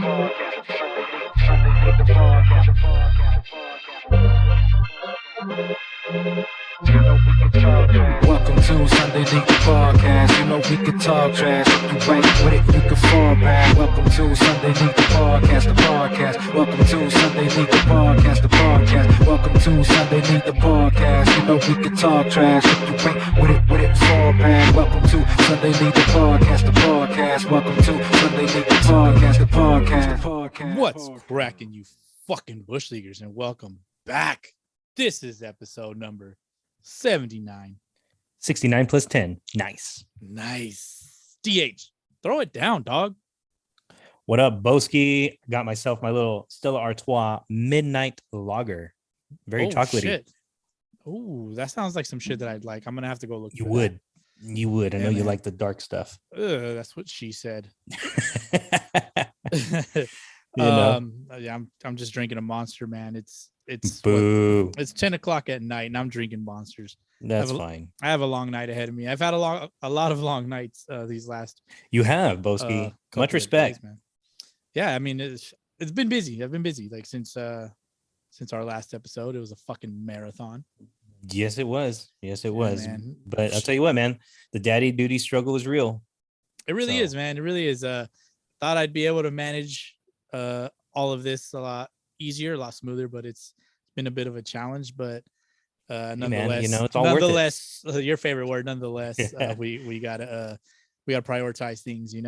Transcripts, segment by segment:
Welcome to Sunday League Podcast. You know we can talk trash. If you ain't with it, you can fall back. Welcome to Sunday League Podcast, the podcast. Welcome to Sunday League Podcast, the podcast. Welcome to Sunday League Podcast. You know we can talk trash. If you ain't with it, fall back. Welcome to Sunday League Podcast, the podcast. Welcome to Sunday League Podcast, the podcast. What's cracking, you fucking bush leaguers, and welcome back. This is episode number 79. 69 plus 10. Nice. DH, throw it down, dog. What up, Boski? Got myself my little Stella Artois Midnight Lager. Very chocolatey. Oh, that sounds like some shit that I'd like. I'm going to have to go look. You would. I know you like the dark stuff. That's what she said. Yeah, I'm just drinking a Monster, man. It's boo. It's 10 o'clock at night and I'm drinking Monsters. That's fine. I have a long night ahead of me. I've had a lot of long nights these last. You have, Boski. Much respect, days, man. Yeah, I mean it's been busy. I've been busy like since our last episode. It was a fucking marathon. Yes, it was. Man. But I'll tell you what, man, the daddy duty struggle is real. It really is, man. It really is. Thought I'd be able to manage all of this a lot easier, a lot smoother, but it's been a bit of a challenge. But nonetheless, man, it's all worth it. Your favorite word, nonetheless, we gotta prioritize things. You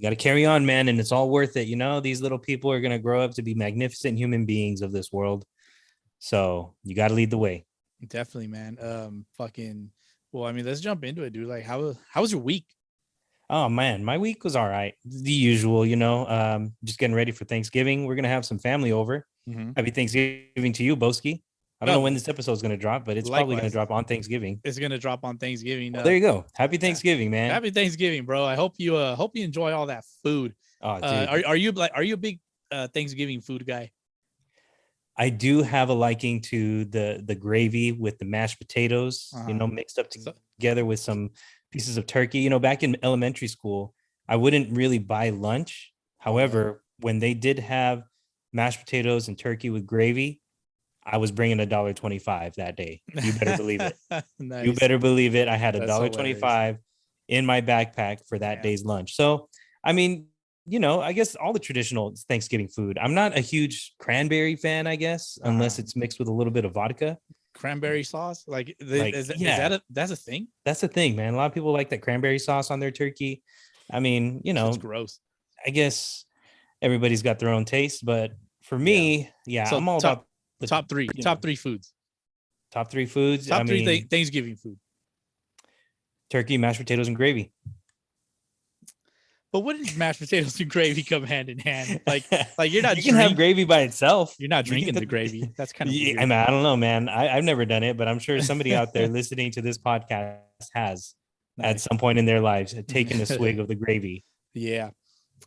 got to carry on, man, and it's all worth it. These little people are gonna grow up to be magnificent human beings of this world. So you got to lead the way. Definitely, man. Well, I mean, let's jump into it, dude. Like, how was your week? Oh man, my week was all right. The usual, just getting ready for Thanksgiving. We're gonna have some family over. Mm-hmm. Happy Thanksgiving to you, Boski. I don't know when this episode is gonna drop, but it's probably gonna drop on Thanksgiving. It's gonna drop on Thanksgiving. Well, there you go. Happy Thanksgiving, man. Happy Thanksgiving, bro. I hope you enjoy all that food. Oh, dude. Are you a big Thanksgiving food guy? I do have a liking to the gravy with the mashed potatoes, mixed up together with some pieces of turkey. Back in elementary school, I wouldn't really buy lunch. However, when they did have mashed potatoes and turkey with gravy, I was bringing $1.25 that day. You better believe it. Nice. You better believe it. I had $1.25 in my backpack for that day's lunch. So, I mean, I guess all the traditional Thanksgiving food. I'm not a huge cranberry fan, I guess, unless it's mixed with a little bit of vodka. Cranberry sauce, that's a thing. That's a thing, man. A lot of people like that cranberry sauce on their turkey. I mean, it's gross. I guess everybody's got their own taste, but for me, so I'm all about the top three foods. Top three foods. Thanksgiving food: turkey, mashed potatoes, and gravy. But wouldn't mashed potatoes and gravy come hand in hand? Like you're not. You can have gravy by itself. You're not drinking the gravy. That's kind of. Yeah, I mean, I don't know, man. I've never done it, but I'm sure somebody out there listening to this podcast has at some point in their lives taken a swig of the gravy. Yeah.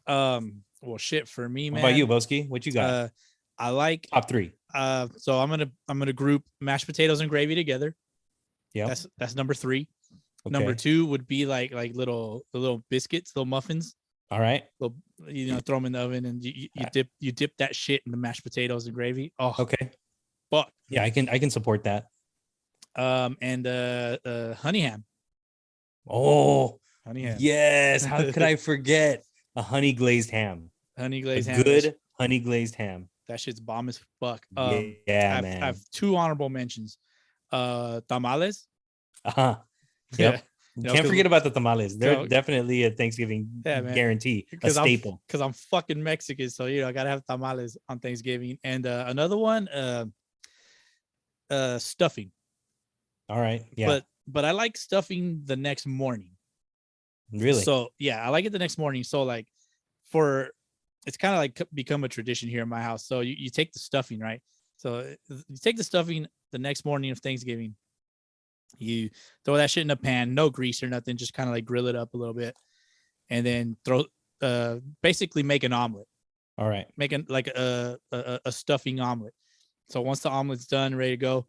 Well, shit for me, man. What about you, Boski? What you got? I like top three. So I'm gonna group mashed potatoes and gravy together. Yeah. That's number 3. Okay. Number 2 would be like little biscuits, little muffins. All right. Throw them in the oven and you dip that shit in the mashed potatoes and gravy. Oh, okay. But yeah, I can support that. And honey ham. Oh, honey ham. Yes. How could I forget a honey glazed ham? Honey glazed ham. Good honey glazed ham. That shit's bomb as fuck. Man. I have 2 honorable mentions. Tamales. Yep. Can't forget about the tamales. They're definitely a Thanksgiving guarantee, a staple. Because I'm fucking Mexican, so I gotta have tamales on Thanksgiving. And another one, stuffing. All right, yeah. But I like stuffing the next morning. Really? So yeah, I like it the next morning. So it's kind of like become a tradition here in my house. So you take the stuffing, right? So you take the stuffing the next morning of Thanksgiving. You throw that shit in a pan, no grease or nothing, just kind of like grill it up a little bit, and then basically make an omelet. All right, making like a stuffing omelet. So once the omelet's done, ready to go,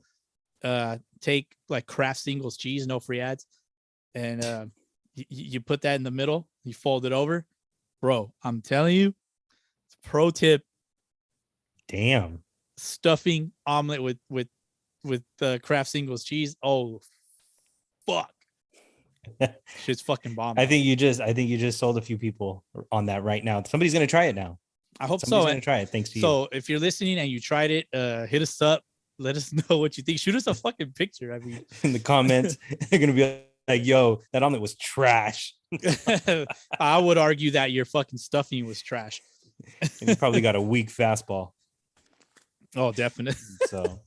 take like Kraft Singles cheese, no free ads, and you put that in the middle. You fold it over, bro. I'm telling you, it's Pro tip: Damn. stuffing omelet with the Kraft singles cheese. Oh fuck, shit's fucking bomb. I think you just sold a few people on that right now. Somebody's gonna try it now. I hope Somebody's so. gonna try it thanks to you. So if you're listening and you tried it, hit us up. Let us know what you think. Shoot us a fucking picture. I mean, In the comments, they're gonna be like, "Yo, that omelet was trash." I would argue that your fucking stuffing was trash. And you probably got a weak fastball. Oh, definitely. So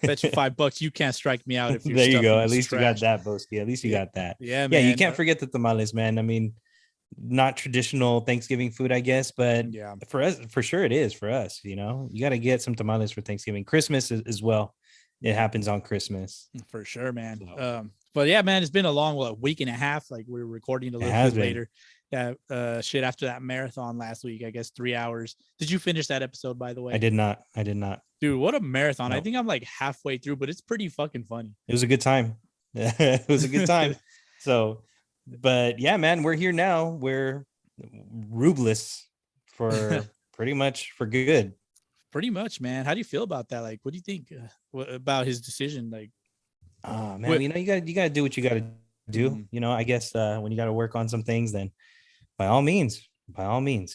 Bet you $5 you can't strike me out if you're there you go. stuffing At was least you trash. got that, Boski. At least you got that. Yeah, Yeah, man. you can't forget the tamales, man. I mean, not traditional Thanksgiving food, I guess, but Yeah, for us, for sure it is for us. You know, you got to get some tamales for Thanksgiving. Christmas as well. It happens on Christmas. for sure, man. So. But yeah, man, it's been a long week and a half. Like we're recording a little has bit been. later. Yeah, shit. After that marathon last week, I guess 3 hours. Did you finish that episode? By the way, I did not. Dude, what a marathon! I No. think I'm like halfway through, but it's pretty fucking funny. It was a good time. It was a good time. So, but yeah, man, we're here now. We're rubeless for pretty much for good. Pretty much, man. How do you feel about that? Like, what do you think about his decision? Like, Oh man, you know, you got to do what you got to do. Mhm. You know, I guess when you got to work on some things, then by all means,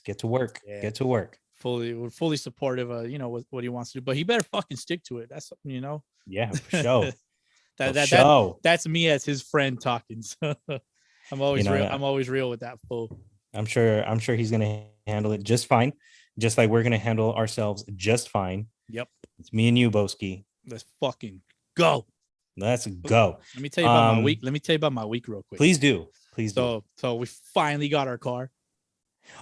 get to work. Yeah. Get to work. we're fully supportive of what he wants to do, but he better fucking stick to it. That's something, Yeah, for sure. That's me as his friend talking. So I'm always real. I'm always real with that fool. I'm sure he's gonna handle it just fine, just like we're gonna handle ourselves just fine. Yep. It's me and you, Boski. Let's fucking go. Let's go. Let me tell you about my week. Let me tell you about my week real quick. Please do. Please do. So we finally got our car.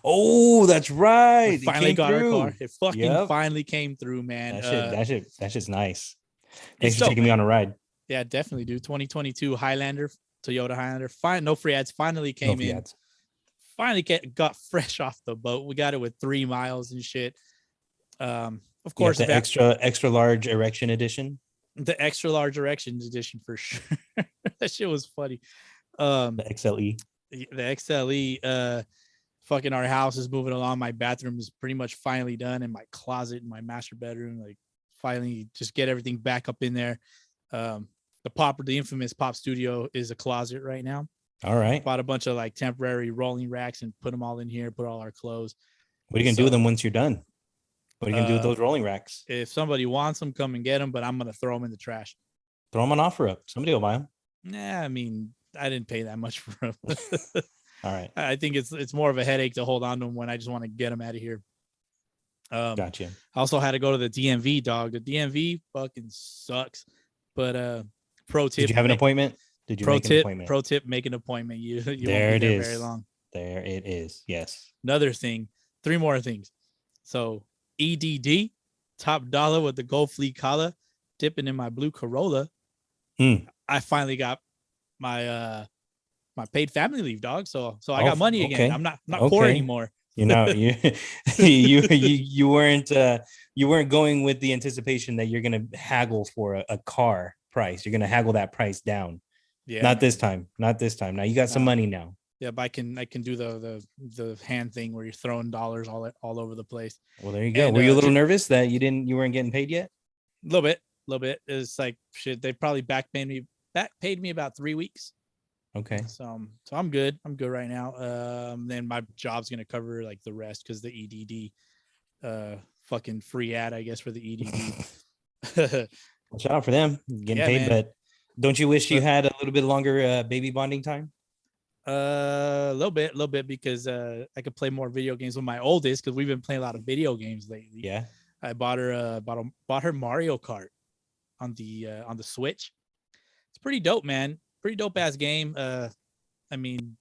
Oh, that's right. We finally got our car. It fucking finally came through, man. That shit's nice. Thanks for dope, taking me on a ride. Yeah, definitely, dude. 2022 Highlander, Toyota Highlander. Fine, no free ads. Finally came in. Ads. Finally got fresh off the boat. We got it with 3 miles and shit. Of course, the extra large erection edition. The extra large erections edition for sure. That shit was funny. The XLE. The XLE. Fucking our house is moving along. My bathroom is pretty much finally done, and my closet and my master bedroom, like finally just get everything back up in there. The infamous pop studio is a closet right now. All right. Bought a bunch of like temporary rolling racks and put them all in here. Put all our clothes. What are you gonna do with them once you're done? What are you gonna do with those rolling racks? If somebody wants them, come and get them. But I'm gonna throw them in the trash. Throw them on offer up. Somebody will buy them. Nah, I mean, I didn't pay that much for them. All right. I think it's more of a headache to hold on to them when I just want to get them out of here. Gotcha. I also had to go to the DMV, dog. The DMV fucking sucks. But pro tip. Did you have an appointment? Did you make an appointment? Pro tip, make an appointment. You there won't be it there is. very long. There it is. Yes. Another thing, 3 more things. So EDD, top dollar with the gold flea collar, dipping in my blue Corolla. I finally got my my paid family leave, dog. So I got money again. I'm not poor anymore. You know, you weren't going with the anticipation that you're gonna haggle for a car price. You're gonna haggle that price down. Yeah. Not this time. Now you got some money now. Yeah, but I can do the hand thing where you're throwing dollars all over the place. Well, there you go. And, were you a little nervous that you weren't getting paid yet? A little bit. It's like shit. They probably back paid me about 3 weeks. Okay. So I'm good. I'm good right now. Then my job's gonna cover like the rest because the EDD, fucking free ad, I guess, for the EDD. Well, shout out for them getting paid, man. But don't you wish you had a little bit longer baby bonding time? A little bit because I could play more video games with my oldest because we've been playing a lot of video games lately. Yeah. I bought her Mario Kart on the Switch. It's pretty dope, man. Pretty dope ass game. I mean,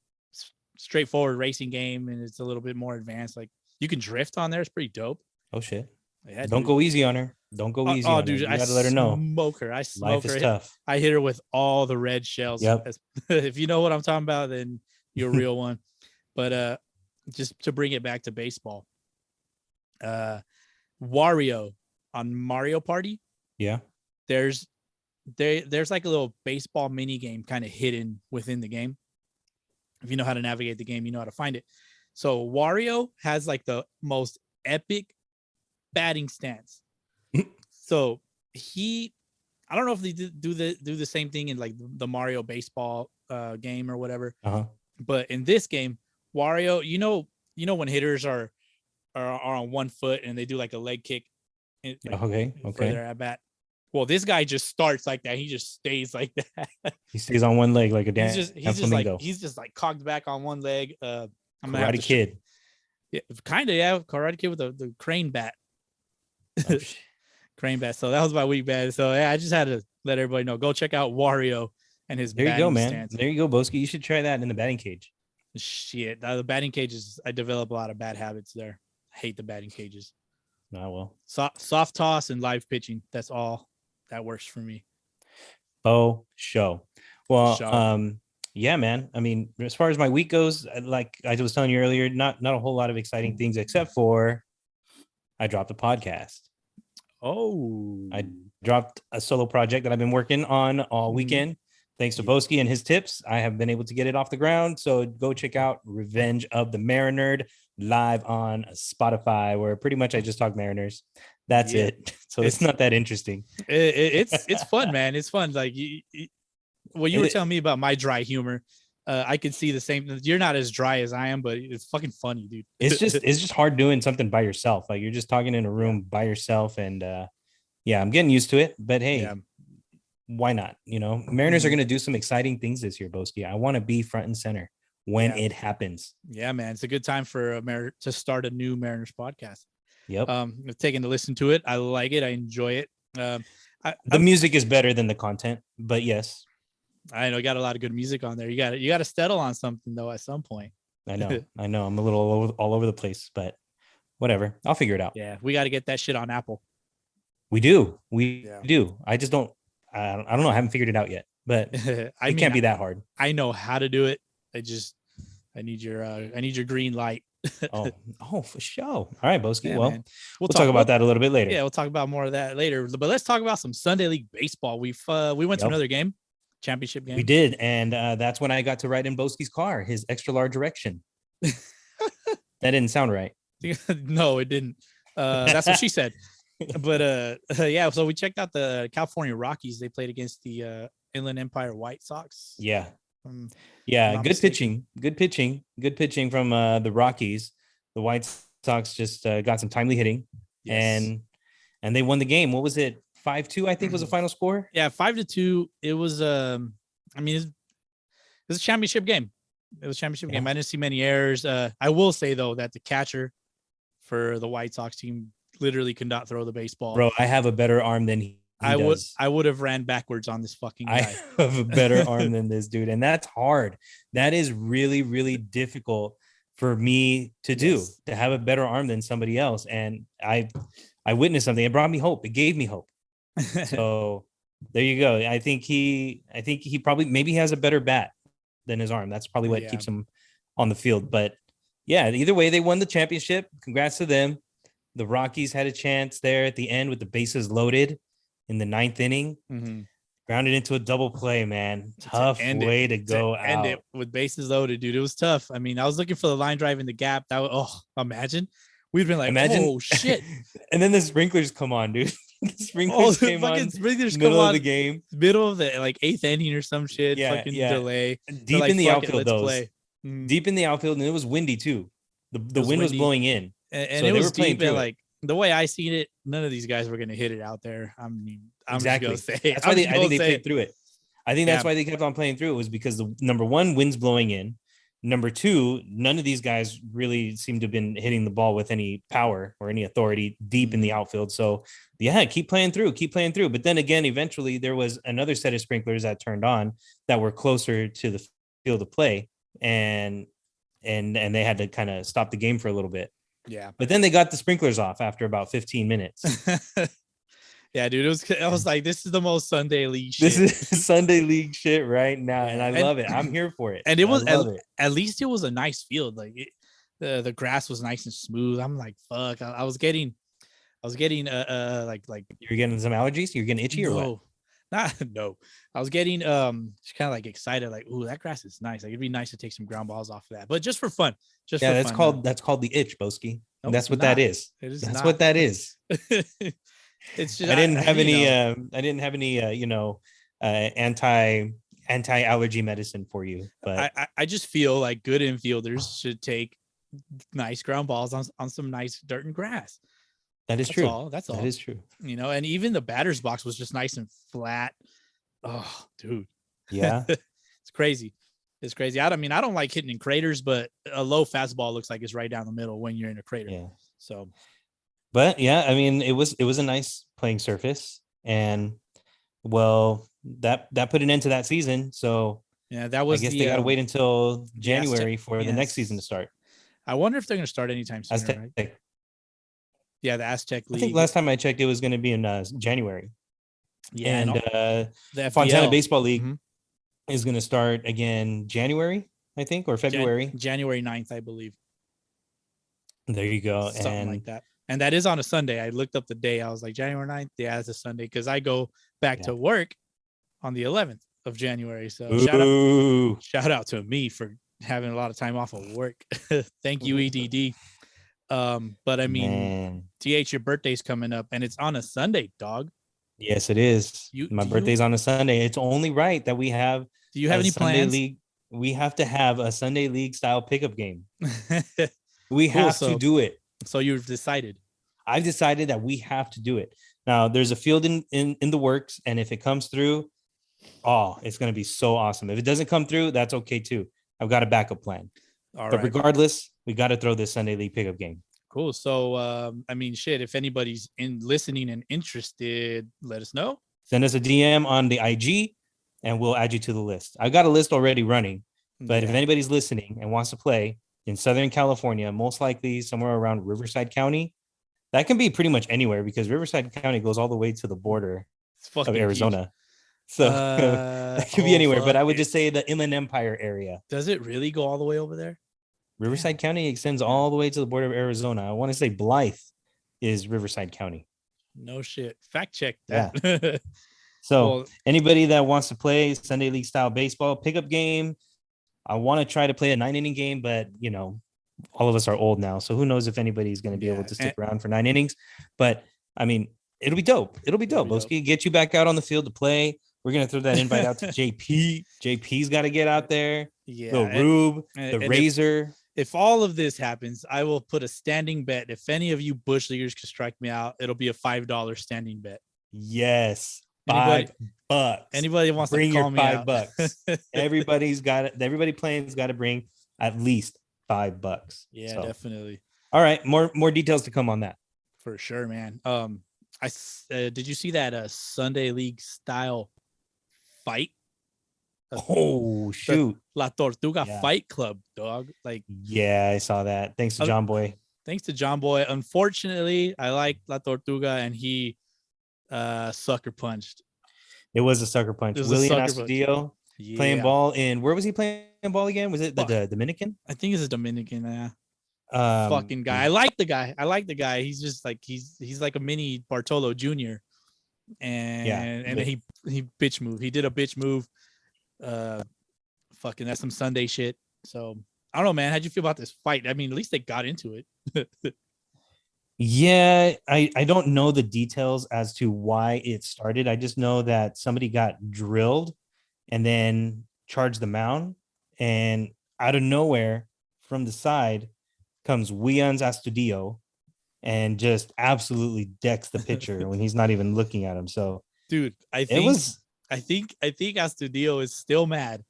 straightforward racing game, and it's a little bit more advanced. Like you can drift on there. It's pretty dope. Oh shit! Yeah, don't go easy on her. Don't go easy. Oh, dude, you gotta let her know. Smoke her. I smoke her. Life is tough. I hit her with all the red shells. Yep. If you know what I'm talking about, then you're a real one. But just to bring it back to baseball, Wario on Mario Party. Yeah. There's like a little baseball mini game kind of hidden within the game. If you know how to navigate the game, you know how to find it. So Wario has like the most epic batting stance. So I don't know if they do the same thing in like the Mario baseball game or whatever. But in this game, Wario, you know when hitters are on one foot and they do like a leg kick, for their at bat. Well, this guy just starts like that. He just stays like that. He stays on one leg like a damn flamingo. He's just like cocked back on one leg. I'm gonna have to Kid. Yeah, kind of. Yeah, Karate Kid with the crane bat. Oh, crane bat. So that was my weak bat. So yeah, I just had to let everybody know. Go check out Wario and his. There you go, man. Stance. There you go, Boski. You should try that in the batting cage. Shit, the batting cages. I develop a lot of bad habits there. I hate the batting cages. Oh well. Soft toss and live pitching. That's all that works for me. Oh, show. Well, yeah, man. I mean, as far as my week goes, like I was telling you earlier, not a whole lot of exciting things except for I dropped a podcast. Oh, I dropped a solo project that I've been working on all weekend. Thanks to Boski and his tips, I have been able to get it off the ground. So go check out Revenge of the Marinerd live on Spotify, where pretty much I just talk Mariners. That's it. So it's not that interesting. It's fun, man. It's fun. Like you were telling me about my dry humor. I could see the same. You're not as dry as I am, but it's fucking funny, dude. It's just hard doing something by yourself. Like you're just talking in a room by yourself, and I'm getting used to it. But hey, why not? Mariners are going to do some exciting things this year, Boski. I want to be front and center when it happens. Yeah, man, it's a good time for to start a new Mariners podcast. Yep. I've taken to listen to it. I like it. I enjoy it. The music is better than the content, but yes. I know you got a lot of good music on there. You got to settle on something though at some point. I know. I'm a little all over the place, but whatever. I'll figure it out. Yeah, we got to get that shit on Apple. We do. We do. I just don't. I don't know. I haven't figured it out yet, but it can't be that hard. I know how to do it. I need your green light. oh, for sure. All right, Boski. Yeah, well, man. We'll talk about that a little bit later. Yeah, we'll talk about more of that later. But let's talk about some Sunday League baseball. We went to another game, championship game. We did, and that's when I got to ride in Boski's car, his extra large erection. That didn't sound right. No, it didn't. That's what she said. But yeah, so we checked out the California Rockies. They played against the Inland Empire White Sox. Yeah. Good pitching from the Rockies. The White Sox just got some timely hitting, and they won the game. What was it? 5-2, I think was the final score. Yeah, 5-2. It was it was a championship game. It was a championship game. I didn't see many errors. I will say though that the catcher for the White Sox team literally could not throw the baseball. Bro, I have a better arm than he does. I would have ran backwards on this fucking guy. I have a better arm than this dude, and that's hard. That is really, really difficult for me to do, to have a better arm than somebody else. And I witnessed something. It brought me hope. It gave me hope. So there you go. I think he probably maybe has a better bat than his arm. That's probably what keeps him on the field. But yeah, either way, they won the championship. Congrats to them. The Rockies had a chance there at the end with the bases loaded in the 9th inning. Grounded into a double play, man. Tough way to go out. End it with bases loaded, dude. It was tough. I mean, I was looking for the line drive in the gap. That was, imagine. We'd been like, oh shit. And then the sprinklers come on, dude. The sprinklers came on middle of the game. Middle of the 8th inning or some shit. Delay. Deep in the outfield, though. Deep in the outfield, and it was windy too. The wind was blowing in. And it was deep, and like the way I seen it, none of these guys were going to hit it out there. I'm exactly. just gonna say that's why I think they played through it. I think that's why they kept on playing through it, was because the number one, wind's blowing in. Number two, none of these guys really seem to have been hitting the ball with any power or any authority deep in the outfield. So yeah, keep playing through. But then again, eventually there was another set of sprinklers that turned on that were closer to the field of play, and they had to kind of stop the game for a little bit. Yeah. But then they got the sprinklers off after about 15 minutes. Yeah, dude. I was like, this is the most Sunday League shit. This is Sunday League shit right now. And I love it. I'm here for it. And it was at least it was a nice field. Like the grass was nice and smooth. I'm like, fuck. I was getting like you're getting some allergies? You're getting itchy or what? No. I was getting just kind of like excited, like, ooh, that grass is nice. Like it'd be nice to take some ground balls off of that, but just for fun. That's called the itch, Boski. No, That's it's what not. that is. It is That's not. what that is. It's just I didn't have any. know. I didn't have any. Anti allergy medicine for you, but I just feel like good infielders should take nice ground balls on some nice dirt and grass. that is That's true. all. That's all. That is true. You know, and even the batter's box was just nice and flat. Oh, dude. Yeah. It's crazy. It's crazy. I mean, I don't like hitting in craters, but a low fastball looks like it's right down the middle when you're in a crater. Yeah. So, But yeah, I mean, it was a nice playing surface, and well, that put an end to that season. So yeah, that I was guess the they got to wait until the January Aztec. for the next season to Yes. start. I wonder if they're going to start anytime sooner, Aztec. right? Yeah, the Aztec I League. think last time I checked, it was going to be in January. Yeah, And the Fontana FPL. Baseball League Mhm. is going to start again January, I think, or February. January 9th, I believe. There you go. Something And like that. And that is on a Sunday. I looked up the day. I was like, January 9th. Yeah, it's a Sunday because I go back to work on the 11th of January. So shout out to me for having a lot of time off of work. Thank you, EDD. But I mean, Man. TH, your birthday's coming up and it's on a Sunday, dog. Yes, it is. My birthday's on a Sunday. It's only right that we have. Do you have any Sunday plans? League. We have to have a Sunday League style pickup game. Cool, We have to do it. So you've decided. I've decided that we have to do it. Now there's a field in the works, and if it comes through, oh, it's going to be so awesome. If it doesn't come through, that's okay too. I've got a backup plan. But regardless, we got to throw this Sunday League pickup game. Cool. So, I mean, shit, if anybody's listening and interested, let us know. Send us a DM on the IG and we'll add you to the list. I've got a list already running, but if anybody's listening and wants to play in Southern California, most likely somewhere around Riverside County, that can be pretty much anywhere because Riverside County goes all the way to the border of Arizona. Huge. So that could be anywhere, but I would just say the Inland Empire area. Does it really go all the way over there? Riverside County extends all the way to the border of Arizona. I want to say Blythe is Riverside County. No shit. Fact check that. Yeah. So anybody that wants to play Sunday League style baseball pickup game, I want to try to play a 9-inning game, but you know, all of us are old now. So who knows if anybody's going to be able to stick around for 9 innings, but I mean, it'll be dope. It'll be dope. Let's get you back out on the field to play. We're going to throw that invite out to JP. JP's got to get out there. Yeah. The Rube, the Razor. If all of this happens, I will put a standing bet. If any of you bush leaguers can strike me out, it'll be a $5 standing bet. Yes. $5. Anybody wants bring to call me out. $5. Everybody playing's got to bring at least $5. Yeah, so. Definitely. All right. More details to come on that. For sure, man. Did you see that Sunday League style fight? Oh shoot! La Tortuga Fight Club, dog. Like, yeah, I saw that. Thanks to John Boy. Thanks to John Boy. Unfortunately, I like La Tortuga, and he sucker punched. It was a sucker punch. William Astudillo playing ball in. Where was he playing ball again? Was it the Dominican? I think it's a Dominican. Yeah. Fucking guy. I like the guy. He's just like he's like a mini Bartolo Jr. And he bitch move. He did a bitch move. Fucking that's some Sunday shit. So I don't know, man. How'd you feel about this fight? I mean, at least they got into it. Yeah, I don't know the details as to why it started. I just know that somebody got drilled and then charged the mound, and out of nowhere from the side comes Williams Astudillo and just absolutely decks the pitcher when he's not even looking at him. So, dude, I think Astudillo is still mad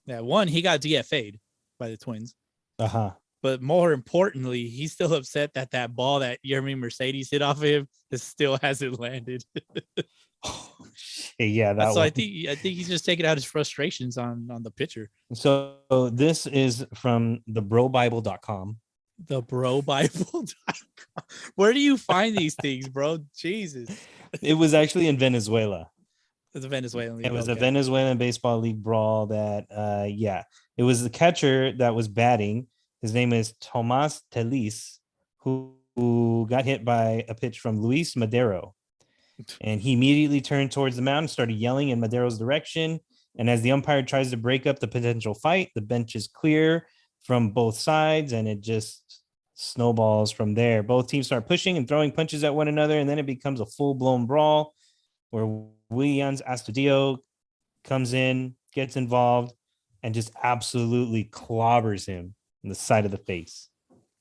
that one, he got DFA'd by the Twins. But more importantly, he's still upset that ball that Yermin Mercedes hit off of him still hasn't landed. Yeah, so I think he's just taking out his frustrations on the pitcher. So this is from thebrobible.com. Thebrobible.com. Where do you find these things, bro? Jesus. It was actually in Venezuela. It's a Venezuelan league. It was a Venezuelan baseball league brawl that it was the catcher that was batting. His name is Tomas Telis, who got hit by a pitch from Luis Madero. And he immediately turned towards the mound and started yelling in Madero's direction. And as the umpire tries to break up the potential fight, the bench is clear from both sides, and it just snowballs from there. Both teams start pushing and throwing punches at one another, and then it becomes a full-blown brawl where Williams Astudillo comes in, gets involved, and just absolutely clobbers him in the side of the face.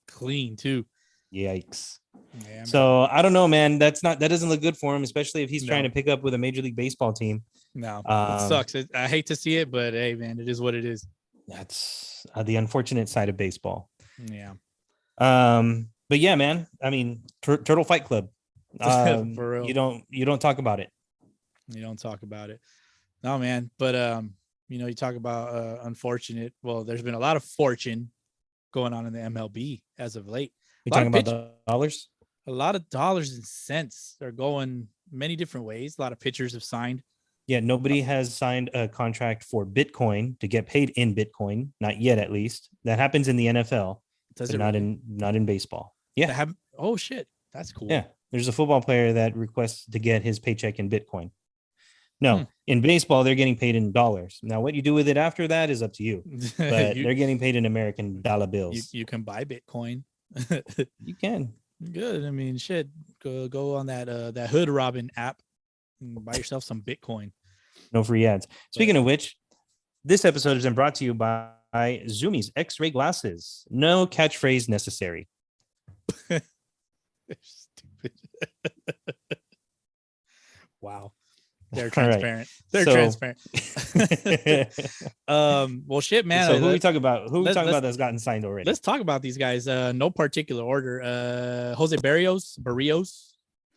Clean too. Yikes. Yeah, so I don't know, man. That doesn't look good for him, especially if he's trying No. to pick up with a Major League Baseball team. No, it sucks. I hate to see it, but hey, man, it is what it is. That's the unfortunate side of baseball. Yeah. But yeah, man. I mean, Turtle Fight Club. For real. You don't talk about it. You don't talk about it. No, man. But you talk about unfortunate. Well, there's been a lot of fortune going on in the MLB as of late. You're talking about the dollars? A lot of dollars and cents are going many different ways. A lot of pitchers have signed. Yeah, nobody has signed a contract for Bitcoin to get paid in Bitcoin, not yet at least. That happens in the NFL, but not in baseball. Yeah. Oh shit, that's cool. Yeah, there's a football player that requests to get his paycheck in Bitcoin. No, in baseball they're getting paid in dollars. Now, what you do with it after that is up to you. But they're getting paid in American dollar bills. You can buy Bitcoin. You can. Good. I mean, shit. Go on that Hood Robin app and buy yourself some Bitcoin. No free ads. Speaking of which, this episode has been brought to you by Zoomies X-ray glasses. No catchphrase necessary. Stupid. Wow. They're transparent. Right. They're transparent. Well, shit, man. So who we talk about? Who we talking about that's gotten signed already? Let's talk about these guys. No particular order. Jose Barrios.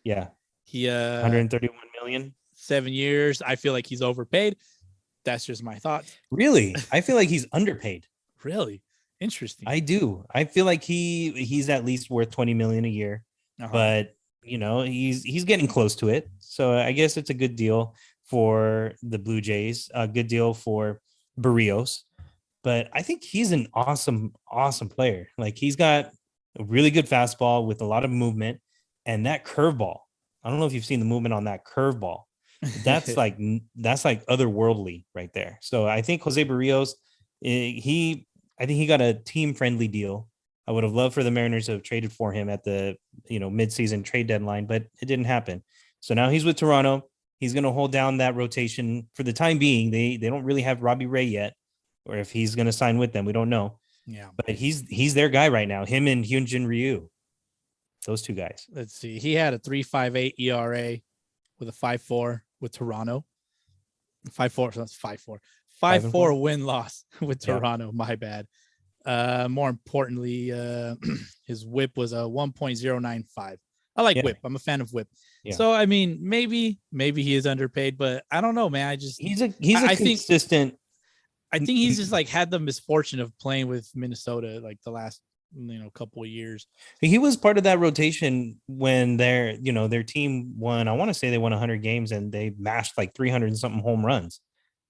Yeah. He 131 million. 7 years. I feel like he's overpaid. That's just my thought. Really? I feel like he's underpaid. Really? Interesting. I do. I feel like he's at least worth 20 million a year. But he's getting close to it. So I guess it's a good deal for the Blue Jays, a good deal for Barrios. But I think he's an awesome player. Like, he's got a really good fastball with a lot of movement, and that curveball. I don't know if you've seen the movement on that curveball. That's like otherworldly right there. So I think Jose Barrios, I think he got a team-friendly deal. I would have loved for the Mariners to have traded for him at the mid-season trade deadline, but it didn't happen. So now he's with Toronto. He's going to hold down that rotation for the time being. They don't really have Robbie Ray yet, or if he's going to sign with them, we don't know. Yeah, but he's their guy right now. Him and Hyunjin Ryu, those two guys. Let's see. He had a 3.58 ERA with a 5.4 with Toronto. 5.4. So that's 5.4. 5.4 win-loss with Toronto. Yeah. My bad. More importantly, his whip was a 1.095. I like whip. I'm a fan of whip. Yeah. So I mean, maybe he is underpaid, but I don't know, man. He's a consistent. I think he's just like had the misfortune of playing with Minnesota like the last couple of years. He was part of that rotation when their team won. I want to say they won 100 games and they mashed like 300 and something home runs.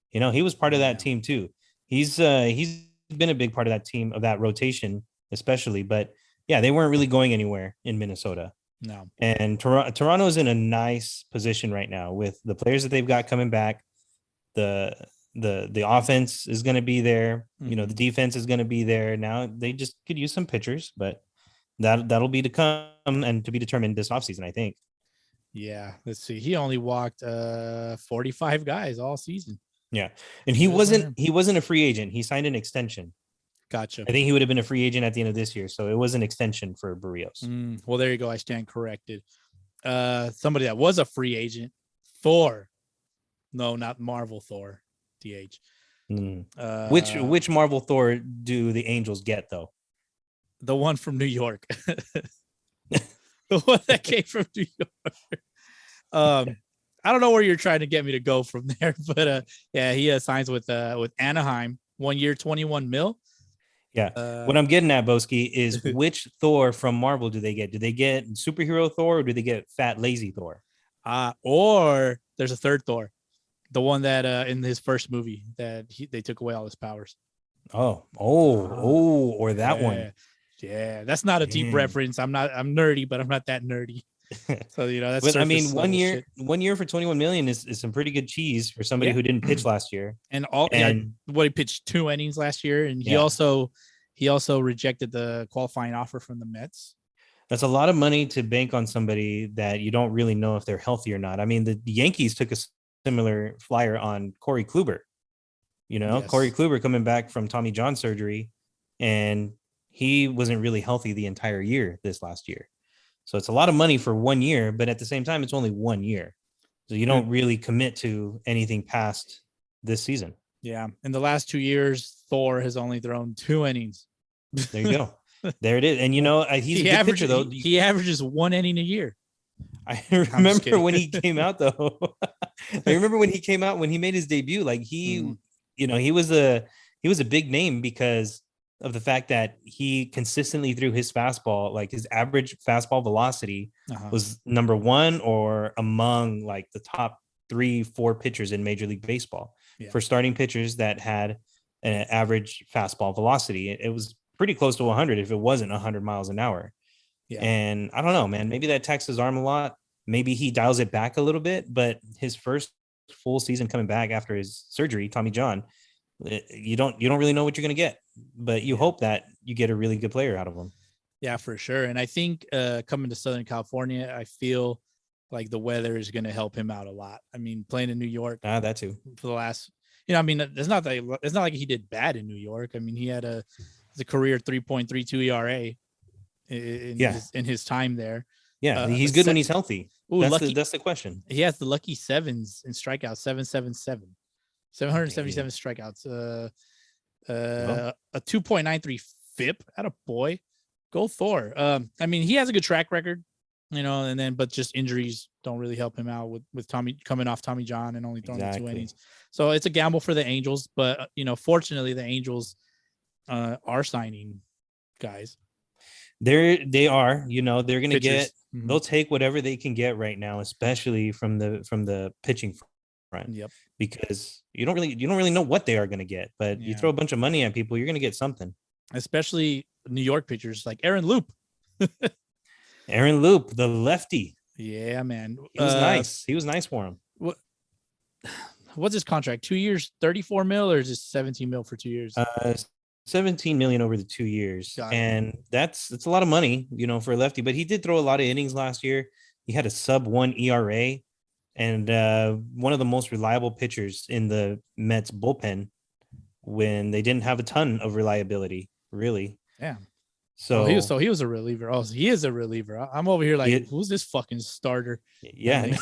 He was part of that team too. He's been a big part of that team, of that rotation, especially. But yeah, they weren't really going anywhere in Minnesota. No. And Toronto's in a nice position right now with the players that they've got coming back. The offense is going to be there. The defense is going to be there. Now they just could use some pitchers, but that'll be to come and to be determined this offseason, I think. Yeah. Let's see. He only walked 45 guys all season. Yeah. And he wasn't a free agent. He signed an extension. Gotcha. I think he would have been a free agent at the end of this year. So it was an extension for Barrios. Well, there you go. I stand corrected. Somebody that was a free agent, Thor. No, not Marvel Thor. DH. Which Marvel Thor do the Angels get, though? The one from New York. The one that came from New York. I don't know where you're trying to get me to go from there, but yeah, he signs with Anaheim, 1 year, 21 mil. Yeah. What I'm getting at, Boski, is which Thor from Marvel do they get? Do they get superhero Thor, or do they get fat, lazy Thor? Or there's a third Thor, the one that in his first movie that they took away all his powers. Or that one. Yeah, that's not a deep reference. I'm nerdy, but I'm not that nerdy. So that's. But I mean, 1 year for 21 million is some pretty good cheese for somebody who didn't pitch last year. And what he pitched 2 innings last year, and he also He also rejected the qualifying offer from the Mets. That's a lot of money to bank on somebody that you don't really know if they're healthy or not. I mean, the Yankees took a similar flyer on Corey Kluber. Corey Yes. Kluber coming back from Tommy John surgery, and he wasn't really healthy the entire year this last year. So it's a lot of money for 1 year, but at the same time, it's only 1 year. So you don't really commit to anything past this season. Yeah. In the last 2 years, Thor has only thrown 2 innings. There you go. There it is. And he's a good pitcher though. He averages 1 inning a year. I remember when he came out though. I remember when he came out, when he made his debut, like he was a big name because of the fact that he consistently threw his fastball, like his average fastball velocity was number 1 or among like the top 3-4 pitchers in Major League Baseball for starting pitchers that had an average fastball velocity. It was pretty close to 100 if it wasn't 100 miles an hour. Yeah. And I don't know, man, maybe that taxes his arm a lot. Maybe he dials it back a little bit, but his first full season coming back after his surgery, Tommy John, you don't really know what you're going to get, but you hope that you get a really good player out of him. Yeah, for sure. And I think coming to Southern California, I feel like the weather is going to help him out a lot. I mean, playing in New York, that too, for the last, I mean, it's not like he did bad in New York. I mean, he had a career 3.32 ERA in his time there. Yeah, he's good when he's healthy. Ooh, that's the question. He has the lucky 7s in strikeouts, 777 strikeouts, a 2.93 FIP. At a boy, go Thor. I mean, he has a good track record, but just injuries don't really help him out with Tommy coming off Tommy John and only throwing 2 innings. So it's a gamble for the Angels, but fortunately the Angels are signing guys. They are, they're going to get, they'll take whatever they can get right now, especially from the pitching front. Yep. Because you don't really know what they are going to get, but you throw a bunch of money at people, you're going to get something. Especially New York pitchers like Aaron Loop. Aaron Loop, the lefty. Yeah, man. He was nice. He was nice for him. What's his contract? 2 years, 34 mil, or is it 17 mil for 2 years? 17 million over the 2 years. And that's a lot of money, for a lefty, but he did throw a lot of innings last year. He had a sub-1 ERA and one of the most reliable pitchers in the Mets bullpen when they didn't have a ton of reliability, really. Yeah. So he was a reliever. Oh, he is a reliever. I'm over here like, who's this fucking starter? Yeah.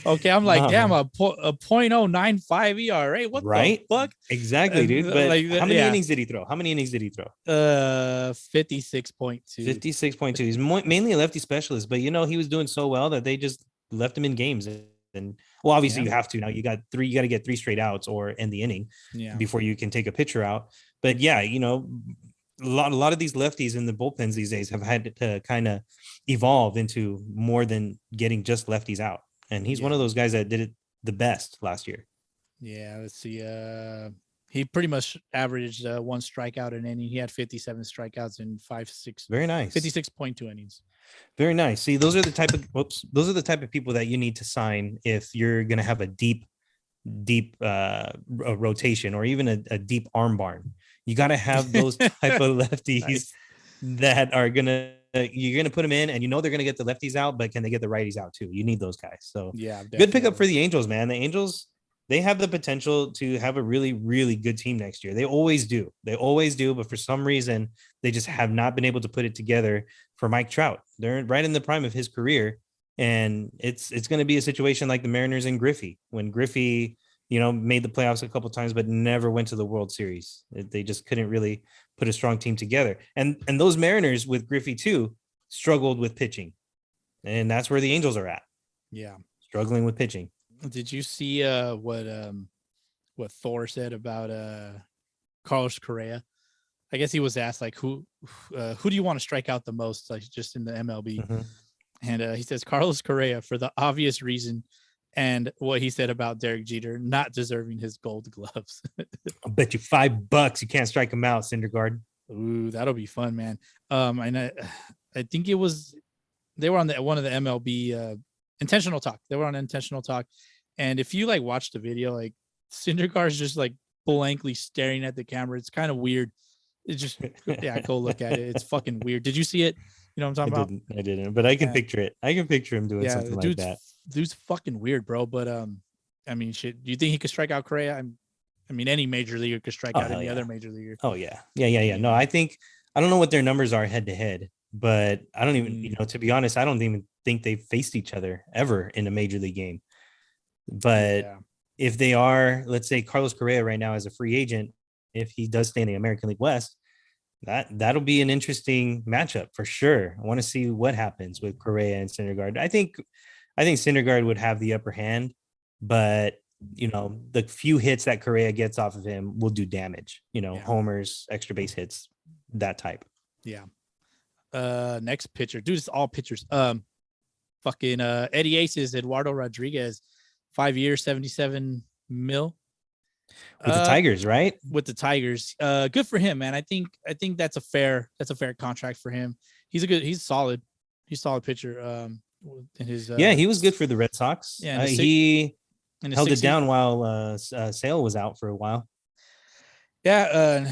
Okay, I'm like, damn, a .095 ERA. What the fuck? Exactly, dude. But how many innings did he throw? 56.2. 56.2. He's mainly a lefty specialist, but he was doing so well that they just left him in games. And well, obviously you have to now. You got to get 3 straight outs or end the inning before you can take a pitcher out. But yeah, a lot of these lefties in the bullpens these days have had to kind of evolve into more than getting just lefties out. And he's one of those guys that did it the best last year. Yeah, let's see. He pretty much averaged 1 strikeout an inning. He had 57 strikeouts in 5-6. Very nice. 56.2 innings. Very nice. See, those are the type of people that you need to sign if you're going to have a deep rotation or even a deep arm barn. You got to have those type of lefties that are you're gonna put them in, and they're gonna get the lefties out, but can they get the righties out too? You need those guys. So yeah, definitely. Good pickup for the Angels, man. The Angels, they have the potential to have a really, really good team next year. They always do. But for some reason, they just have not been able to put it together for Mike Trout. They're right in the prime of his career, and it's going to be a situation like the Mariners and Griffey, when Griffey made the playoffs a couple of times, but never went to the World Series. They just couldn't really put a strong team together. And those Mariners with Griffey too struggled with pitching. And that's where the Angels are at. Yeah. Struggling with pitching. Did you see what Thor said about Carlos Correa? I guess he was asked like, who do you want to strike out the most, like just in the MLB? Mm-hmm. And he says Carlos Correa for the obvious reason. And what he said about Derek Jeter not deserving his Gold Gloves. I'll bet you $5 you can't strike him out, Syndergaard. Ooh, that'll be fun, man. And I think it was they were on one of the MLB intentional talk. They were on intentional talk, and if you like watch the video, like Syndergaard's just like blankly staring at the camera. It's kind of weird. It's just go look at it. It's fucking weird. Did you see it? You know what I'm talking about? I didn't, but I can Yeah. picture it. I can picture him doing something like that. Dude's fucking weird, bro. But I mean, shit. Do you think he could strike out Correa? I mean, any major leaguer could strike out any other major leaguer. Oh yeah. No, I don't know what their numbers are head to head, but I don't even, to be honest, I don't even think they've faced each other ever in a major league game. But if they are, let's say Carlos Correa right now as a free agent, if he does stay in the American League West, that'll be an interesting matchup for sure. I want to see what happens with Correa and Syndergaard. I think Syndergaard would have the upper hand, but the few hits that Correa gets off of him will do damage. Homers, extra base hits, that type. Yeah. Next pitcher, dude, it's all pitchers. Fucking Eddie Ace's Eduardo Rodriguez, 5 years, 77 mil. With the Tigers, right? With the Tigers. Good for him, man. I think that's a fair contract for him. He's solid. He's a solid pitcher. In his he was good for the Red Sox. Yeah, he held it down while Sale was out for a while. Yeah,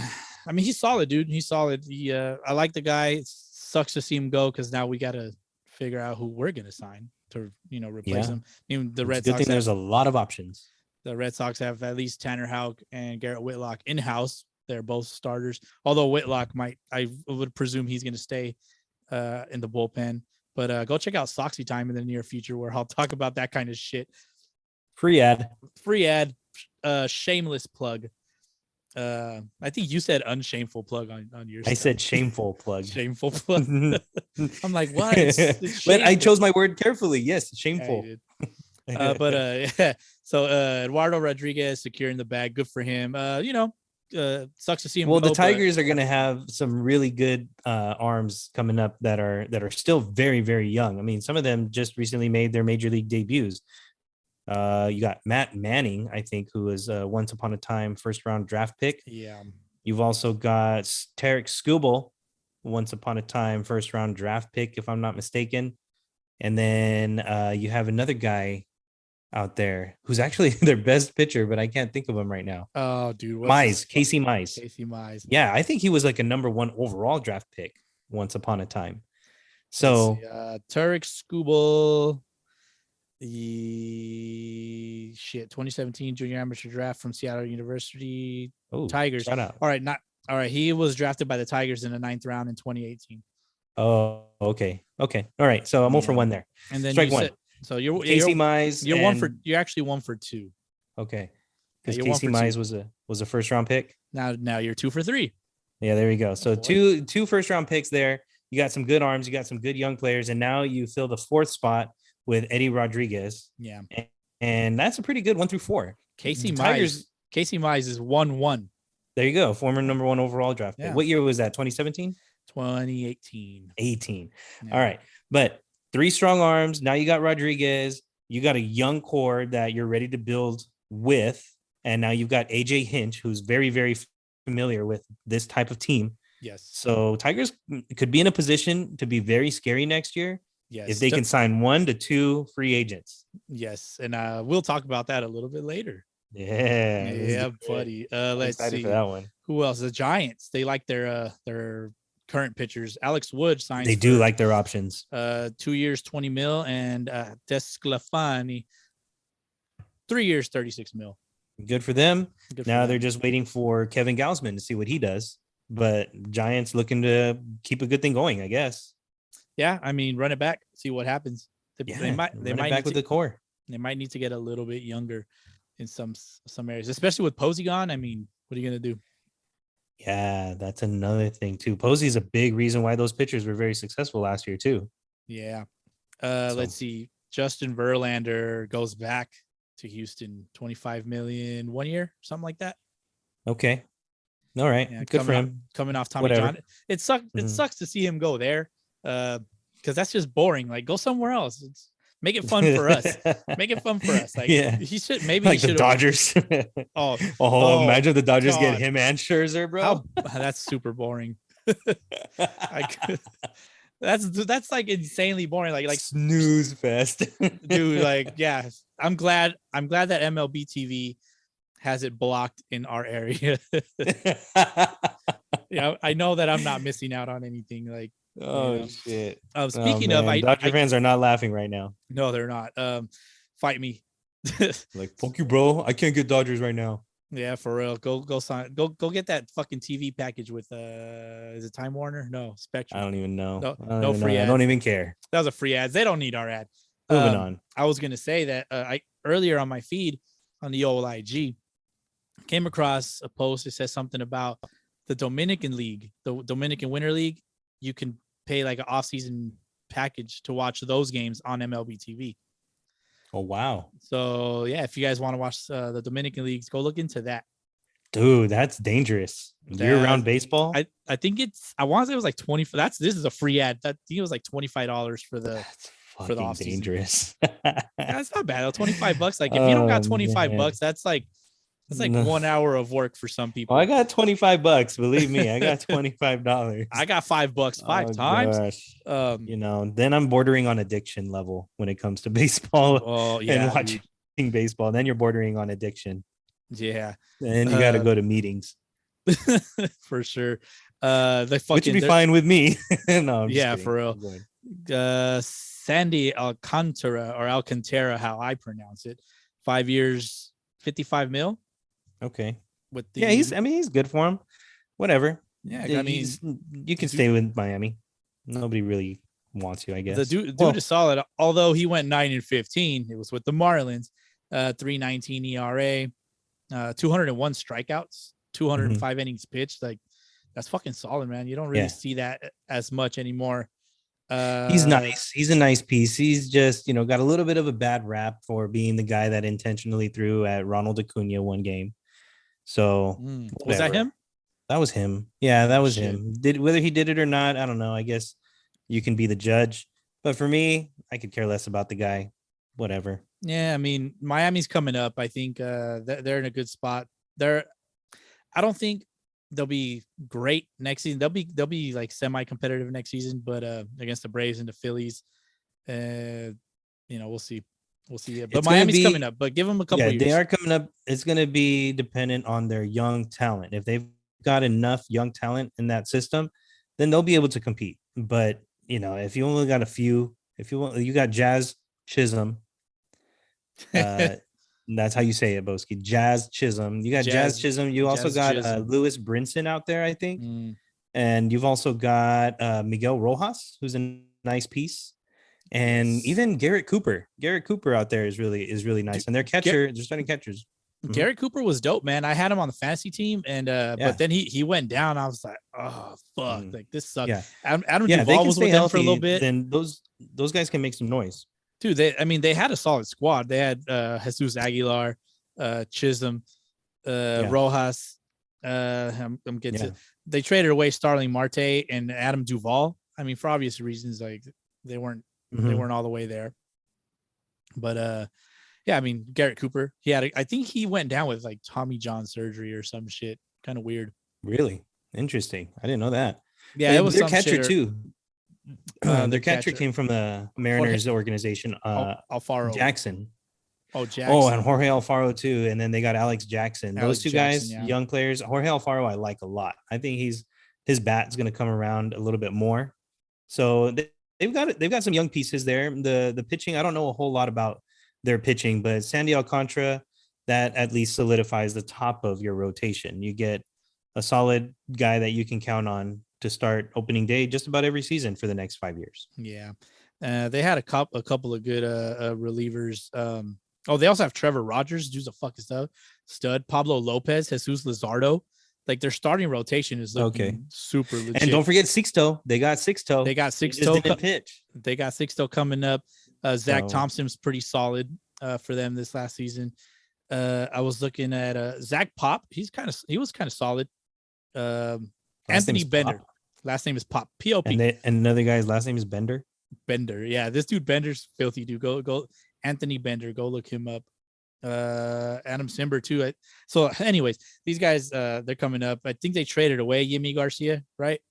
I mean, he's solid, dude. He's solid. I like the guy. It sucks to see him go because now we got to figure out who we're gonna sign to replace him. I mean, the Red Sox. There's a lot of options. The Red Sox have at least Tanner Houck and Garrett Whitlock in house. They're both starters. Although Whitlock I would presume he's going to stay in the bullpen. But go check out Soxy time in the near future where I'll talk about that kind of shit. Free ad. Shameless plug. I think you said unshameful plug on your I said shameful plug. Shameful plug. I'm like, what? But I chose my word carefully. Yes, shameful. So Eduardo Rodriguez securing the bag. Good for him. Sucks to see him. Well, the Tigers are going to have some really good arms coming up that are still very, very young. I mean, some of them just recently made their major league debuts. You got Matt Manning, I think, who was once upon a time first round draft pick. Yeah. You've also got Tarek Skubal, once upon a time first round draft pick, if I'm not mistaken. And then you have another guy out there who's actually their best pitcher, but I can't think of him right now. Oh, dude. Casey Mize. Casey Mize. Yeah, I think he was like a number 1 overall draft pick once upon a time. So Tarek Skubal, the 2017 junior amateur draft from Seattle University. Tigers. Shout out. All right. He was drafted by the Tigers in the 9th round in 2018. Oh, okay. All right. So I'm 0 for 1 there. And then strike one. So you're Casey Mize. You're actually 1 for 2. Okay. Because Casey Mize was a first round pick. Now you're 2 for 3. Yeah, there we go. So two first round picks there. You got some good arms, you got some good young players, and now you fill the 4th spot with Eddie Rodriguez. Yeah. And that's a pretty good 1 through 4. Casey Mize is 1-1. There you go. Former number 1 overall draft pick. What year was that? 2017? 2018. 18. Yeah. All right. But 3 strong arms. Now you got Rodriguez. You got a young core that you're ready to build with. And now you've got AJ Hinch, who's very, very familiar with this type of team. Yes. So Tigers could be in a position to be very scary next year. Yes. If they can sign 1 to 2 free agents. Yes. And we'll talk about that a little bit later. Yeah, buddy. Let's see for that one. Who else? The Giants. They like their current pitchers. Alex Wood signs. They do like their options. 2 years, 20 mil, and Desclafani, 3 years, 36 mil. Good for them. They're just waiting for Kevin Gausman to see what he does. But Giants looking to keep a good thing going, I guess. Yeah, I mean, run it back, see what happens. They might back with the core. They might need to get a little bit younger in some areas, especially with Posey gone. I mean, what are you gonna do? Yeah, that's another thing too. Posey's a big reason why those pitchers were very successful last year too. Yeah. Let's see. Justin Verlander goes back to Houston, 25 million 1 year, something like that. Okay. All right. Yeah, good for him. Coming off Tommy John. It sucks. It sucks to see him go there. Because that's just boring. Like, go somewhere else. Make it fun for us. Make it fun for us. Like, he should the Dodgers. Imagine the Dodgers get him and Scherzer, bro. That's super boring. That's like insanely boring. Like snooze fest, dude. Like, yeah. I'm glad that MLB TV has it blocked in our area. Yeah, I know that I'm not missing out on anything. Like, Oh shit. Oh speaking of, man, Dodger fans are not laughing right now. no, they're not. Fight me. Like, fuck you, bro. I can't get Dodgers right now. Yeah, for real. Go sign. Go get that fucking TV package with is it Time Warner? No, Spectrum. I don't even know. No free ads. I don't even care. That was a free ads. They don't need our ad. Moving on. I was gonna say that I earlier on my feed on the old IG came across a post that says something about the Dominican League, the Dominican Winter League. You can pay like an off-season package to watch those games on MLB TV. Oh wow. So yeah, if you guys want to watch the Dominican leagues, go look into that. Dude, that's dangerous. Year-round baseball. I think I want to say it was like 20. This is a free ad. I think it was like $25 for the off-season. Dangerous. That's not bad. $25. Like if you don't got $25, that's like 1 hour of work for some people. I got $25. Believe me, I got $25. I got $5 five times. Gosh. Then I'm bordering on addiction level when it comes to baseball. Oh yeah, and watching baseball. Then you're bordering on addiction. Yeah, and you got to go to meetings for sure. Which would be fine with me. No, I'm yeah, just for real. Sandy Alcantara, how I pronounce it. 5 years, 55 mil. Okay. He's good for him. Whatever. Yeah, I mean, you can stay with Miami. Nobody really wants you, I guess. The dude is solid. Although he went 9-15, it was with the Marlins. 3.19 ERA, 201 strikeouts, 205 innings pitched. Like that's fucking solid, man. You don't really see that as much anymore. He's nice. He's a nice piece. He's just, got a little bit of a bad rap for being the guy that intentionally threw at Ronald Acuna one game. So was that him? That was him. Yeah, that was him. Whether he did it or not, I don't know. I guess you can be the judge. But for me, I could care less about the guy. Whatever. Yeah, I mean, Miami's coming up. I think they're in a good spot. I don't think they'll be great next season. They'll be like semi-competitive next season, but against the Braves and the Phillies, we'll see. But Miami's coming up. But give them a couple years. They are coming up. It's going to be dependent on their young talent. If they've got enough young talent in that system, then they'll be able to compete. But if you only got a few, you got Jazz Chisholm. That's how you say it, Boski. Jazz Chisholm. You got Jazz Chisholm. You also got Lewis Brinson out there, I think. And you've also got Miguel Rojas, who's a nice piece. And even Garrett Cooper. Garrett Cooper out there is really nice. And their catcher, they're starting catchers. Garrett Cooper was dope, man. I had him on the fantasy team, and but then he went down. I was like, oh fuck, like this sucks. Yeah. Adam Duvall was with them for a little bit. Then those guys can make some noise. Dude, they had a solid squad. They had Jesus Aguilar, Chisholm, Rojas. I'm getting to. They traded away Starling Marte and Adam Duvall. I mean, for obvious reasons, like they weren't all the way there. But I mean, Garrett Cooper. I think he went down with like Tommy John surgery or some shit. Kind of weird. Really interesting. I didn't know that. Yeah, it was their catcher too. Their catcher came from the Mariners organization. Alfaro Jackson. Oh, Jackson. Oh, and Jorge Alfaro too. And then they got Alex Jackson. Those two guys, yeah. Young players. Jorge Alfaro, I like a lot. I think his bat's going to come around a little bit more. So they've got some young pieces there. The pitching, I don't know a whole lot about their pitching, but Sandy Alcantara, that at least solidifies the top of your rotation. You get a solid guy that you can count on to start opening day just about every season for the next 5 years. Yeah. They had a couple of good relievers. They also have Trevor Rogers, who's a fucking stud. Pablo Lopez, Jesus Luzardo. Like their starting rotation is looking super legit. And don't forget Sixto. They got Sixto. They got Sixto. Pitch. They got Sixto coming up. Zach Thompson's pretty solid for them this last season. I was looking at Zach Pop. He was kind of solid. Anthony Bender. Pop. Last name is Pop. P-O-P. And another guy's last name is Bender. Bender. Yeah, this dude Bender's filthy, dude. Go. Anthony Bender. Go look him up. Adam Simber too. So, anyways, these guys they're coming up. I think they traded away Yimi Garcia, right?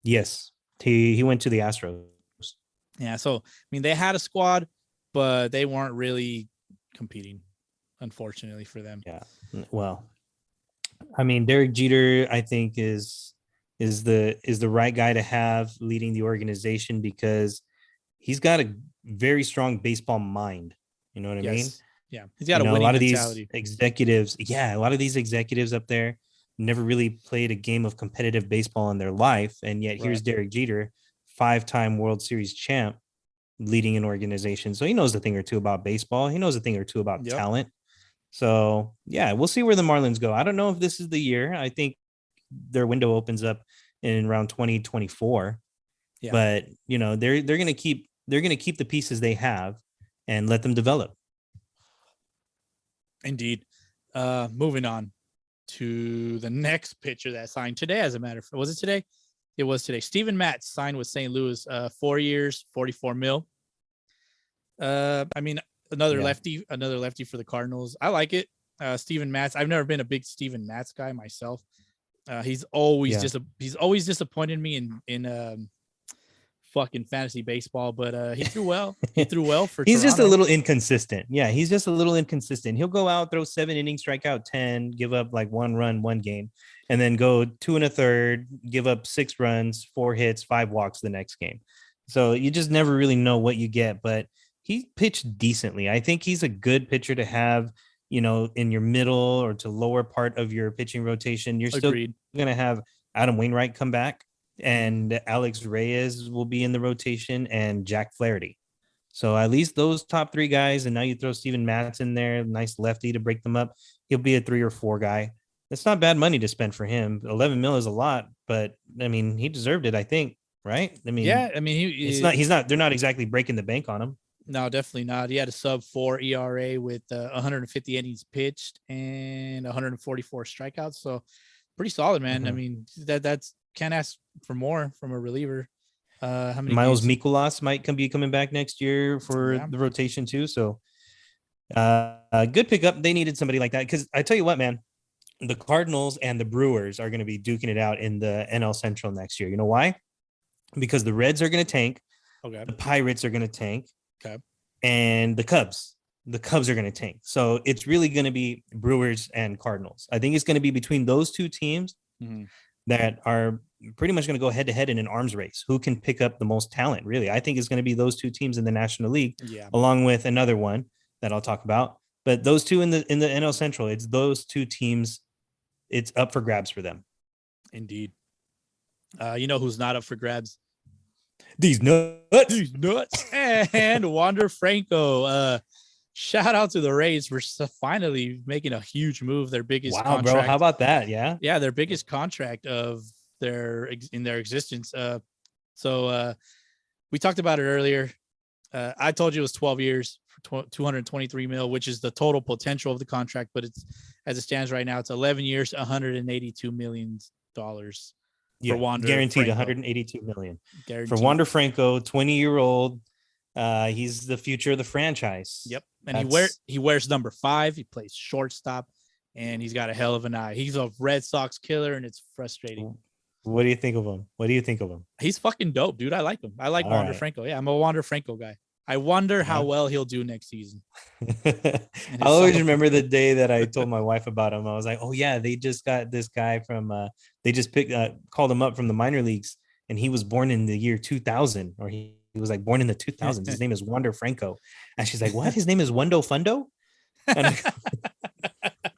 Yes, he went to the Astros. Yeah. So, I mean, they had a squad, but they weren't really competing. unfortunately for them. Yeah. Well, I mean, Derek Jeter, I think is the right guy to have leading the organization because he's got a very strong baseball mind. You know what I mean? Yes. Yeah. He's got a A winning lot of these mentality. executives, a lot of these executives up there never really played a game of competitive baseball in their life. And yet here's Right. Derek Jeter, 5-time World Series champ, leading an organization. So he knows a thing or two about baseball. He knows a thing or two about Yep. talent. So yeah, we'll see where the Marlins go. I don't know if this is the year. I think their window opens up in around 2024. Yeah. But they're gonna keep the pieces they have and let them develop. Indeed. Moving on to the next pitcher that signed today, as a matter of fact. Was it today? It was today. Steven Matz signed with St. Louis, 4 years, 44 mil. I mean, another lefty for the Cardinals. I like it. Steven Matz. I've never been a big Steven Matz guy myself. He's always disappointed me in fucking fantasy baseball, but he threw well. He threw well for He's just a Toronto. little inconsistent. Yeah, he's just a little inconsistent. He'll go out, throw 7 innings, strike out 10, give up like 1 run, 1 game, and then go 2 1/3, give up 6 runs, 4 hits, 5 walks the next game. So you just never really know what you get, but he pitched decently. I think he's a good pitcher to have, in your middle or to lower part of your pitching rotation. You're still Agreed. going to have Adam Wainwright come back, and Alex Reyes will be in the rotation, and Jack Flaherty. So at least those top 3 guys, and now you throw Steven Matz in there, nice lefty to break them up. He'll be a 3 or 4 guy. That's not bad money to spend for him. 11 mil is a lot, but I mean, he deserved it, I think, right? I mean, Yeah, I mean, they're not exactly breaking the bank on him. No, definitely not. He had a sub-4 ERA with 150 innings pitched and 144 strikeouts. So pretty solid, man. Mhm. I mean, that's can't ask for more from a reliever. How many Miles games? Mikolas might be coming back next year for Yeah. the rotation too. So good pickup. They needed somebody like that because I tell you what, man, the Cardinals and the Brewers are going to be duking it out in the NL Central next year. You know why? Because the Reds are going to tank. Okay. The Pirates are going to tank. Okay. And the Cubs are going to tank. So it's really going to be Brewers and Cardinals. I think it's going to be between those 2 teams that are pretty much going to go head to head in an arms race. Who can pick up the most talent? Really, I think it's going to be those 2 teams in the National League, along with another one that I'll talk about. But those 2 in the NL Central, it's those 2 teams. It's up for grabs for them. Indeed. You know who's not up for grabs? These nuts. And Wander Franco. Shout out to the Rays for finally making a huge move. Their biggest contract. Bro, how about that? Yeah, their biggest contract of their existence. So we talked about it earlier. I told you it was 12 years for 223 mil, which is the total potential of the contract, but it's as it stands right now, it's 11 years, $182 million. For Wander guaranteed Franco. 182 million Guaranteed. for Wander Franco, 20-year-old. He's the future of the franchise. Yep. And he wears number 5. He plays shortstop, and he's got a hell of an eye. He's a Red Sox killer, and it's frustrating. What do you think of him? He's fucking dope, dude. I like him. I like Wander Franco. Yeah, I'm a Wander Franco guy. I wonder how well he'll do next season. I always remember the day that I told my wife about him. I was like, oh yeah, they just got this guy from they just called him up from the minor leagues, and he was born in the year 2000, or he was like born in the 2000s. His name is Wander Franco. And she's like, what? His name is Wendo Fundo? And I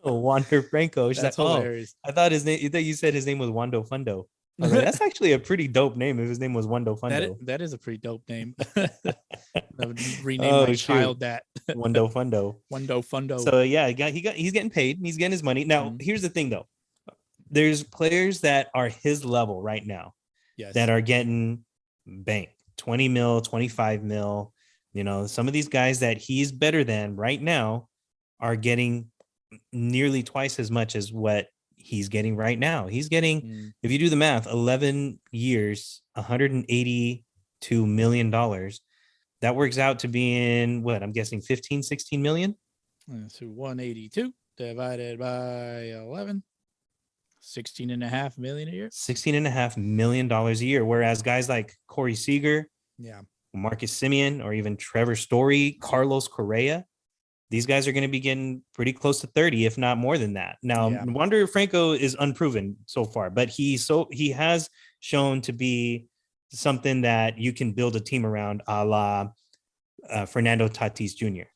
go, Wander Franco. She's That's like, hilarious. I thought you said his name was Wando Fundo. I was like, that's actually a pretty dope name if his name was Wendo Fundo. That is a pretty dope name. I would rename my child that. Wendo Fundo. Wendo Fundo. So yeah, he's getting paid. He's getting his money. Now, here's the thing though. There's players that are his level right now that are getting banked. 20 mil, 25 mil. Some of these guys that he's better than right now are getting nearly twice as much as what he's getting right now. He's getting, if you do the math, 11 years, $182 million. That works out to being what? I'm guessing 15, 16 million. So 182 divided by 11. 16.5 million a year. $16.5 million a year. Whereas guys like Corey Seager, Marcus Simeon, or even Trevor Story, Carlos Correa, these guys are going to be getting pretty close to 30, if not more than that. Now, Yeah. Wander Franco is unproven so far, but he has shown to be something that you can build a team around, a la Fernando Tatis Jr.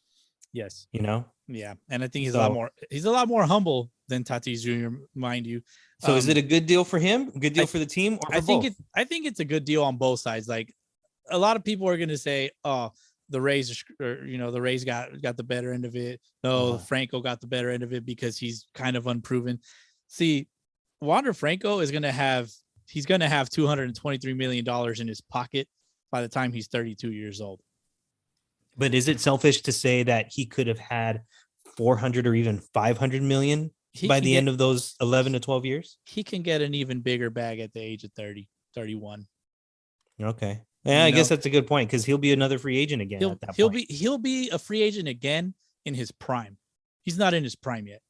Yes. You know? Yeah, and I think he's So- a lot more humble than Tatis Jr., mind you. So is it a good deal for him? Good deal for the team, or for both? I think it's a good deal on both sides. Like, a lot of people are going to say, "Oh, the Rays, the Rays got the better end of it. No, Franco got the better end of it because he's kind of unproven." See, Wander Franco is going to have $223 million in his pocket by the time he's 32 years old. But is it selfish to say that he could have had 400 or even 500 million by the end of those 11 to 12 years? He can get an even bigger bag at the age of 30, 31. Okay. Yeah, I guess that's a good point, because he'll be another free agent again at that point. He'll be a free agent again in his prime. He's not in his prime yet.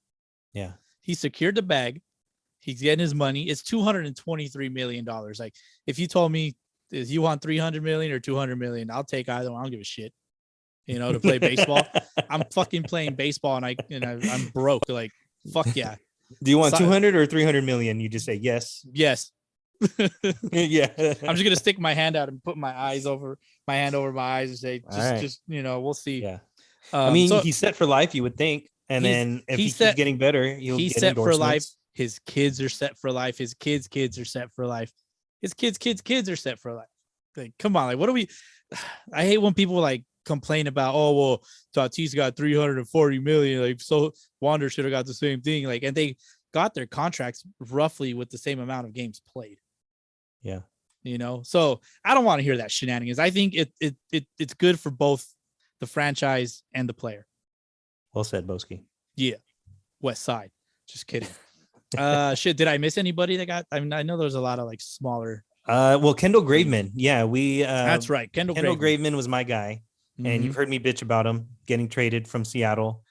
Yeah. He secured the bag. He's getting his money. It's $223 million. Like, if you told me, if you want 300 million or 200 million, I'll take either one. I don't give a shit. To play baseball. I'm fucking playing baseball and I'm broke. Like, fuck yeah. Do you want 200 or 300 million? You just say yes. Yes. Yeah. I'm just gonna stick my hand out and put my hand over my eyes and say, we'll see. Yeah. I mean, he's set for life, you would think. And then if he keeps getting better, he's set for life. His kids are set for life. His kids' kids are set for life. His kids' are set for life. Like, come on, like, what do we? I hate when people like complain about, oh well, Tatis got 340 million, like, so Wander should have got the same thing, like, and they got their contracts roughly with the same amount of games played. Yeah. So I don't want to hear that shenanigans. I think it's good for both the franchise and the player. Well said, Boski. Yeah. West Side. Just kidding. Shit, did I miss anybody that got? I mean, I know there's a lot of like smaller. Well, Kendall Graveman. Yeah, that's right. Kendall Graveman was my guy. And you've heard me bitch about him getting traded from Seattle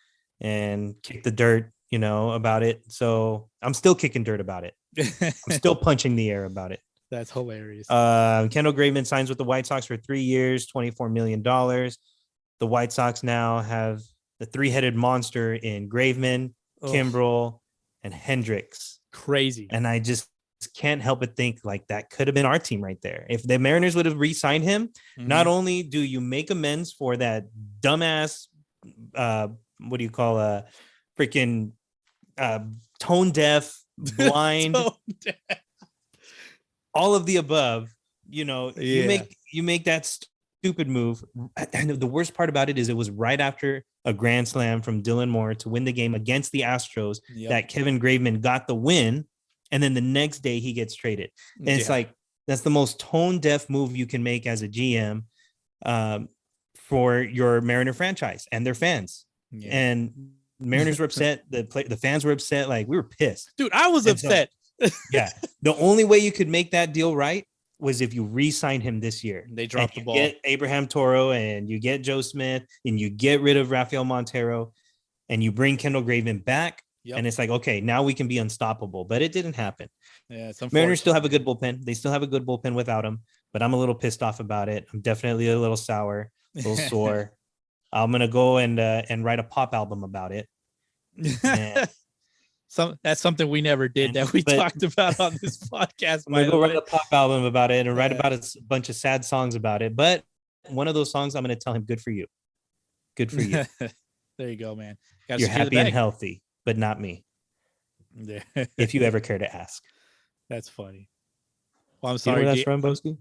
and kick the dirt, about it. So I'm still kicking dirt about it. I'm still punching the air about it. That's hilarious. Kendall Graveman signs with the White Sox for 3 years, $24 million. The White Sox now have the three-headed monster in Graveman, Kimbrel, and Hendricks. Crazy. And I just can't help but think like that could have been our team right there. If the Mariners would have re-signed him, not only do you make amends for that dumbass, what do you call a freaking tone deaf, blind, all of the above, you make that stupid move. And the worst part about it is it was right after a grand slam from Dylan Moore to win the game against the Astros that Kevin Graveman got the win. And then the next day he gets traded. And it's like, that's the most tone deaf move you can make as a GM for your Mariner franchise and their fans. Yeah. And Mariners were upset. The fans were upset. Like, we were pissed. Dude, I was upset. Yeah. The only way you could make that deal right was if you re-sign him this year. They dropped the ball. Get Abraham Toro and you get Joe Smith and you get rid of Rafael Montero and you bring Kendall Graveman back. Yep. And it's like, okay, now we can be unstoppable, but it didn't happen. Yeah, Mariners still have a good bullpen. They still have a good bullpen without him, but I'm a little pissed off about it. I'm definitely a little sour, a little sore. I'm gonna go and write a pop album about it. That's something we never did that we talked about on this podcast. I'm gonna go write a pop album about it and write about a bunch of sad songs about it. But one of those songs, I'm gonna tell him, "Good for you, good for you." There you go, man. You're happy and healthy. But not me. Yeah. If you ever care to ask. That's funny. Well, I'm sorry. You know where that's from, Boski?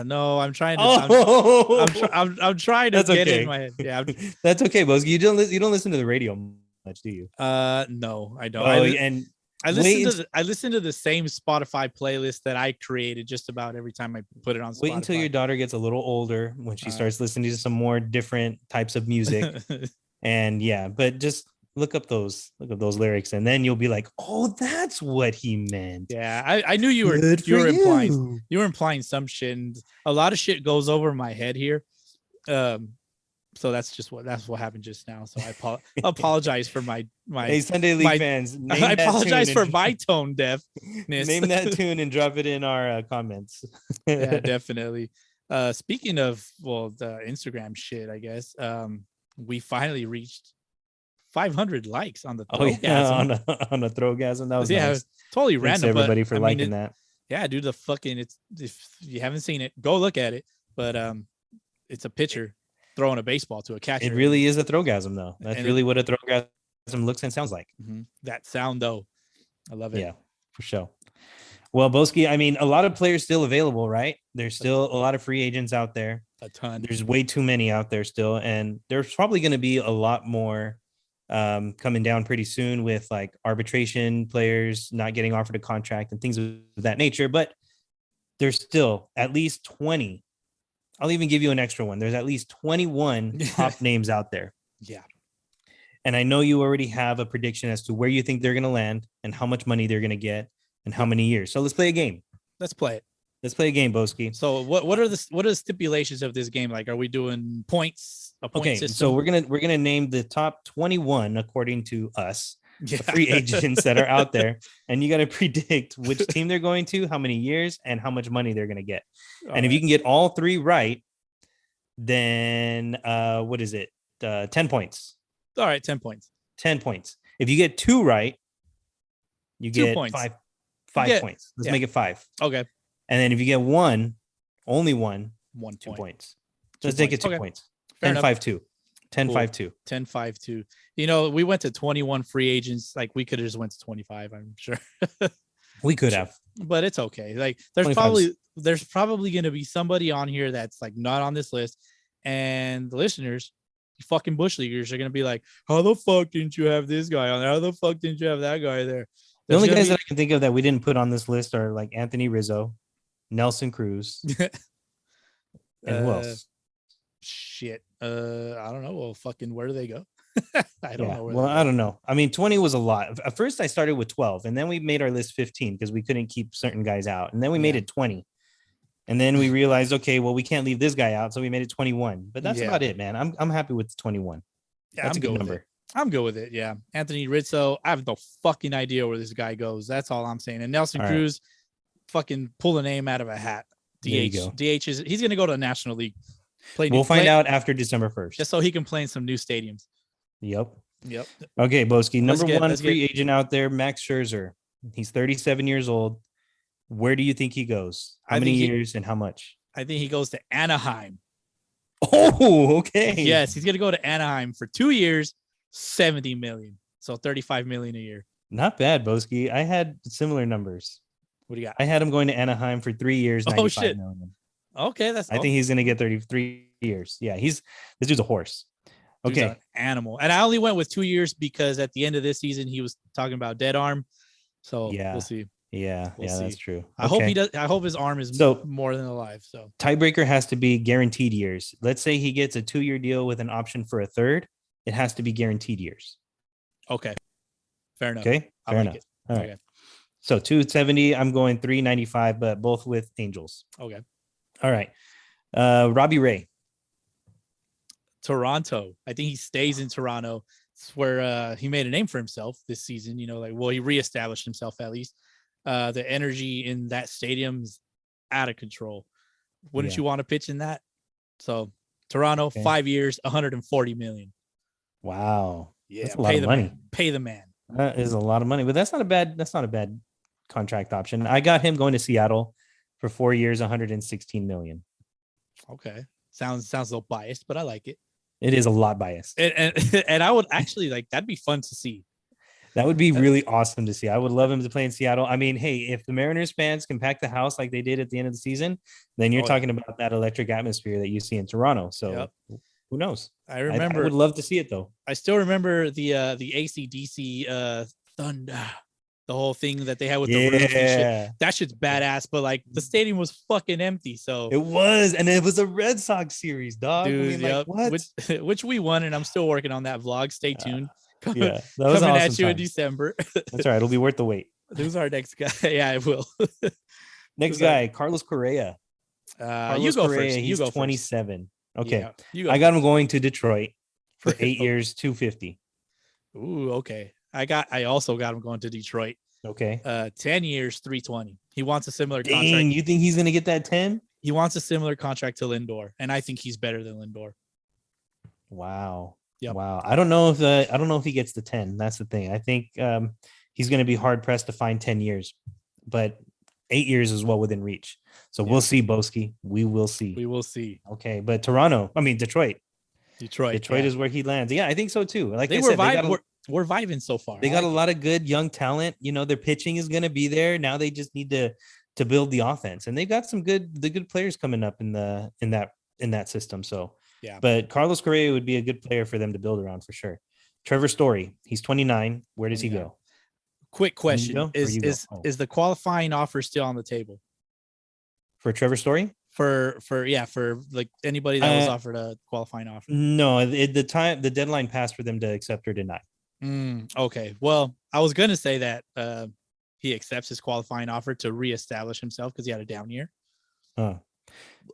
No, I'm trying to. I'm trying to get it in my head. Yeah, that's okay, Boski. You don't listen to the radio much, do you? No, I don't. I listen to the same Spotify playlist that I created just about every time I put it on Spotify. Wait until your daughter gets a little older when she starts listening to some more different types of music. And yeah, but just look up those lyrics and then you'll be like, oh, that's what he meant. Yeah, I knew you were implying some shit, and a lot of shit goes over my head here. So that's what happened just now. So I apologize for my hey, Sunday League fans. I apologize for my tone deafness. Name that tune and drop it in our comments. Yeah, definitely. Speaking of the Instagram shit, I guess we finally reached 500 likes on the Oh yeah, Throwgasm. on a Throwgasm. That was Yeah, nice. totally Thanks random. everybody But for I mean, liking that. yeah, dude, the fucking it's if you haven't seen it, go look at it. But it's a pitcher throwing a baseball to a catcher. It really is a Throwgasm, though. That's And really what a Throwgasm looks and sounds like. that sound though, I love it. Yeah, for sure. Well, Boski, I mean, a lot of players still available, right? There's still a lot of free agents out there. A ton. There's way too many out there still, and there's probably going to be a lot more coming down pretty soon with like arbitration players not getting offered a contract and things of that nature. But there's still at least 20. I'll even give you an extra one. There's at least 21 top names out there. Yeah. And I know you already have a prediction as to where you think they're going to land and how much money they're going to get and how many years. So let's play a game. Let's play it. Let's play a game, Boski. So what are the stipulations of this game? Like, are we doing points? A point system? So we're gonna name the top 21 according to us, the free agents that are out there, and you got to predict which team they're going to, how many years, and how much money they're gonna get. And if you can get all three right, then what is it? 10 points. All right, 10 points. 10 points. If you get two right, you get 5 points. Let's make it 5. Okay. And then if you get only one, 2 points. Let's take it 2 points. 10-5-2. 10-5-2. 10-5-2. You know, we went to 21 free agents. Like, we could have just went to 25, I'm sure. We could have. But it's okay. Like, there's probably going to be somebody on here that's like not on this list. And the listeners, you fucking bush leaguers, are going to be like, how the fuck didn't you have this guy on there? How the fuck didn't you have that guy there? The only guys that I can think of that we didn't put on this list are like Anthony Rizzo, Nelson Cruz, and who else? Shit. I don't know. Well, fucking where do they go? I don't know. Well, I don't know. I mean, 20 was a lot. At first, I started with 12, and then we made our list 15 because we couldn't keep certain guys out. And then we made it 20. And then we realized, okay, well, we can't leave this guy out. So we made it 21. But that's about it, man. I'm happy with 21. Yeah, that's a good number. I'm good with it. Yeah. Anthony Rizzo, I have no fucking idea where this guy goes. That's all I'm saying. And Nelson Cruz, fucking pull a name out of a hat. DH is he's gonna go to the National League. We'll find out after December 1st. Just so he can play in some new stadiums. Yep. Okay, Boski. Number one free agent out there, Max Scherzer. He's 37 years old. Where do you think he goes? How many years and how much? I think he goes to Anaheim. Oh, okay. Yes, he's gonna go to Anaheim for 2 years, 70 million. So 35 million a year. Not bad, Boski. I had similar numbers. What do you got? I had him going to Anaheim for 3 years, 95 million. Okay, I think he's gonna get 33 years. Yeah, this dude's a horse. Okay, dude's an animal. And I only went with 2 years because at the end of this season he was talking about dead arm. So we'll see. Yeah, we'll see. That's true. I hope he does. I hope his arm is more than alive. So tiebreaker has to be guaranteed years. Let's say he gets a 2-year deal with an option for a third. It has to be guaranteed years. Okay, fair enough. Okay, fair enough. All right. So 270. I'm going 395, but both with Angels. Okay. All right. Robbie Ray. Toronto. I think he stays in Toronto. It's where he made a name for himself this season. You know, like, well, he reestablished himself at least. The energy in that stadium is out of control. Wouldn't you want to pitch in that? So Toronto, 5 years, 140 million. Wow. Yeah. That's a lot of money. Pay the man. That is a lot of money, but that's not a bad contract option. I got him going to Seattle for 4 years, 116 million. Okay. Sounds a little biased, but I like it. It is a lot biased. And I would actually that'd be fun to see. That would be really awesome to see. I would love him to play in Seattle. I mean, hey, if the Mariners fans can pack the house like they did at the end of the season, then you're talking about that electric atmosphere that you see in Toronto. So who knows? I remember. I would love to see it though. I still remember the AC/DC Thunder, the whole thing that they had with the roof and shit. That shit's badass, but like the stadium was fucking empty. So it was, and it was a Red Sox series, dog. Dude, I mean, what? Which we won, and I'm still working on that vlog. Stay tuned. That was coming awesome at you times. in December. That's all right. It'll be worth the wait. Who's our next guy? Yeah, I will. Next guy, Carlos Correa. You go first. He's 27. Okay. Yeah, I got him going to Detroit for 8 years, 250. Ooh, okay. I also got him going to Detroit. Okay. 10 years, 320. He wants a similar Dang, contract. you think he's gonna get that 10? He wants a similar contract to Lindor, and I think he's better than Lindor. Wow. Yep. Wow. I don't know if he gets the 10. That's the thing. I think he's going to be hard pressed to find 10 years, but 8 years is well within reach. So we'll see, Boski. We will see. We will see. Okay, but Detroit. Detroit is where he lands. Yeah, I think so too. Like we're vibing so far. They got a lot of good young talent. Their pitching is going to be there. Now they just need to build the offense, and they got some good players coming up in that system. So yeah, but Carlos Correa would be a good player for them to build around for sure. Trevor Story, he's 29. Where does he go? Quick question: Is the qualifying offer still on the table for Trevor Story? For like anybody that was offered a qualifying offer? No, the deadline passed for them to accept or deny. Okay, well, I was gonna say that he accepts his qualifying offer to reestablish himself because he had a down year.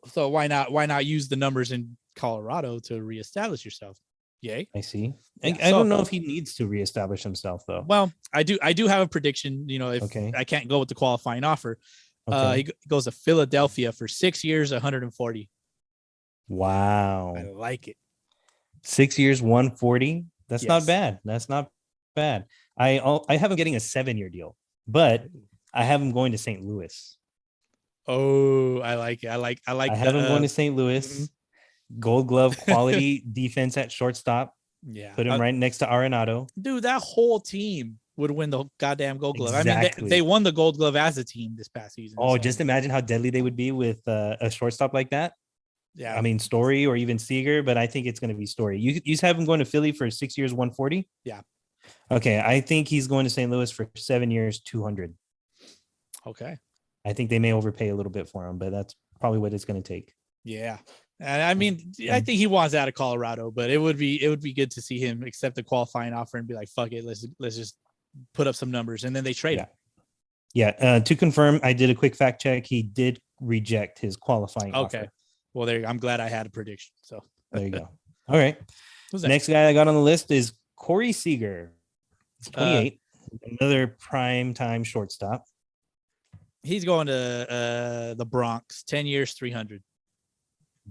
So why not use the numbers in Colorado to reestablish yourself? Yay. I see. I don't know if he needs to reestablish himself though. Well, I do have a prediction. If I can't go with the qualifying offer, he goes to Philadelphia for 6 years, 140. Wow. I like it. 6 years, 140. That's not bad. That's not bad. I have him getting a 7-year deal, but I have him going to St. Louis. Oh, I like it. I have him going to St. Louis. Gold Glove quality defense at shortstop. Yeah. Put him right next to Arenado. Dude, that whole team would win the goddamn Gold Glove. Exactly. I mean, they won the Gold Glove as a team this past season. Oh, so. Just imagine how deadly they would be with a shortstop like that. Yeah. I mean, Story or even Seager, but I think it's going to be Story. You just have him going to Philly for 6 years, 140? Yeah. Okay. I think he's going to St. Louis for 7 years, 200. Okay. I think they may overpay a little bit for him, but that's probably what it's going to take. Yeah. And I mean, I think he wants out of Colorado, but it would be good to see him accept the qualifying offer and be like, fuck it, let's just put up some numbers, and then they trade him. Yeah. To confirm, I did a quick fact check. He did reject his qualifying offer. Well, I'm glad I had a prediction. So there you go. All right. Next guy I got on the list is Corey Seager. He's 28. Another prime time shortstop. He's going to the Bronx. 10 years, 300.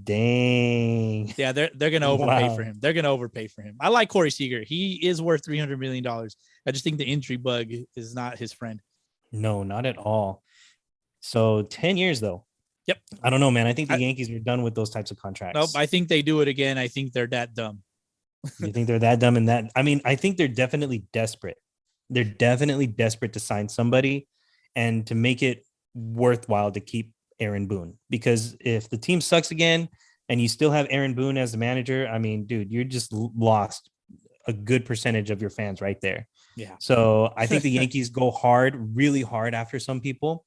Dang. Yeah, they're gonna overpay for him. They're gonna overpay for him. I like Corey Seager. He is worth $300 million. I just think the injury bug is not his friend. No, not at all. So 10 years though. Yep. I don't know, man. I think the Yankees are done with those types of contracts. Nope. I think they do it again. I think they're that dumb. You think they're that dumb? And that, I mean, I think they're definitely desperate. They're definitely desperate to sign somebody and to make it worthwhile to keep Aaron Boone, because if the team sucks again and you still have Aaron Boone as the manager, I mean, dude, you're just lost a good percentage of your fans right there. Yeah. So I think the Yankees go really hard after some people,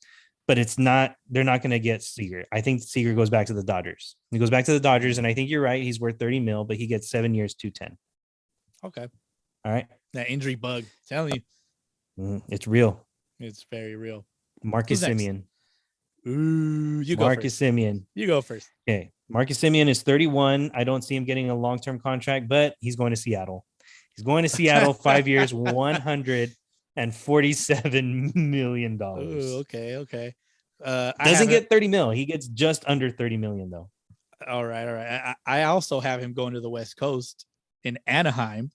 but they're not going to get Seager. I think Seager goes back to the Dodgers. He goes back to the Dodgers, and I think you're right. He's worth 30 mil, but he gets 7 years, 210. Okay. All right. That injury bug. I'm telling you. It's real. It's very real. Marcus Semien. Ooh, you go Marcus first. Semien. You go first. Okay. Marcus Semien is 31. I don't see him getting a long-term contract, but he's going to Seattle. He's going to Seattle 5 years, $147 million. Ooh, okay. Doesn't get 30 mil. He gets just under 30 million though. All right. I also have him going to the West Coast in Anaheim.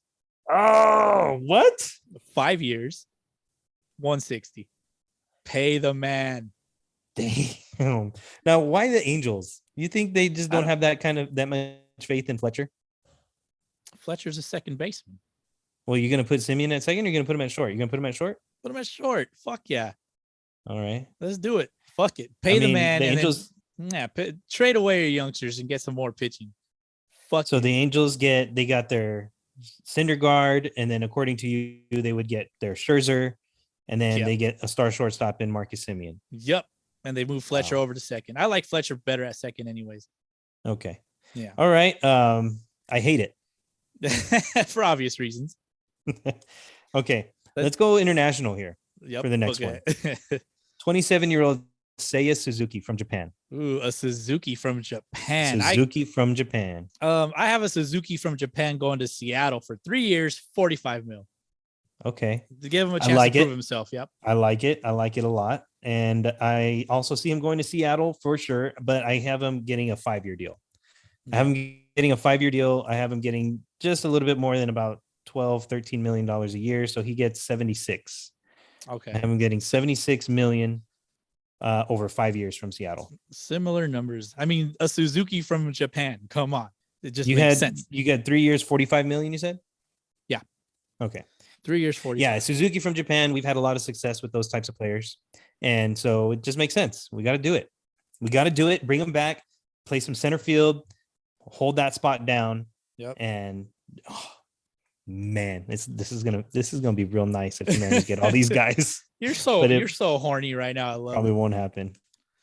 Oh, what? 5 years, 160. Pay the man. Damn. Now, why the Angels? You think they just don't have that much faith in Fletcher? Fletcher's a second baseman. Well, you're gonna put Semien at second, or you're gonna put him at short? You're gonna put him at short? Put him at short. Fuck yeah. All right. Let's do it. Fuck it. Pay the man. The Angels. Trade away your youngsters and get some more pitching. Fuck. So the Angels got their Syndergaard, and then according to you, they would get their Scherzer, and then they get a star shortstop in Marcus Semien. Yep. And they move Fletcher over to second. I like Fletcher better at second anyways. Okay. Yeah. All right. I hate it. For obvious reasons. Okay. Let's go international here for the next one. 27-year-old Seiya Suzuki from Japan. Ooh, a Suzuki from Japan. From Japan. I have a Suzuki from Japan going to Seattle for 3 years, 45 mil. Okay. To give him a chance to prove himself. Yep. I like it. I like it a lot. And I also see him going to Seattle for sure, but I have him getting a 5-year deal. I have him getting a 5-year deal. I have him getting just a little bit more than about 12-13 million dollars a year, so he gets 76. Okay. I have him getting 76 million over 5 years from Seattle. Similar numbers. I mean, a Suzuki from Japan. Come on. It just You makes sense. You got 3 years, 45 million, you said? Yeah. Okay. 3 years, 40. Yeah, Suzuki from Japan. We've had a lot of success with those types of players. And so it just makes sense. We got to do it. We got to do it. Bring them back, play some center field, hold that spot down. Yep. And man, this is gonna be real nice if you manage to get all these guys. You're so horny right now. I love probably it. won't happen.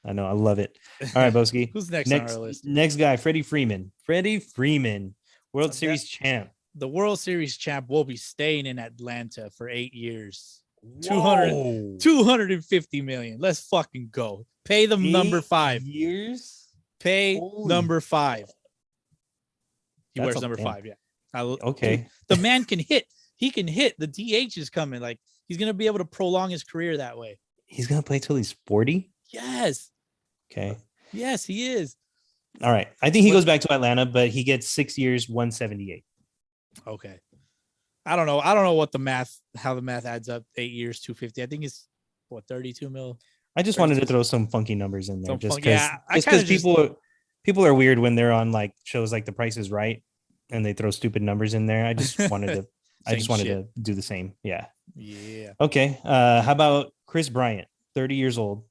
I know. I love it. All right, Boski. Who's next on our list? Next guy, Freddie Freeman. Freddie Freeman, World Series champ. The World Series champ will be staying in Atlanta for 8 years. Whoa. 250 million. Let's fucking go. Pay them number 5 years. Pay number 5. He That's wears number 5. Yeah. Okay. Dude, the man can hit. He can hit. The DH is coming. Like, he's gonna be able to prolong his career that way. He's gonna play till he's 40. Yes. Okay. Yes, he is. All right. I think he goes back to Atlanta, but he gets 6 years, 178. Okay. I don't know. I don't know how the math adds up. 8 years, 250. I think it's 32 mil. I just wanted to throw some funky numbers in there, just because people are weird when they're on like shows like The Price is Right, and they throw stupid numbers in there. I just wanted to do the same. Yeah. Yeah. Okay. How about Chris Bryant, 30 years old?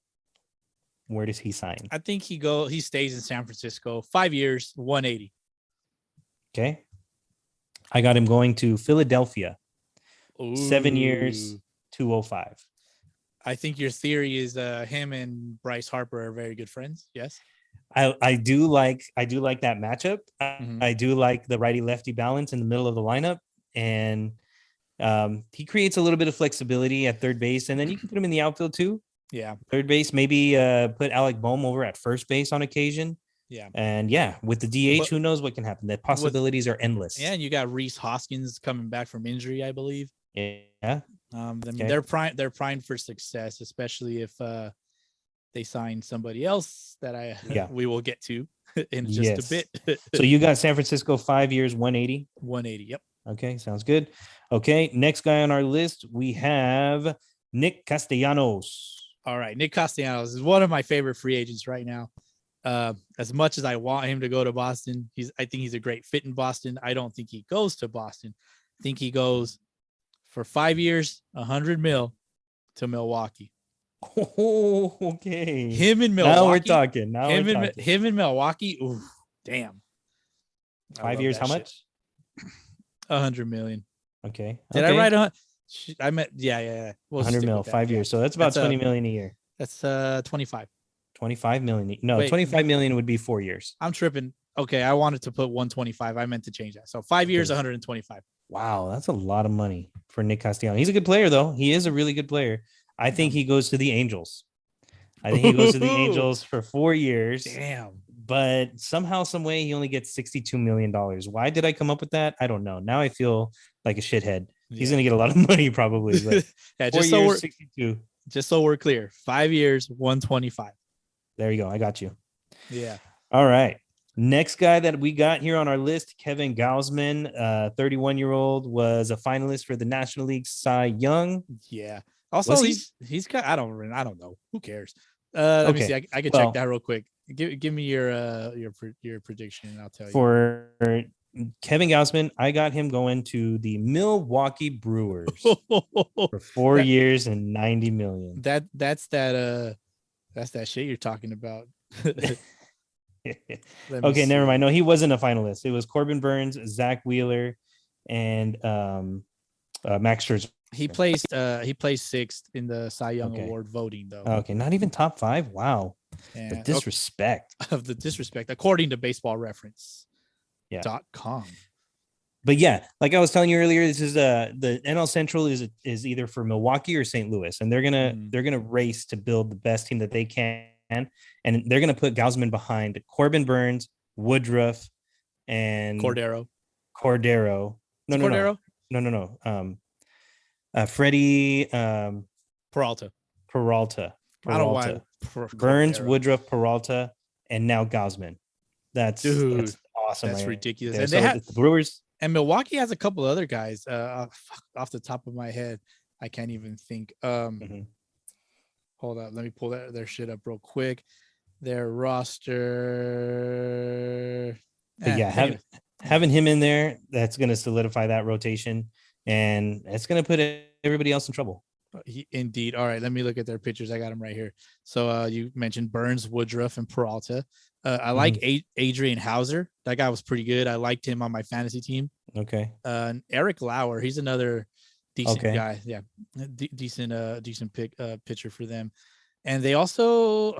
Where does he sign? I think he stays in San Francisco. 5 years, 180. Okay. I got him going to Philadelphia. Ooh. 7 years, 205. I think your theory is him and Bryce Harper are very good friends. Yes. I do like that matchup. Mm-hmm. I do like the righty lefty balance in the middle of the lineup, and he creates a little bit of flexibility at third base, and then you can put him in the outfield too. Yeah. Third base, maybe put Alec Boehm over at first base on occasion. Yeah. And yeah, with the DH, who knows what can happen? The possibilities are endless. Yeah, and you got Reese Hoskins coming back from injury, I believe. Yeah. They're primed for success, especially if they sign somebody else that we will get to in just a bit. So you got San Francisco 5 years, 180. 180. Yep. Okay, sounds good. Okay, next guy on our list, we have Nick Castellanos. All right, Nick Castellanos is one of my favorite free agents right now. As much as I want him to go to Boston, I think he's a great fit in Boston. I don't think he goes to Boston. I think he goes for 5 years, 100 mil to Milwaukee. Oh, okay. Him in Milwaukee. Now we're talking. Him in Milwaukee. Ooh, damn. 5 years, how much? 100 million. Okay. Did I write on? I meant yeah. We'll 100 mil, 5 years. So that's about 20 million a year. That's 25. 25 million. No, 25 million would be 4 years. I'm tripping. Okay, I wanted to put 125. I meant to change that. So 5 years, 125. Wow, that's a lot of money for Nick Castellanos. He's a good player, though. He is a really good player. I think he goes to the Angels. I think he goes to the Angels for 4 years. Damn. But somehow, some way, he only gets $62 million. Why did I come up with that? I don't know. Now I feel like a shithead. He's going to get a lot of money probably. But yeah, 4 years, 62. Just so we're clear, 5 years, 125. There you go. I got you. Yeah. All right. Next guy that we got here on our list, Kevin Gausman, 31-year-old, was a finalist for the National League Cy Young. Yeah. Also, he's got, I don't know. Who cares? Let me see. I can check that real quick. Give me your prediction, and I'll tell you. For Kevin Gausman, I got him going to the Milwaukee Brewers for 4 years and 90 million. That's that shit you're talking about. Okay, never mind. No, he wasn't a finalist. It was Corbin Burns, Zach Wheeler, and Max Scherzer. He placed sixth in the Cy Young Award voting, though. Okay, not even top 5. Wow. Yeah. The disrespect of the disrespect, according to Baseball Reference. Yeah. .com. But yeah, like I was telling you earlier, this is the NL Central is either for Milwaukee or St. Louis, and they're gonna race to build the best team that they can, and they're gonna put Gausman behind Corbin Burns, Woodruff, and Cordero. No. Freddie Peralta. I don't know why. Burns, Woodruff, Peralta, and now Gausman. That's awesome. That's right ridiculous. there. And So they have, it's the Brewers. and Milwaukee has a couple other guys. Off the top of my head, I can't even think. Mhm. Hold up, let me pull their shit up real quick. Their roster. But yeah, Anyway. having him in there, that's going to solidify that rotation, and it's going to put everybody else in trouble. Indeed. All right, let me look at their pictures. I got them right here. So you mentioned Burns, Woodruff, and Peralta. I like Adrian Hauser. That guy was pretty good. I liked him on my fantasy team. Okay. And Eric Lauer, he's another decent Okay. guy. Yeah, decent pitcher for them. And they also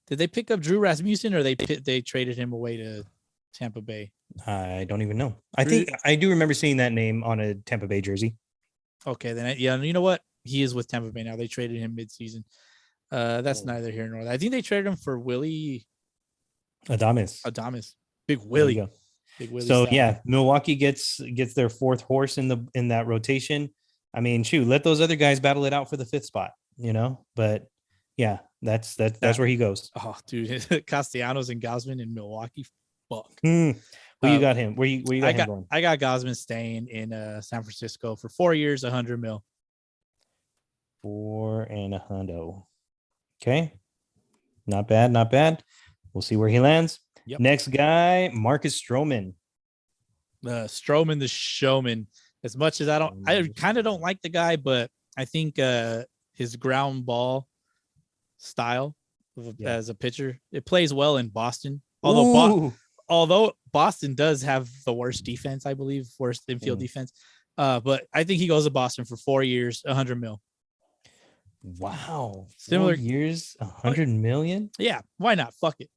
did they pick up Drew Rasmussen, or they traded him away to Tampa Bay? I don't even know. I think I do remember seeing that name on a Tampa Bay jersey. Okay, then yeah, you know what? He is with Tampa Bay now. They traded him midseason. That's neither here nor there. I think they traded him for Willie Adames. Big Willie. Big Willie. So style. Yeah, Milwaukee gets their fourth horse in that rotation. I mean, shoot, let those other guys battle it out for the fifth spot, But yeah, that's where he goes. Oh, dude, Castellanos and Gausman in Milwaukee. Fuck. Who you got him? Where you got him going? I got Gausman staying in San Francisco for 4 years, $100 million. 4 and a hundo. Okay. Not bad. We'll see where he lands. Yep. Next guy, Marcus Stroman. Stroman the showman. As much as I kind of don't like the guy, but I think his ground ball style as a pitcher, it plays well in Boston. Although Boston does have the worst defense, I believe, worst infield defense. But I think he goes to Boston for 4 years, $100 million. Wow. Similar 4 years, $100 million? Yeah, why not? Fuck it.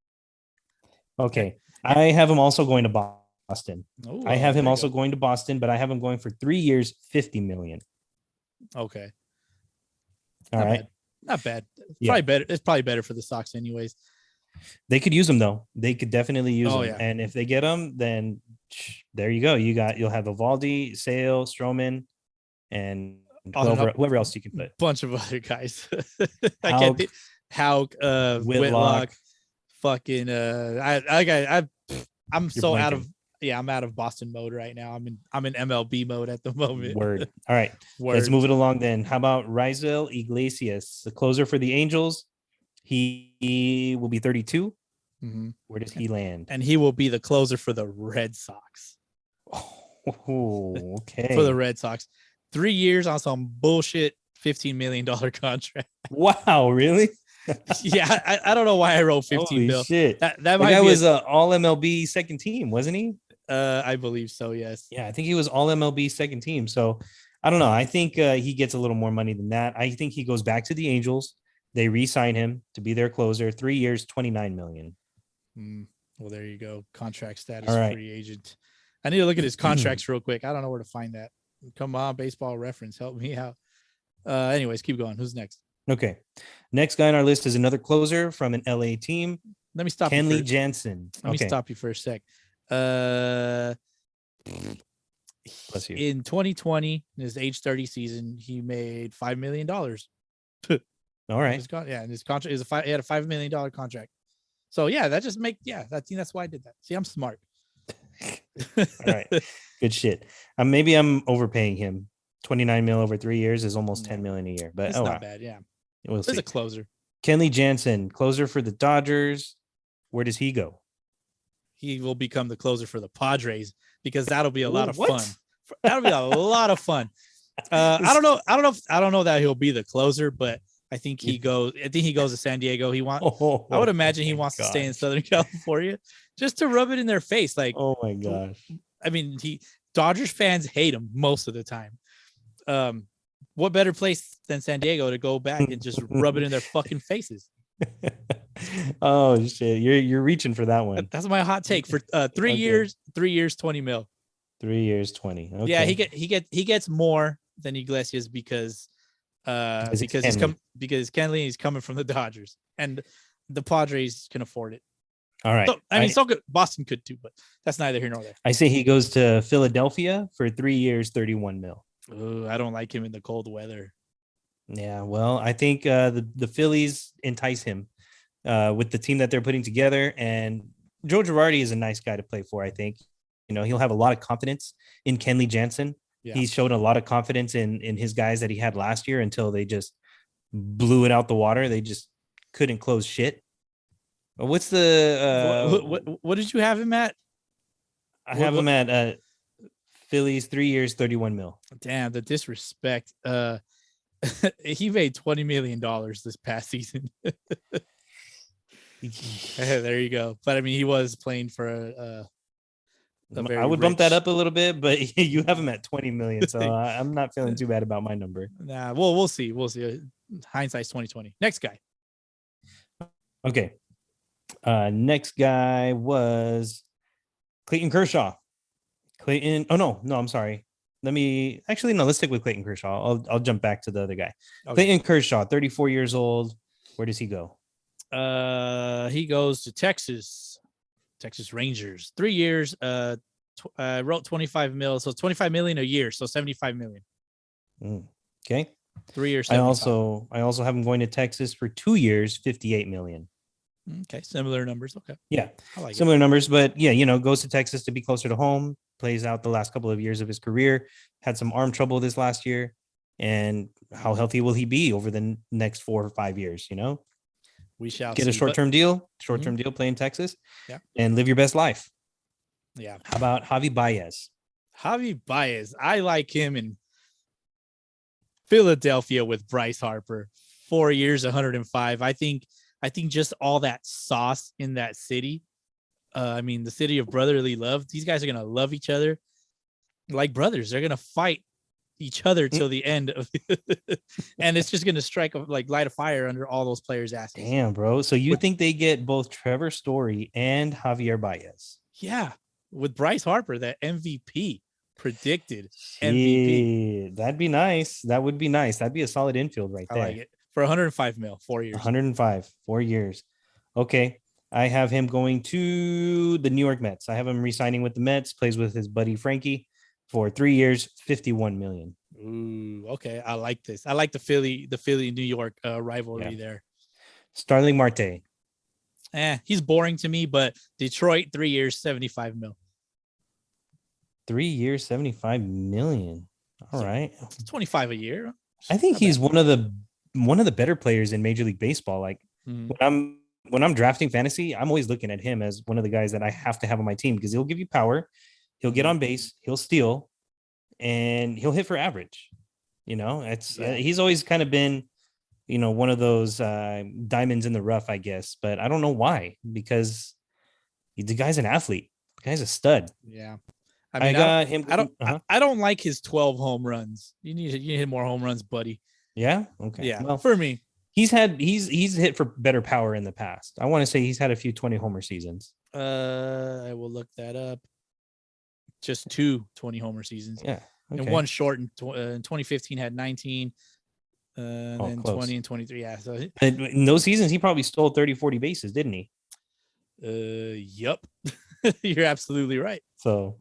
Okay. I have him also going to Boston. Ooh, I have him also going to Boston, but I have him going for 3 years, $50 million. Okay. All right. Not bad. Probably better. It's probably better for the Sox anyways. They could use him though. They could definitely use him. Yeah. And if they get him, then there you go. You'll have Evaldi, Sale, Stroman, and whoever else you can put. Bunch of other guys. I can't think. Hauk, Whitlock, fucking I'm so out of I'm out of Boston mode right now. I'm in MLB mode at the moment. Word. All right. Let's move it along then. How about Raisel Iglesias, the closer for the Angels? He will be 32. Mm-hmm. Where does he land? And he will be the closer for the Red Sox. Oh, okay. For the Red Sox. 3 years on some bullshit $15 million contract. Wow, really? Yeah, I don't know why I wrote 15 mil. Shit. That guy was all MLB second team, wasn't he? I believe so, yes. Yeah, I think he was all MLB second team. So I don't know. I think he gets a little more money than that. I think he goes back to the Angels. They re-sign him to be their closer. 3 years, $29 million. Well, there you go. Contract status, right. Free agent. I need to look at his contracts real quick. I don't know where to find that. Come on, Baseball Reference, help me out. Anyways, keep going. Who's next? Okay. Next guy on our list is another closer from an LA team. Let me stop. Kenley Jansen. Let me stop you for a sec. Bless you. In 2020, in his age 30 season, he made $5 million. All right. And his contract is he had a $5 million contract. So yeah, that just I think that's why I did that. See, I'm smart. All right. Good shit. Maybe I'm overpaying him. 29 mil over 3 years is almost 10 million a year, but it's not bad. Yeah. We'll see. He's a closer. Kenley Jansen, closer for the Dodgers. Where does he go? He will become the closer for the Padres because that'll be a lot of fun. That'll be a lot of fun. I don't know that he'll be the closer, but I think he goes to San Diego. I would imagine he wants to stay in Southern California just to rub it in their face. Like, oh my gosh. I mean, Dodgers fans hate him most of the time. What better place than San Diego to go back and just rub it in their fucking faces? Oh shit. You're reaching for that one. That's my hot take for 3 years, 3 years, 20 mil. 3 years, 20. Okay. Yeah, he gets more than Iglesias because Kenley is coming from the Dodgers and the Padres can afford it. All right. So, so good. Boston could too, but that's neither here nor there. I say he goes to Philadelphia for 3 years, 31 mil. Ooh, I don't like him in the cold weather. Yeah, well, I think the Phillies entice him with the team that they're putting together, and Joe Girardi is a nice guy to play for. I think, he'll have a lot of confidence in Kenley Jansen. Yeah. He's shown a lot of confidence in his guys that he had last year until they just blew it out the water. They just couldn't close shit. What's the what did you have him at? I have him at Phillies 3 years, 31 mil. Damn, the disrespect. He made $20 million this past season. There you go. But I mean, he was playing for a very I would bump that up a little bit, but you have him at 20 million, so I'm not feeling too bad about my number. Nah, we'll see. We'll see. Hindsight's 2020. Next guy. Okay. Next guy was Clayton Kershaw. Clayton. Oh no, I'm sorry. Let's stick with Clayton Kershaw. I'll jump back to the other guy. Okay. Clayton Kershaw, 34 years old. Where does he go? He goes to Texas Rangers. 3 years. Wrote 25 mil, so 25 million a year, so 75 million. Okay. 3 years. I also have him going to Texas for 2 years, 58 million. Okay, similar numbers. Okay. Yeah, I like similar numbers, but yeah, goes to Texas to be closer to home. Plays out the last couple of years of his career. Had some arm trouble this last year, and how healthy will he be over the next 4 or 5 years? We shall get a short-term deal. Short-term deal, play in Texas. Yeah, and live your best life. Yeah. How about Javi Baez? Javi Baez, I like him in Philadelphia with Bryce Harper. 4 years, 105. I think just all that sauce in that city. I mean, the city of brotherly love. These guys are gonna love each other like brothers. They're gonna fight each other till the end of and it's just gonna light a fire under all those players' asses. Damn, bro. So you think they get both Trevor Story and Javier Baez? Yeah, with Bryce Harper, that MVP predicted MVP. That'd be nice. That would be nice. That'd be a solid infield right there. I like it. For 105 mil, 4 years. 105, 4 years. Okay. I have him going to the New York Mets. I have him re-signing with the Mets, plays with his buddy Frankie for 3 years, 51 million. Ooh, okay. I like this. I like the Philly New York rivalry there. Starling Marte. He's boring to me, but Detroit, 3 years, 75 mil. 3 years, 75 million. All right. 25 a year. I think he's one of the better players in Major League Baseball. Like when I'm drafting fantasy, I'm always looking at him as one of the guys that I have to have on my team because he'll give you power, he'll get on base, he'll steal, and he'll hit for average. He's always kind of been, one of those diamonds in the rough, I guess. But I don't know why, because the guy's an athlete. The guy's a stud. Yeah. I got him. I don't like his 12 home runs. You need to hit more home runs, buddy. Yeah. Okay. Yeah. Well, for me, he's hit for better power in the past. I want to say he's had a few 20 homer seasons. I will look that up. Just 2 20 homer seasons. Yeah. Okay. And one short in 2015 had 19. Then close. 20 and 23. Yeah. So in those seasons, he probably stole 30, 40 bases, didn't he? Yep. You're absolutely right. So,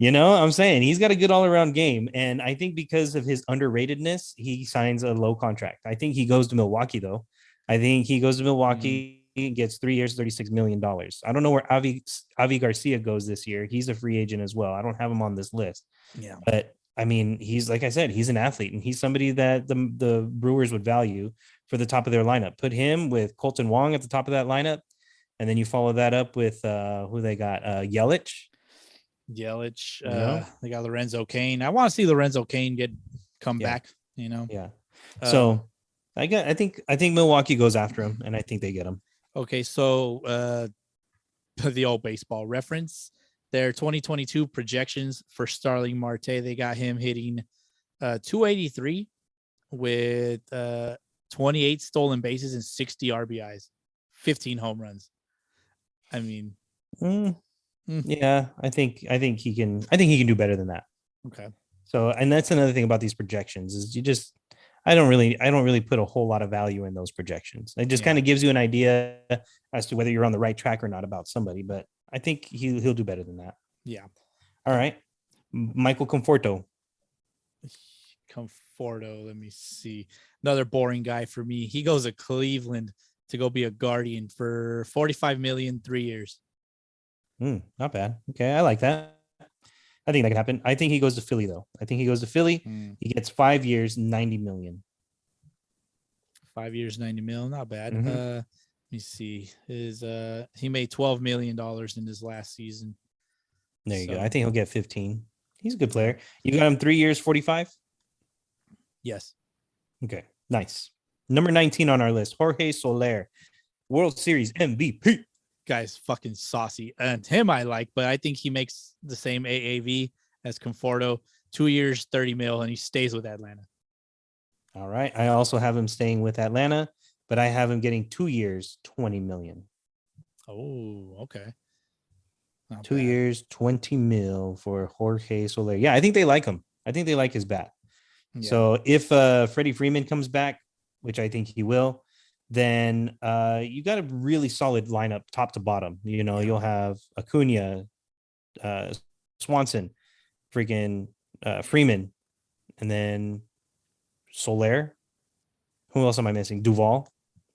I'm saying he's got a good all-around game. And I think because of his underratedness, he signs a low contract. I think he goes to Milwaukee, though. I think he goes to Milwaukee, gets 3 years, $36 million. I don't know where Avi Garcia goes this year. He's a free agent as well. I don't have him on this list. Yeah. But I mean, he's, like I said, he's an athlete, and he's somebody that the Brewers would value for the top of their lineup. Put him with Colton Wong at the top of that lineup. And then you follow that up with who they got, Yelich. They got Lorenzo Cain. I want to see Lorenzo Cain come back. Yeah. So I think Milwaukee goes after him, and I think they get him. Okay, so the old baseball reference. Their 2022 projections for Starling Marte, they got him hitting 283 with 28 stolen bases and 60 RBIs, 15 home runs. I mean, yeah, I think he can do better than that. Okay. So, and that's another thing about these projections is I don't really put a whole lot of value in those projections. It just kind of gives you an idea as to whether you're on the right track or not about somebody, but I think he'll do better than that. Yeah. All right. Michael Conforto. Let me see. Another boring guy for me. He goes to Cleveland to go be a Guardian for 45 million, 3 years. Not bad. Okay, I like that. I think that could happen. I think he goes to Philly though. I think he goes to Philly. He gets 5 years, 90 million. 5 years, 90 mil, not bad. Mhm. Let me see. He made $12 million in his last season. There you go. I So, think he'll get 15. He's a good yeah. player. You got him 3 years, 45. Yes. Okay, nice. Number 19 on our list, Jorge Soler, World Series MVP. Guy's fucking saucy. And him I like, but I think he makes the same AAV as Conforto. 2 years, 30 mil, and he stays with Atlanta. All right. I also have him staying with Atlanta, but I have him getting 2 years, 20 million. Oh, okay. Not 2 bad. years, 20 mil for Jorge Soler. Yeah, I think they like him. I think they like his bat. Yeah. So if Freddie Freeman comes back, which I think he will, then you got a really solid lineup top to bottom. You know, you'll have Acuna, Swanson, freaking Freeman, and then Soler. Who else am I missing? Duval.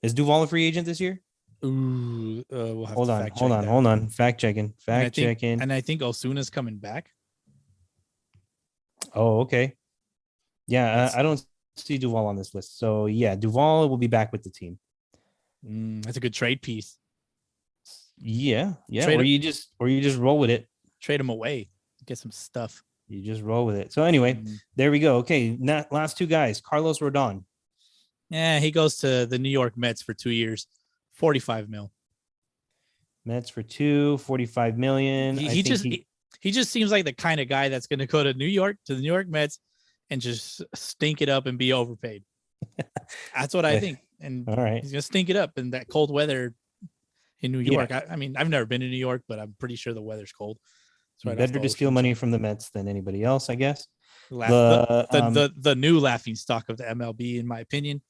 Is Duval a free agent this year? Ooh, we'll have Hold to on, fact hold check on, that. hold on. Fact checking. Fact checking. And I think Osuna's coming back. Oh, okay. Yeah, I don't see Duval on this list. So yeah, Duval will be back with the team. That's a good trade piece. Yeah, yeah. Trade Or him- you just roll with it. Trade him away. Get some stuff. You just roll with it. So anyway, there we go. Okay, last two guys, Carlos Rodon. Yeah, he goes to the New York Mets for 2 years, 45 mil. Mets for 45 million. He just seems like the kind of guy that's going to go to the New York Mets, and just stink it up and be overpaid. That's what I think. And all right, he's going to stink it up in that cold weather in New York. I mean, I've never been to New York, but I'm pretty sure the weather's cold. It's right better to steal money from the Mets than anybody else, I guess. The new laughing stock of the MLB, in my opinion.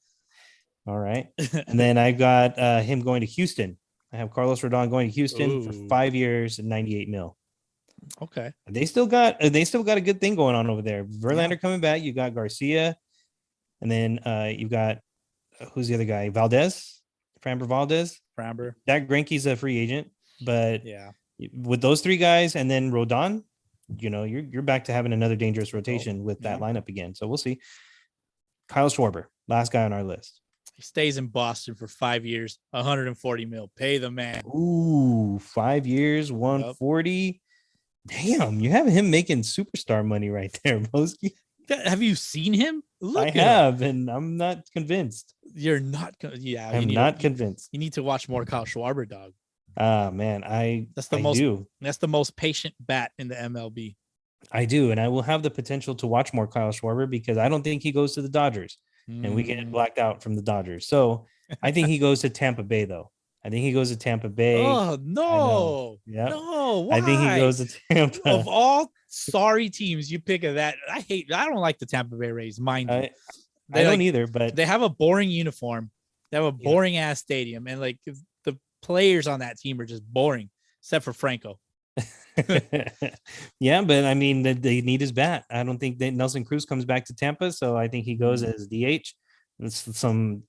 All right. And then I got him going to Houston. I have Carlos Rodon going to Houston for 5 years and 98 mil. Okay. They still got a good thing going on over there. Verlander coming back. You got Garcia, and then you got who's the other guy? Framber Valdez. That Greinke's a free agent, but with those three guys and then Rodon, you know, you're back to having another dangerous rotation with that lineup again. So we'll see. Kyle Schwarber, last guy on our list. He stays in Boston for 5 years, 140 mil. Pay the man. Ooh, 5 years, 140. Damn, you have him making superstar money right there, Boski. Have you seen him? I have, and I'm not convinced. You're not. Yeah, I'm not convinced. You need to watch more Kyle Schwarber, dog. Ah, man, That's the most patient bat in the MLB. I do, and I will have the potential to watch more Kyle Schwarber because I don't think he goes to the Dodgers, and we get blacked out from the Dodgers. So I think he goes to Tampa Bay, though. I think he goes to Tampa Bay. Oh no! Yeah, no. Why? I think he goes to Tampa. Of all sorry teams, you pick of that. I don't like the Tampa Bay Rays. Mind you, I don't either. But they have a boring uniform. They have a boring ass stadium, and like the players on that team are just boring, except for Franco. Yeah, but I mean, they need his bat. I don't think that Nelson Cruz comes back to Tampa, so I think he goes as DH. It's some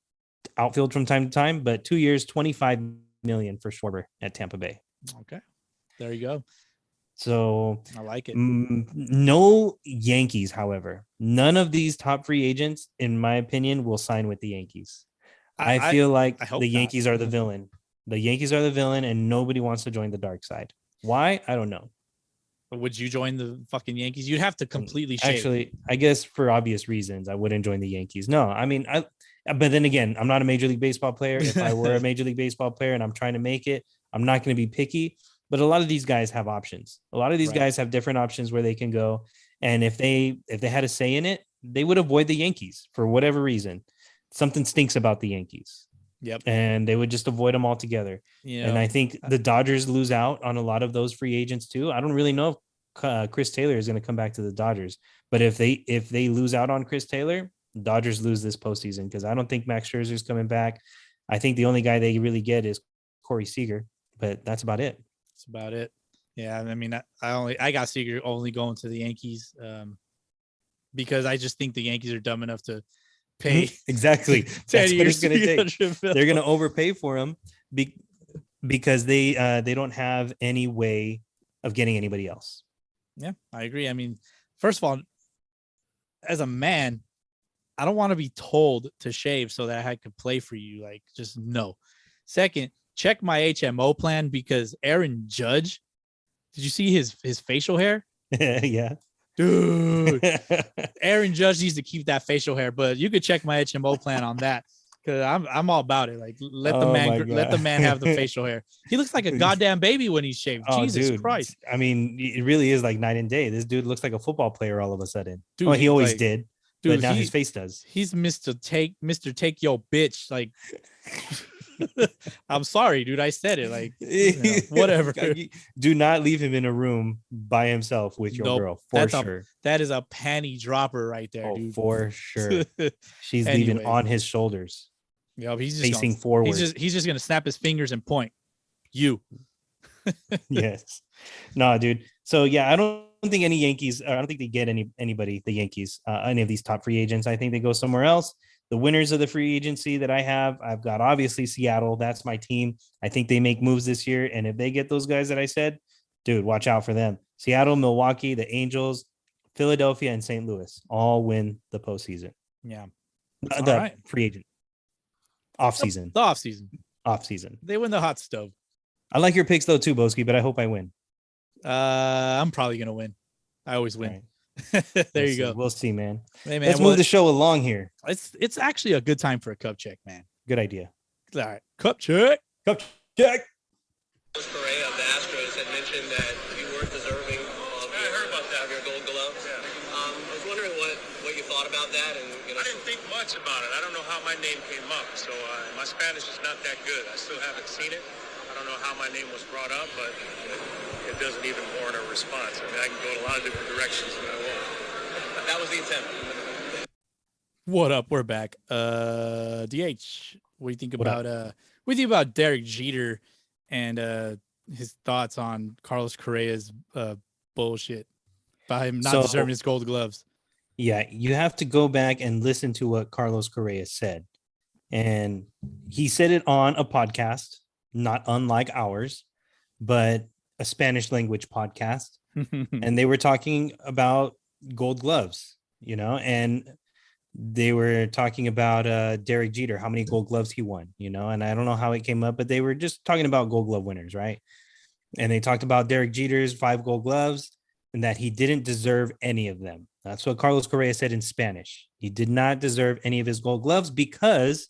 outfield from time to time, but 2 years, 25 million for Schwarber at Tampa Bay. Okay, there you go. So I like it. No Yankees, however. None of these top free agents, in my opinion, will sign with the Yankees. I feel like the Yankees are the villain. The Yankees are the villain, and nobody wants to join the dark side. Why? I don't know. Would you join the fucking Yankees? You'd have to completely shave. Actually, I guess for obvious reasons, I wouldn't join the Yankees. No, I mean, but then again, I'm not a Major League Baseball player. If I were a Major League Baseball player and I'm trying to make it, I'm not going to be picky. But a lot of these guys have options. A lot of these guys have different options where they can go. And if they had a say in it, they would avoid the Yankees for whatever reason. Something stinks about the Yankees. Yep. And they would just avoid them altogether. Yeah. And I think the Dodgers lose out on a lot of those free agents too. I don't really know if Chris Taylor is going to come back to the Dodgers, but if they lose out on Chris Taylor, Dodgers lose this postseason because I don't think Max Scherzer is coming back. I think the only guy they really get is Corey Seager, but that's about it. That's about it. Yeah, I mean, I got Seager only going to the Yankees because I just think the Yankees are dumb enough to pay exactly. That's what it's going to take. They're going to overpay for him. because they don't have any way of getting anybody else. Yeah, I agree. I mean, first of all, as a man, I don't want to be told to shave so that I could play for you. Like, just no. Second, check my HMO plan because Aaron Judge, did you see his facial hair? Yeah. Dude, Aaron Judge needs to keep that facial hair, but you could check my HMO plan on that because I'm all about it. Like, let the man have the facial hair. He looks like a goddamn baby when he's shaved. Oh, Jesus dude. Christ. I mean, it really is like night and day. This dude looks like a football player all of a sudden. Dude, well, he always like, did, dude, but now his face does. He's Mr. Take your bitch. Like, I'm sorry, dude. I said it. Like, whatever. Do not leave him in a room by himself with your girl. For sure. That is a panty dropper right there, dude. For sure. She's leaving on his shoulders. Yeah, he's just facing forward. He's just gonna snap his fingers and point. You. Yes. No, dude. So yeah, I don't think any Yankees. I don't think they get anybody. The Yankees, any of these top free agents. I think they go somewhere else. The winners of the free agency that I've got obviously Seattle. That's my team. I think they make moves this year, and if they get those guys that I said, dude, watch out for them. Seattle, Milwaukee, the Angels, Philadelphia, and St. Louis all win the postseason. Yeah, the free agent off season. The off season. They win the hot stove. I like your picks though too, Boski, but I hope I win. I'm probably gonna win. I always win. Right. There you go. We'll see, man. Hey, man. Let's move the show along here. It's actually a good time for a cup check, man. Good idea. All right, cup check. Cup check. Correa of the Astros had mentioned that you weren't deserving of your Gold Glove. Yeah. I was wondering what you thought about that, and I didn't think much about it. I don't know how my name came up, so my Spanish is not that good. I still haven't seen it. I don't know how my name was brought up, but it doesn't even warrant a response. I mean, I can go in a lot of different directions, and I won't. That was the intent. What up? We're back. DH, what do you think about Derek Jeter and his thoughts on Carlos Correa's bullshit by him not deserving his Gold Gloves? Yeah, you have to go back and listen to what Carlos Correa said. And he said it on a podcast, not unlike ours, but a Spanish language podcast. And they were talking about Gold Gloves, and they were talking about Derek Jeter, how many Gold Gloves he won, and I don't know how it came up, but they were just talking about Gold Glove winners, right? And they talked about Derek Jeter's 5 Gold Gloves and that he didn't deserve any of them. That's what Carlos Correa said in Spanish. He did not deserve any of his Gold Gloves because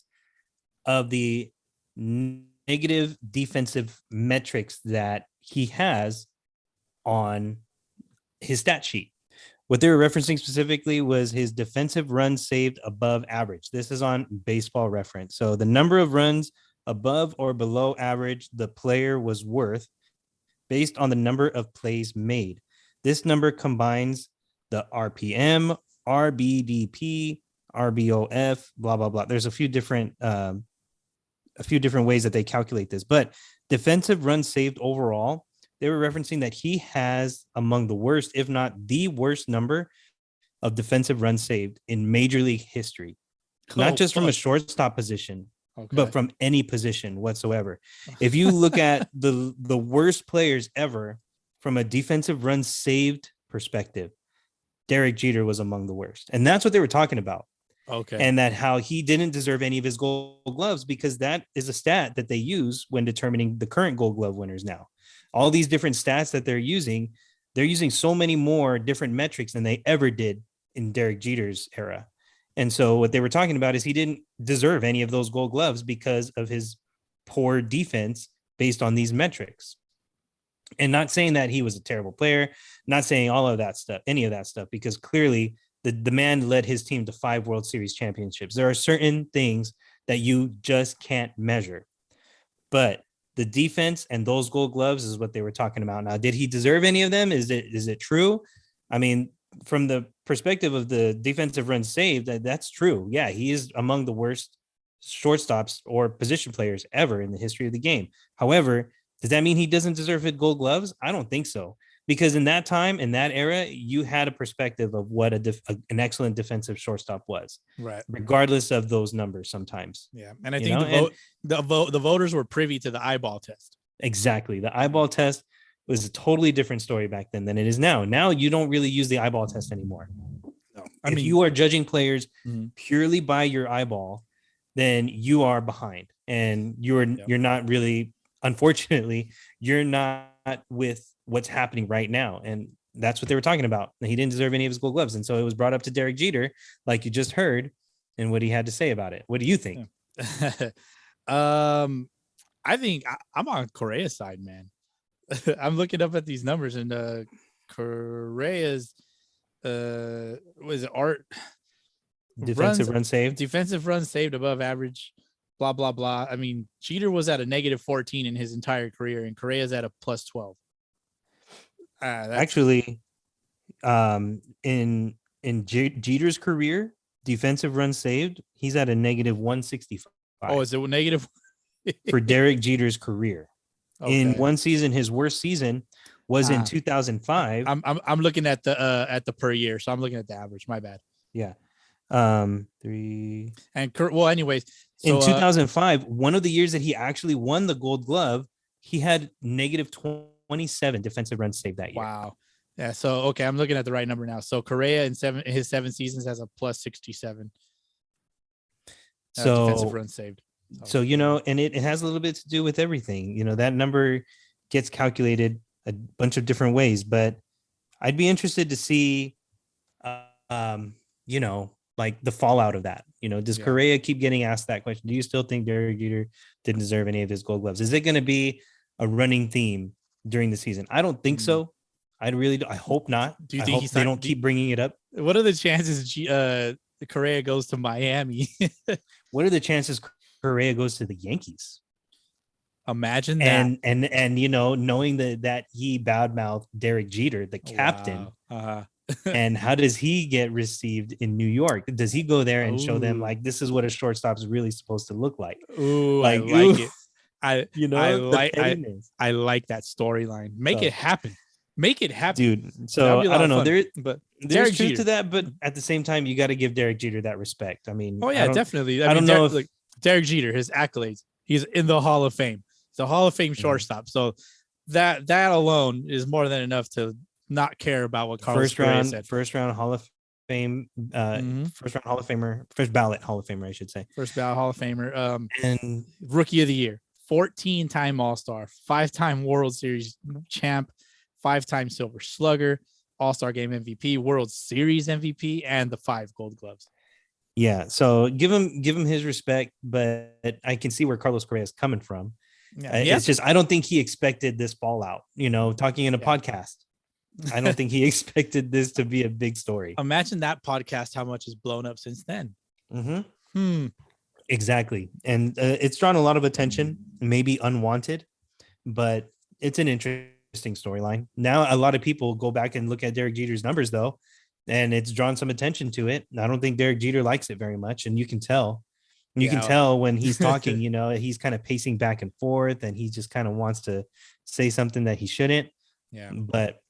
of the negative defensive metrics that he has on his stat sheet. What they were referencing specifically was his defensive runs saved above average. This is on Baseball Reference. So the number of runs above or below average the player was worth based on the number of plays made. This number combines the RPM, RBDP, RBOF, blah, blah, blah. There's a few different ways that they calculate this, but defensive runs saved overall, they were referencing that he has among the worst, if not the worst number of defensive runs saved in Major League history, not just from a shortstop position, but from any position whatsoever. If you look at the worst players ever from a defensive runs saved perspective, Derek Jeter was among the worst. And that's what they were talking about. Okay. And that how he didn't deserve any of his Gold Gloves because that is a stat that they use when determining the current Gold Glove winners now. All these different stats that they're using so many more different metrics than they ever did in Derek Jeter's era. And so what they were talking about is he didn't deserve any of those Gold Gloves because of his poor defense based on these metrics. And not saying that he was a terrible player, not saying all of that stuff, any of that stuff, because clearly the man led his team to 5 World Series championships. There are certain things that you just can't measure. But the defense and those Gold Gloves is what they were talking about. Now, did he deserve any of them? Is it true? I mean, from the perspective of the defensive runs saved, that's true. Yeah, he is among the worst shortstops or position players ever in the history of the game. However, does that mean he doesn't deserve his Gold Gloves? I don't think so. Because in that time, in that era, you had a perspective of what an excellent defensive shortstop was, right? Regardless of those numbers, sometimes. Yeah, and I think the voters were privy to the eyeball test. Exactly. The eyeball test was a totally different story back then than it is now. Now you don't really use the eyeball test anymore. No. If you are judging players Mhm. purely by your eyeball, then you are behind, and you're not really, unfortunately, you're not with what's happening right now. And that's what they were talking about. He didn't deserve any of his gold gloves. And so it was brought up to Derek Jeter, like you just heard, and what he had to say about it. What do you think? I think I'm on Correa's side, man. I'm looking up at these numbers, and Correa's was it art Defensive run saved. defensive runs saved above average, blah blah blah. I mean, Jeter was at a -14 in his entire career, and Correa's at a +12. Actually, in Jeter's career, defensive runs saved, he's at a -165. Oh, is it negative for Derek Jeter's career? Okay. In one season, his worst season was in 2005. I'm looking at the per year, so I'm looking at the average. My bad. Yeah. 3 and well, anyways, so, in 2005, one of the years that he actually won the Gold Glove, he had -27 defensive runs saved that year. Wow. Yeah. So okay, I'm looking at the right number now. So Correa in his 7 seasons has a +67. So defensive runs saved. So, and it has a little bit to do with everything. That number gets calculated a bunch of different ways, but I'd be interested to see, like the fallout of that. Does Correa keep getting asked that question? Do you still think Derek Jeter didn't deserve any of his gold gloves? Is it going to be a running theme during the season? I don't think so. I hope not. Do you think they don't keep bringing it up? What are the chances Correa goes to Miami? What are the chances Correa goes to the Yankees? Imagine that. And knowing that he badmouthed Derek Jeter, the captain. Wow. And how does he get received in New York? Does he go there and show them like this is what a shortstop is really supposed to look like? Ooh, I like it. I like that storyline. Make it happen. Make it happen, dude. So I don't know. There's Derek truth Jeter. to that, but at the same time, you got to give Derek Jeter that respect. I mean, oh yeah, definitely. I don't know if Derek Jeter, his accolades, he's in the Hall of Fame. He's a Hall of Fame shortstop. So that alone is more than enough to not care about what Carlos Correa said. First round Hall of Fame, first round Hall of Famer, first ballot Hall of Famer, I should say. First ballot Hall of Famer. And Rookie of the Year, 14-time All-Star, 5-time World Series champ, 5-time Silver Slugger, All-Star Game MVP, World Series MVP, and the 5 Gold Gloves. Yeah, so give him his respect, but I can see where Carlos Correa is coming from. Yeah, it's just I don't think he expected this fallout. Talking in a podcast, I don't think he expected this to be a big story. Imagine that podcast, how much has blown up since then. Exactly, and it's drawn a lot of attention, maybe unwanted, but it's an interesting storyline. Now, a lot of people go back and look at Derek Jeter's numbers, though, and it's drawn some attention to it. I don't think Derek Jeter likes it very much, and you can tell. You can tell when he's talking, he's kind of pacing back and forth, and he just kind of wants to say something that he shouldn't. Yeah. But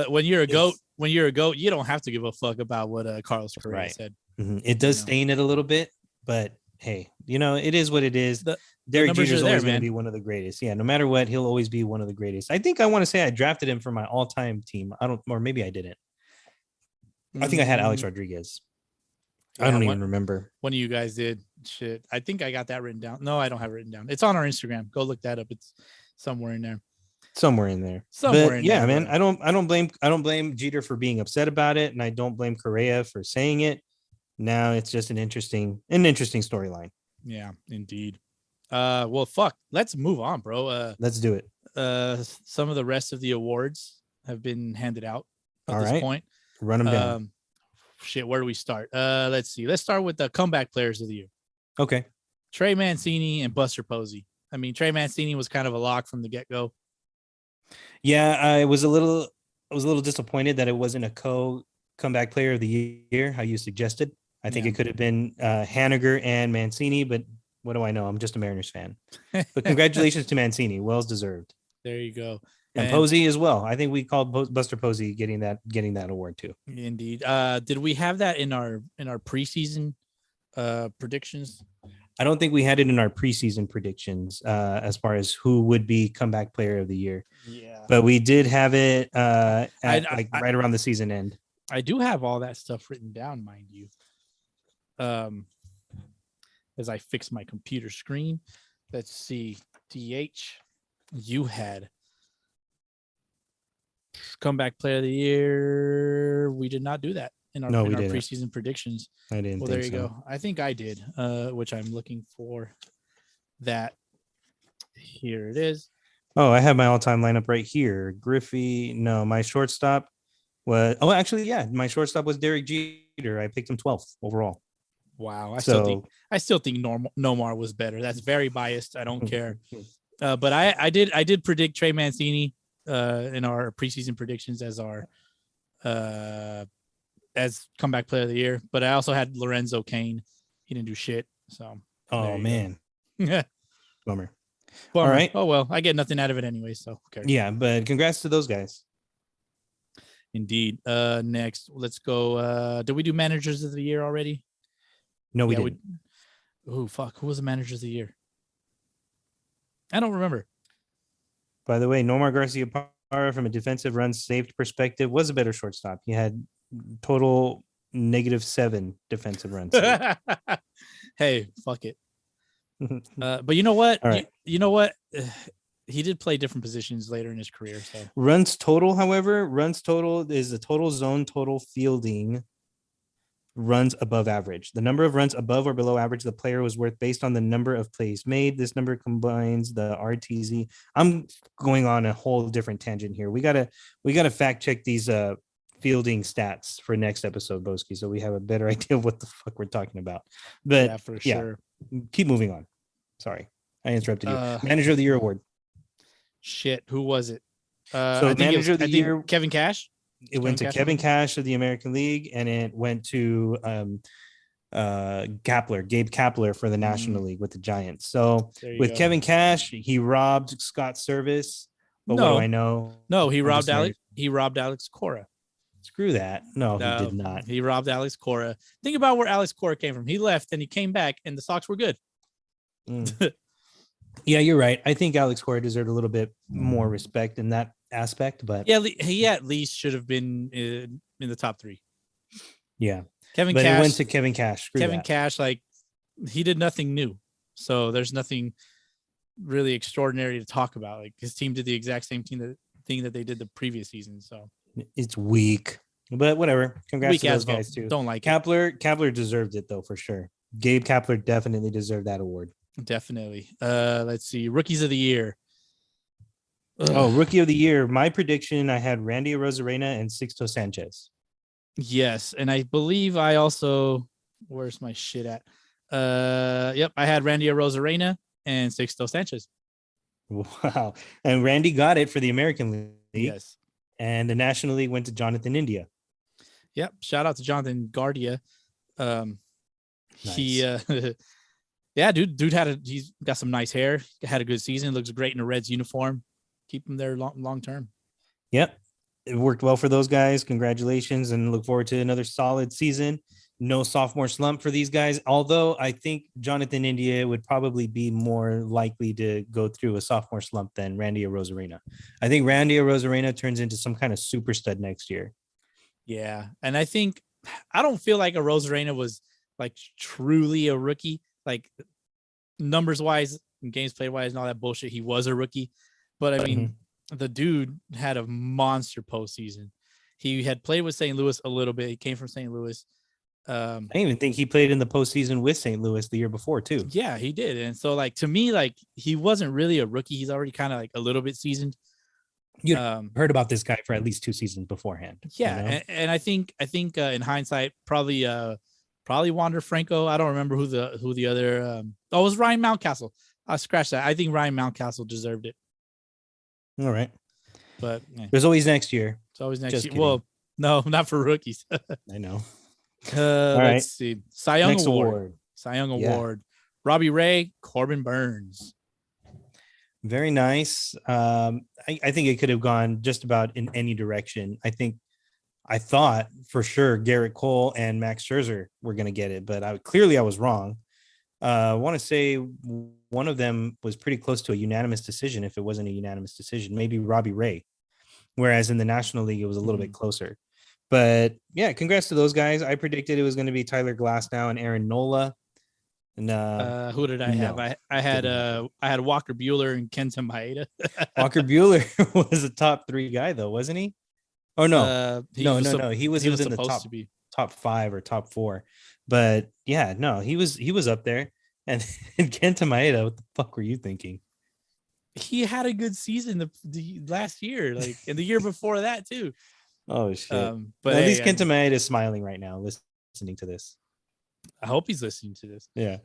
when you're a goat, you don't have to give a fuck about what Carlos Correa said. It does stain it a little bit, but hey, it is what it is. Derek Jeter is always going to be one of the greatest. Yeah, no matter what, he'll always be one of the greatest. I think I want to say I drafted him for my all-time team. Or maybe I didn't. I think I had Alex Rodriguez. Yeah, I don't even remember. One of you guys did. Shit. I think I got that written down. No, I don't have it written down. It's on our Instagram. Go look that up. It's somewhere in there. Yeah, man. I don't blame Jeter for being upset about it, and I don't blame Correa for saying it. Now it's just an interesting storyline. Yeah, indeed. Well, fuck. Let's move on, bro. Let's do it. Some of the rest of the awards have been handed out at this point. Run them down. Shit, where do we start? Let's see. Let's start with the comeback players of the year. Okay. Trey Mancini and Buster Posey. I mean, Trey Mancini was kind of a lock from the get-go. Yeah, I was a little disappointed that it wasn't a comeback player of the year, how you suggested. I think it could have been Haniger and Mancini, but what do I know? I'm just a Mariners fan. But congratulations to Mancini. Well deserved. There you go. And Posey as well. I think we called Buster Posey getting that award too. Indeed. Did we have that in our preseason predictions? I don't think we had it in our preseason predictions as far as who would be comeback player of the year. Yeah. But we did have it at right around the season end. I do have all that stuff written down, mind you. As I fix my computer screen, let's see. DH, you had comeback player of the year. We did not do that in our preseason predictions. I didn't. Well, there you go. I think I did, which I'm looking for. That here it is. Oh, I have my all-time lineup right here. Griffey. No, my shortstop was. Oh, actually, yeah, my shortstop was Derek Jeter. I picked him 12th overall. Wow, I still think Nomar was better. That's very biased. I don't care. But I did predict Trey Mancini in our preseason predictions as our as comeback player of the year. But I also had Lorenzo Cain. He didn't do shit. So man, bummer. All right. Oh well, I get nothing out of it anyway. So okay. Yeah, but congrats to those guys. Indeed. Next, let's go. Did we do managers of the year already? No, we didn't. Oh fuck! Who was the manager of the year? I don't remember. By the way, Nomar Garciaparra, from a defensive runs saved perspective, was a better shortstop. He had total -7 defensive runs. Hey, fuck it. But you know what? All right. You know what? He did play different positions later in his career. So runs total, however, is the total zone, total fielding. Runs above average. The number of runs above or below average the player was worth based on the number of plays made. This number combines the RTZ. I'm going on a whole different tangent here. We gotta fact check these fielding stats for next episode, Boski, so we have a better idea of what the fuck we're talking about. But yeah, for sure. Keep moving on. Sorry, I interrupted you. Manager of the Year award. Shit, who was it? So Manager of the Year, Kevin Cash. It went to Kevin Cash of the American League, and it went to Gabe Kapler for the National League with the Giants. So with Kevin Cash, he robbed Scott Service. But what do I know? No, he robbed Alex. He robbed Alex Cora. Screw that. No, he did not. He robbed Alex Cora. Think about where Alex Cora came from. He left and he came back, and the Sox were good. Yeah, you're right. I think Alex Cora deserved a little bit more respect in that aspect, but yeah, he at least should have been in the top 3. Yeah, Cash. It went to Kevin Cash. Kevin Cash, like, he did nothing new, so there's nothing really extraordinary to talk about. Like, his team did the exact same thing that they did the previous season. So it's weak, but whatever. Congrats to those guys too. Don't like Kapler deserved it though, for sure. Gabe Kapler definitely deserved that award. Definitely. Let's see. Rookies of the year. Oh, Rookie of the Year. My prediction, I had Randy Arozarena and Sixto Sanchez. Yes, and I believe I also, where's my shit at? Yep, I had Randy Arozarena and Sixto Sanchez. Wow. And Randy got it for the American League. Yes. And the National League went to Jonathan India. Yep. Shout out to Jonathan Gardia. Nice. He yeah, dude he's got some nice hair, had a good season, looks great in a Reds uniform. Keep him there long term. Yep. It worked well for those guys. Congratulations, and look forward to another solid season. No sophomore slump for these guys, although I think Jonathan India would probably be more likely to go through a sophomore slump than Randy Arozarena. I think Randy Arozarena turns into some kind of super stud next year. Yeah, and I don't feel like Arozarena was like truly a rookie, like numbers wise and games played wise and all that bullshit. He was a rookie, but I mean, the dude had a monster postseason. He had played with St. Louis a little bit. He came from St. Louis. I even think he played in the postseason with St. Louis the year before too. Yeah, he did. And so, like, to me, like, he wasn't really a rookie. He's already kind of like a little bit seasoned. You heard about this guy for at least 2 seasons beforehand. Yeah, you know? and I think in hindsight, probably Wander Franco. I don't remember who the other. It was Ryan Mountcastle. I scratched that. I think Ryan Mountcastle deserved it. All right, but there's always next year. It's always next year. Well, no, not for rookies. I know. Let's see. Cy Young Next Award. Cy Young Award. Robbie Ray, Corbin Burns. Very nice. I think it could have gone just about in any direction. I thought for sure Garrett Cole and Max Scherzer were going to get it, but I was wrong. I want to say one of them was pretty close to a unanimous decision. If it wasn't a unanimous decision, maybe Robbie Ray. Whereas in the National League, it was a little bit closer. But yeah, congrats to those guys. I predicted it was going to be Tyler Glasnow and Aaron Nola. And who did I have? no, I had Walker Bueller and Kenta Maeda. Walker Bueller was a top 3 guy though, wasn't he? Oh no, no. He was in the top 5 or top 4. But yeah, no, he was up there. And Kenta Maeda, what the fuck were you thinking? He had a good season the last year, like and the year before that too. Oh shit! But at least Kenta Maeda is smiling right now, listening to this. I hope he's listening to this. Yeah.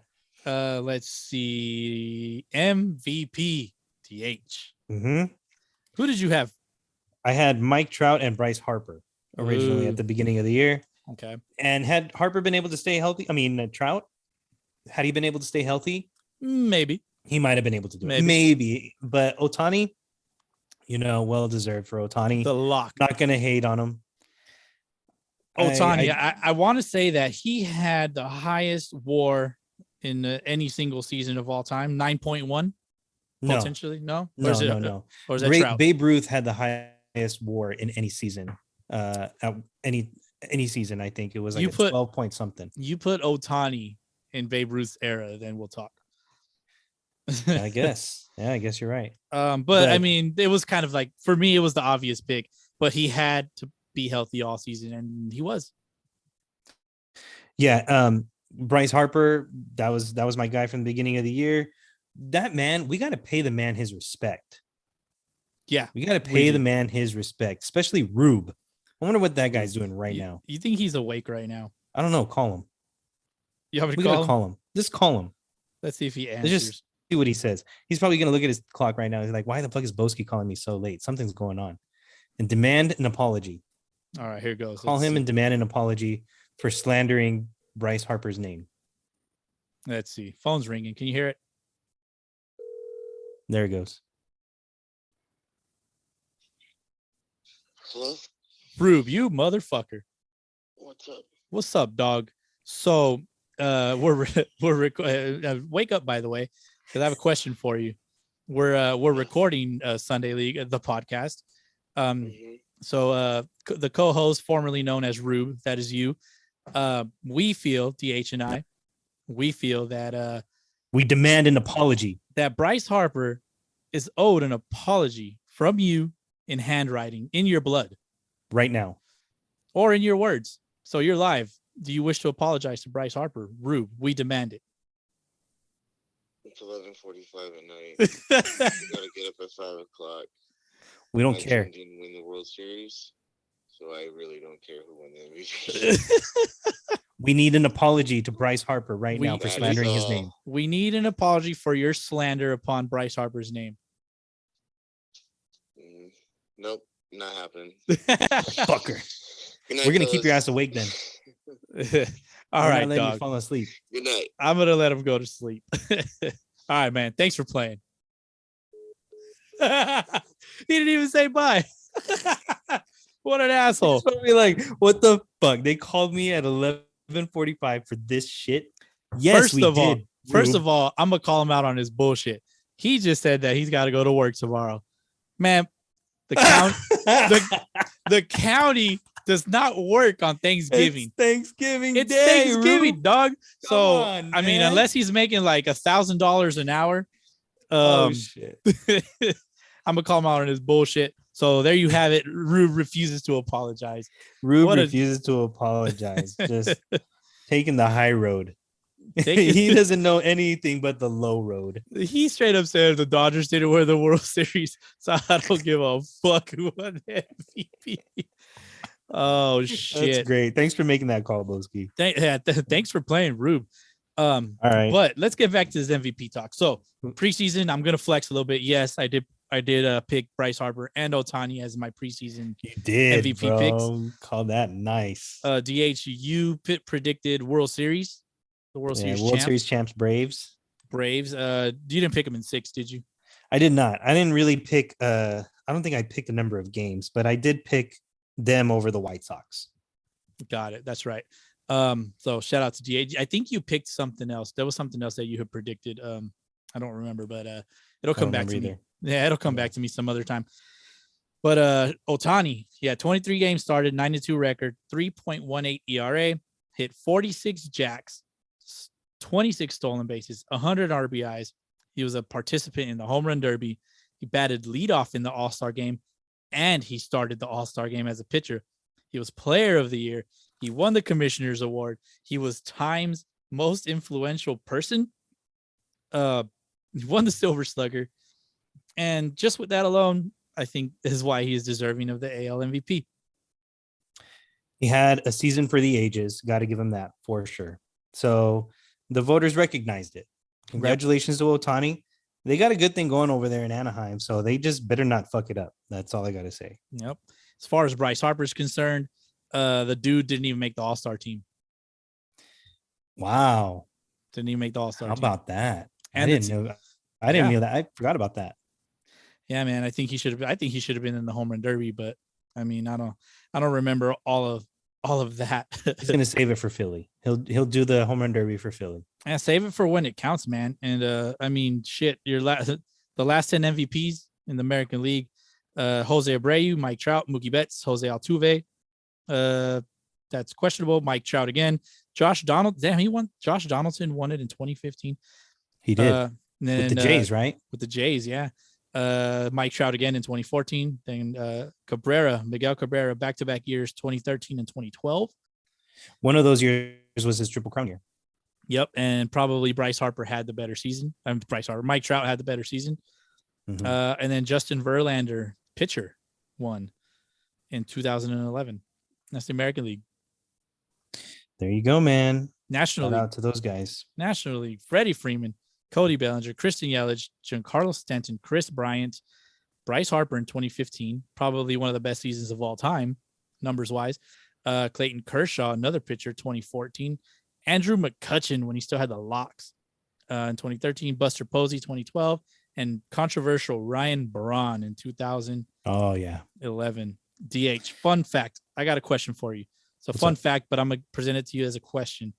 Let's see. MVP DH. Mm-hmm. Who did you have? I had Mike Trout and Bryce Harper originally at the beginning of the year. Okay. And had Harper been able to stay healthy? I mean, Trout, had he been able to stay healthy? Maybe. He might have been able to do it. Maybe. But Ohtani, well deserved for Ohtani. The lock. Not going to hate on him. Ohtani, I want to say that he had the highest WAR in any single season of all time, 9.1. No. Potentially, no. No. Or is that Trout? Babe Ruth had the highest WAR in any season. Any season, I think it was like 12 point something. You put Ohtani in Babe Ruth's era, then we'll talk. I guess. Yeah, I guess you're right. But I mean, it was kind of like, for me, it was the obvious pick, but he had to be healthy all season, and he was. Yeah. Bryce Harper, that was my guy from the beginning of the year. That man, we got to pay the man his respect. Yeah. We got to pay the man his respect, especially Rube. I wonder what that guy's doing right now. You think he's awake right now? I don't know. Call him. You have to call him. Just call him. Let's see if he answers. Let's just see what he says. He's probably going to look at his clock right now. He's like, why the fuck is Boski calling me so late? Something's going on. And demand an apology. All right, here goes. Call him and demand an apology for slandering Bryce Harper's name. Let's see. Phone's ringing. Can you hear it? There it goes. Hello? Rube, you motherfucker. What's up? What's up, dog? So we're wake up, by the way, because I have a question for you. We're recording Sunday League, the podcast. So the co-host, formerly known as Rube, that is you. We feel, DH and I, we feel that we demand an apology. That Bryce Harper is owed an apology from you in handwriting, in your blood. Right now. Or in your words. So you're live. Do you wish to apologize to Bryce Harper? Rube, we demand it. It's 11:45 at night. You gotta get up at 5 o'clock. We don't care. Didn't win the World Series, so I really don't care who won the MVP. We need an apology to Bryce Harper right now for slandering his name. We need an apology for your slander upon Bryce Harper's name. Nope, not happening. Fucker. We're gonna keep your ass awake then. All right, let dog. you fall asleep. Good night. I'm gonna let him go to sleep. All right, man. Thanks for playing. He didn't even say bye. What an asshole. Be like, what the fuck? They called me at 11:45 for this shit. Yes, First of all, I'm gonna call him out on his bullshit. He just said that he's got to go to work tomorrow. Man, the county does not work on Thanksgiving. It's Thanksgiving, dog. So on, I mean, unless he's making like $1,000 an hour, shit. I'm gonna call him out on his bullshit. So there you have it. Rube refuses to apologize. Rube refuses to apologize. Just taking the high road. He doesn't know anything but the low road. He straight up said the Dodgers didn't win the World Series, so I don't give a fuck who won the MVP. Oh shit! That's great. Thanks for making that call, Boski. Thanks for playing, Rube. All right, but let's get back to this MVP talk. So preseason, I'm gonna flex a little bit. Yes, I did pick Bryce Harper and Ohtani as my preseason MVP picks. Call that nice. DH, you predicted World Series. The World Series champs, Braves. You didn't pick them in 6, did you? I did not. I didn't really pick. I don't think I picked a number of games, but I did pick them over the White Sox. Got it. That's right. So shout out to DA. I think you picked something else. There was something else that you had predicted. I don't remember, but it'll come back to me. Yeah, it'll come back to me some other time. But Ohtani, 23 games started, 9-2 record, 3.18 ERA, hit 46 jacks, 26 stolen bases, 100 RBIs. He was a participant in the home run derby. He batted leadoff in the All-Star game, and he started the All-Star game as a pitcher. He was player of the year. He won the commissioner's award. He was Time's most influential person. He won the Silver Slugger. And just with that alone, I think is why he is deserving of the AL MVP. He had a season for the ages. Got to give him that for sure. So the voters recognized it. Congratulations to Ohtani. They got a good thing going over there in Anaheim, so they just better not fuck it up. That's all I got to say. Yep. As far as Bryce Harper is concerned, the dude didn't even make the All-Star team. Wow. Didn't even make the All-Star team. How about that? And I didn't know that. I forgot about that. Yeah, man. I think he should have been in the home run derby, but I mean, I don't remember all of that. He's gonna save it for Philly. He'll do the home run derby for Philly. Yeah, save it for when it counts, man. And I mean, shit, the last 10 MVPs in the American League, Jose Abreu, Mike Trout, Mookie Betts, Jose Altuve. That's questionable. Mike Trout again. Josh Donaldson. Damn, he won. Josh Donaldson won it in 2015. He did. Then, with the Jays, right? With the Jays, yeah. Mike Trout again in 2014. Then Miguel Cabrera, back-to-back years, 2013 and 2012. One of those years was his Triple Crown year. Yep, and probably Bryce Harper had the better season. Mike Trout had the better season. Mm-hmm. And then Justin Verlander, pitcher, won in 2011. That's the American League. There you go, man. National League. Shout out to those guys. National League, Freddie Freeman, Cody Bellinger, Christian Yelich, Giancarlo Stanton, Chris Bryant, Bryce Harper in 2015, probably one of the best seasons of all time, numbers-wise. Clayton Kershaw, another pitcher, 2014. Andrew McCutchen when he still had the locks in 2013. Buster Posey, 2012. And controversial Ryan Braun in 2011. Oh, yeah. DH. Fun fact. I got a question for you. So fun fact, but I'm going to present it to you as a question.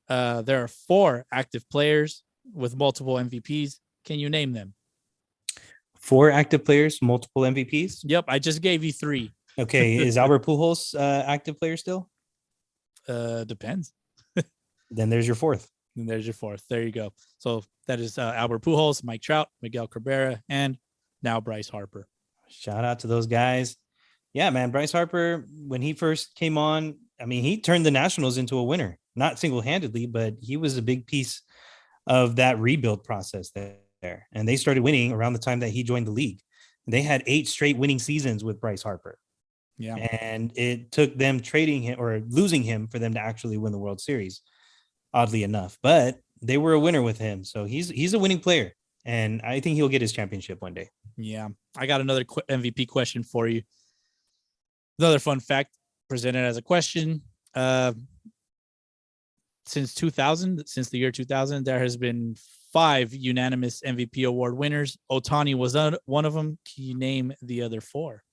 There are 4 active players with multiple MVPs. Can you name them? 4 active players, multiple MVPs? Yep. I just gave you 3. Okay. Is Albert Pujols active player still? Depends. Then there's your 4th. And there's your 4th. There you go. So that is Albert Pujols, Mike Trout, Miguel Cabrera, and now Bryce Harper. Shout out to those guys. Yeah, man. Bryce Harper, when he first came on, I mean, he turned the Nationals into a winner, not single-handedly, but he was a big piece of that rebuild process there. And they started winning around the time that he joined the league. They had 8 straight winning seasons with Bryce Harper. Yeah. And it took them trading him or losing him for them to actually win the World Series, oddly enough. But they were a winner with him. So he's a winning player. And I think he'll get his championship one day. Yeah. I got another MVP question for you. Another fun fact presented as a question. Since the year 2000, there has been 5 unanimous MVP award winners. Ohtani was one of them. Can you name the other 4?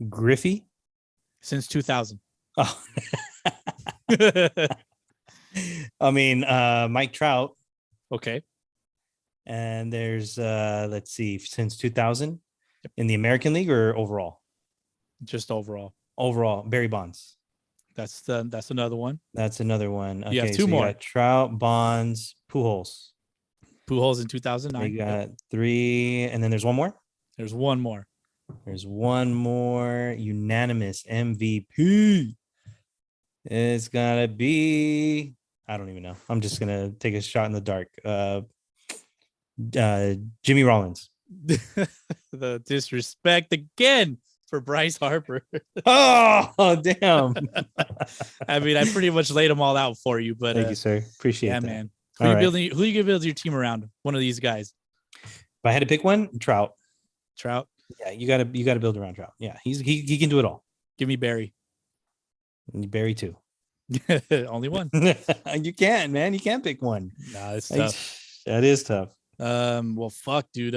Griffey? Since 2000. Oh. I mean, Mike Trout. Okay. And there's, let's see, since 2000 in the American League or overall? Just overall. Overall, Barry Bonds. That's another one. That's another one. Okay, you have 2 more. You got Trout, Bonds, Pujols. Pujols in 2009. You got 3, and then there's one more. There's one more. There's one more unanimous MVP. It's gotta be. I don't even know. I'm just gonna take a shot in the dark. Jimmy Rollins. The disrespect again for Bryce Harper. Oh, damn. I mean, I pretty much laid them all out for you, but thank you, sir. Appreciate that. man. Who you gonna build your team around? One of these guys. If I had to pick one, Trout. Trout. Yeah, you gotta build around Trout. Yeah, he can do it all. Give me Barry. Barry too. Only one. You can't, man. You can't pick one. Nah, it's tough. That is tough. Well, fuck, dude.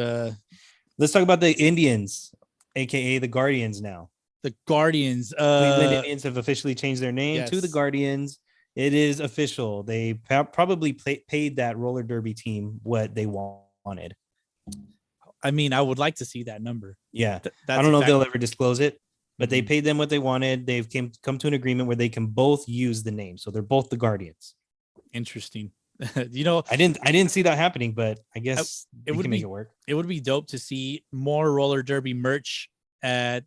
Let's talk about the Indians, aka the Guardians now. The Guardians. Cleveland Indians have officially changed their name to the yes. Guardians. It is official. They probably paid that roller derby team what they wanted. I mean, I would like to see that number. Yeah. That's I don't know if they'll ever disclose it, but they Mhm. paid them what they wanted. They've come to an agreement where they can both use the name. So they're both the Guardians. Interesting. You know, I didn't see that happening, but I guess it we would can be make it work. it would be dope to see more roller derby merch at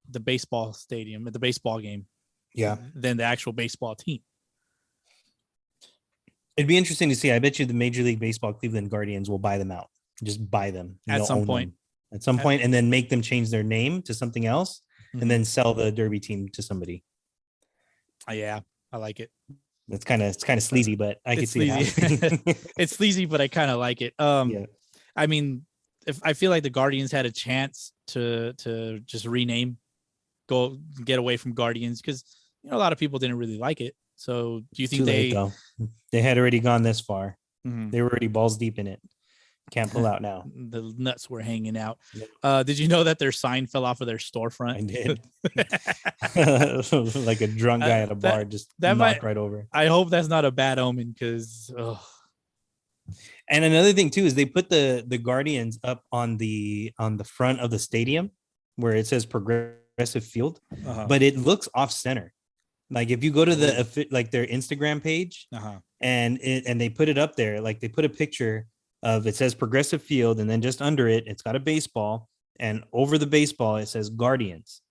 the baseball stadium, at the baseball game, Yeah. than the actual baseball team. It'd be interesting to see. I bet you the Major League Baseball Cleveland Guardians will buy them out. Just buy them. At They'll some own point. them at some point, and then make them change their name to something else, Mhm. and then sell the Derby team to somebody. Yeah, I like it. It's kind of sleazy, but I could It's see it sleazy. happening. It's sleazy, but I kind of like it. Yeah. I mean, if I feel like the Guardians had a chance to just rename, go get away from Guardians, because you know a lot of people didn't really like it. So do you think Too late, though. They had already gone this far. Mhm. They were already balls deep in it. Can't pull out now. The nuts were hanging out? Yep. Did you know that their sign fell off of their I storefront? did. Like a drunk guy at a bar, just that knocked might- right over. I hope that's not a bad omen, because And another thing too is they put the Guardians up on the front of the stadium where it says Progressive Field, but it looks off center. Like if you go to like their Instagram page and they put it up there, like they put a picture of, it says Progressive Field, and then just under it, it's got a baseball, and over the baseball it says Guardians,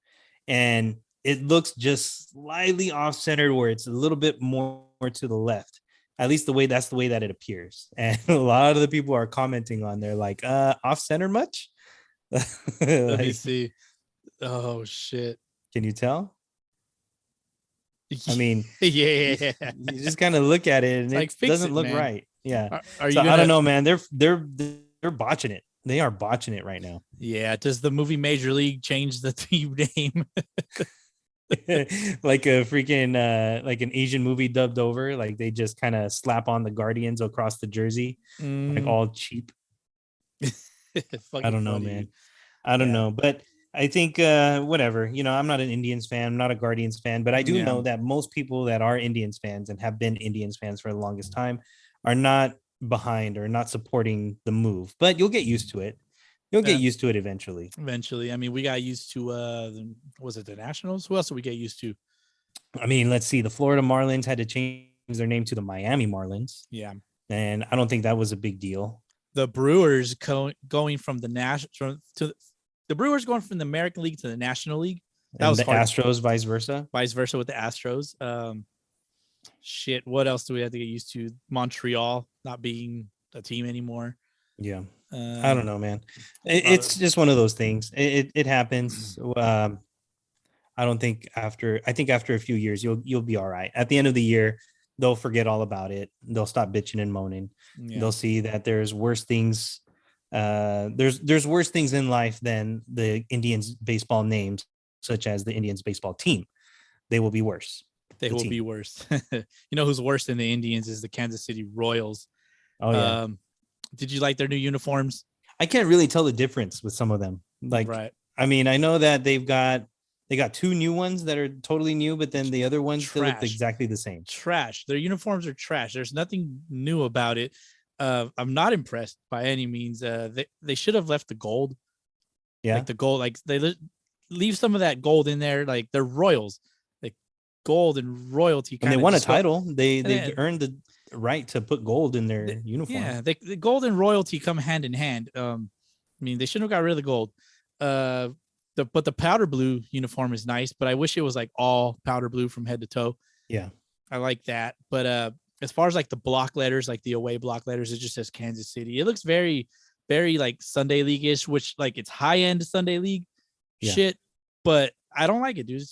and it looks just slightly off center where it's a little bit more to the left. At least that's the way that it appears. And a lot of the people are commenting on there like, off center much? let me see. Oh shit. Can you tell? I mean, yeah. you just kind of look at it and Like, it fix doesn't it, look man. right. Yeah. Are you So gonna, I don't know, man. They're botching it. They are botching it right now. Yeah. Does the movie Major League change the team name? Like a freaking like an Asian movie dubbed over. Like they just kind of slap on the Guardians across the jersey, like all cheap. I don't know, man. I don't know, but I think whatever. You know, I'm not an Indians fan, I'm not a Guardians fan, but I do know that most people that are Indians fans and have been Indians fans for the longest time are not behind or not supporting the move. But you'll get used to it. You'll get used to it eventually. Eventually. I mean, we got used to was it the Nationals? Who else did we get used to? I mean, let's see. The Florida Marlins had to change their name to the Miami Marlins. Yeah. And I don't think that was a big deal. The Brewers going from the the Brewers going from the American League to the National League. That And was the hard. Astros, vice versa. Vice versa with the Astros. Shit. What else do we have to get used to? Montreal not being a team anymore. Yeah. I don't know, man. It's just one of those things. It happens. I think after a few years, you'll be all right. At the end of the year, they'll forget all about it. They'll stop bitching and moaning. Yeah. They'll see that there's worse things. There's worse things in life than the Indians baseball names, such as the Indians baseball team. They will be worse. They will be worse. You know who's worse than the Indians is the Kansas City Royals. Oh yeah. Did you like their new uniforms? I can't really tell the difference with some of them. Like, right. I mean, I know that they got two new ones that are totally new, but then the other ones still look exactly the same. Trash. Their uniforms are trash. There's nothing new about it. I'm not impressed by any means. They should have left the gold. Yeah. Like the gold, like they leave some of that gold in there. Like they're Royals, like gold and royalty. And they won a title. They earned the right to put gold in their uniform. Yeah, the gold and royalty come hand in hand. I mean, they shouldn't have got rid of the gold. But the powder blue uniform is nice, but I wish it was like all powder blue from head to toe. Yeah, I like that. But as far as like the block letters, like the away block letters, it just says Kansas City. It looks very, very like Sunday League-ish, which like it's high end Sunday League shit, but I don't like it, dude.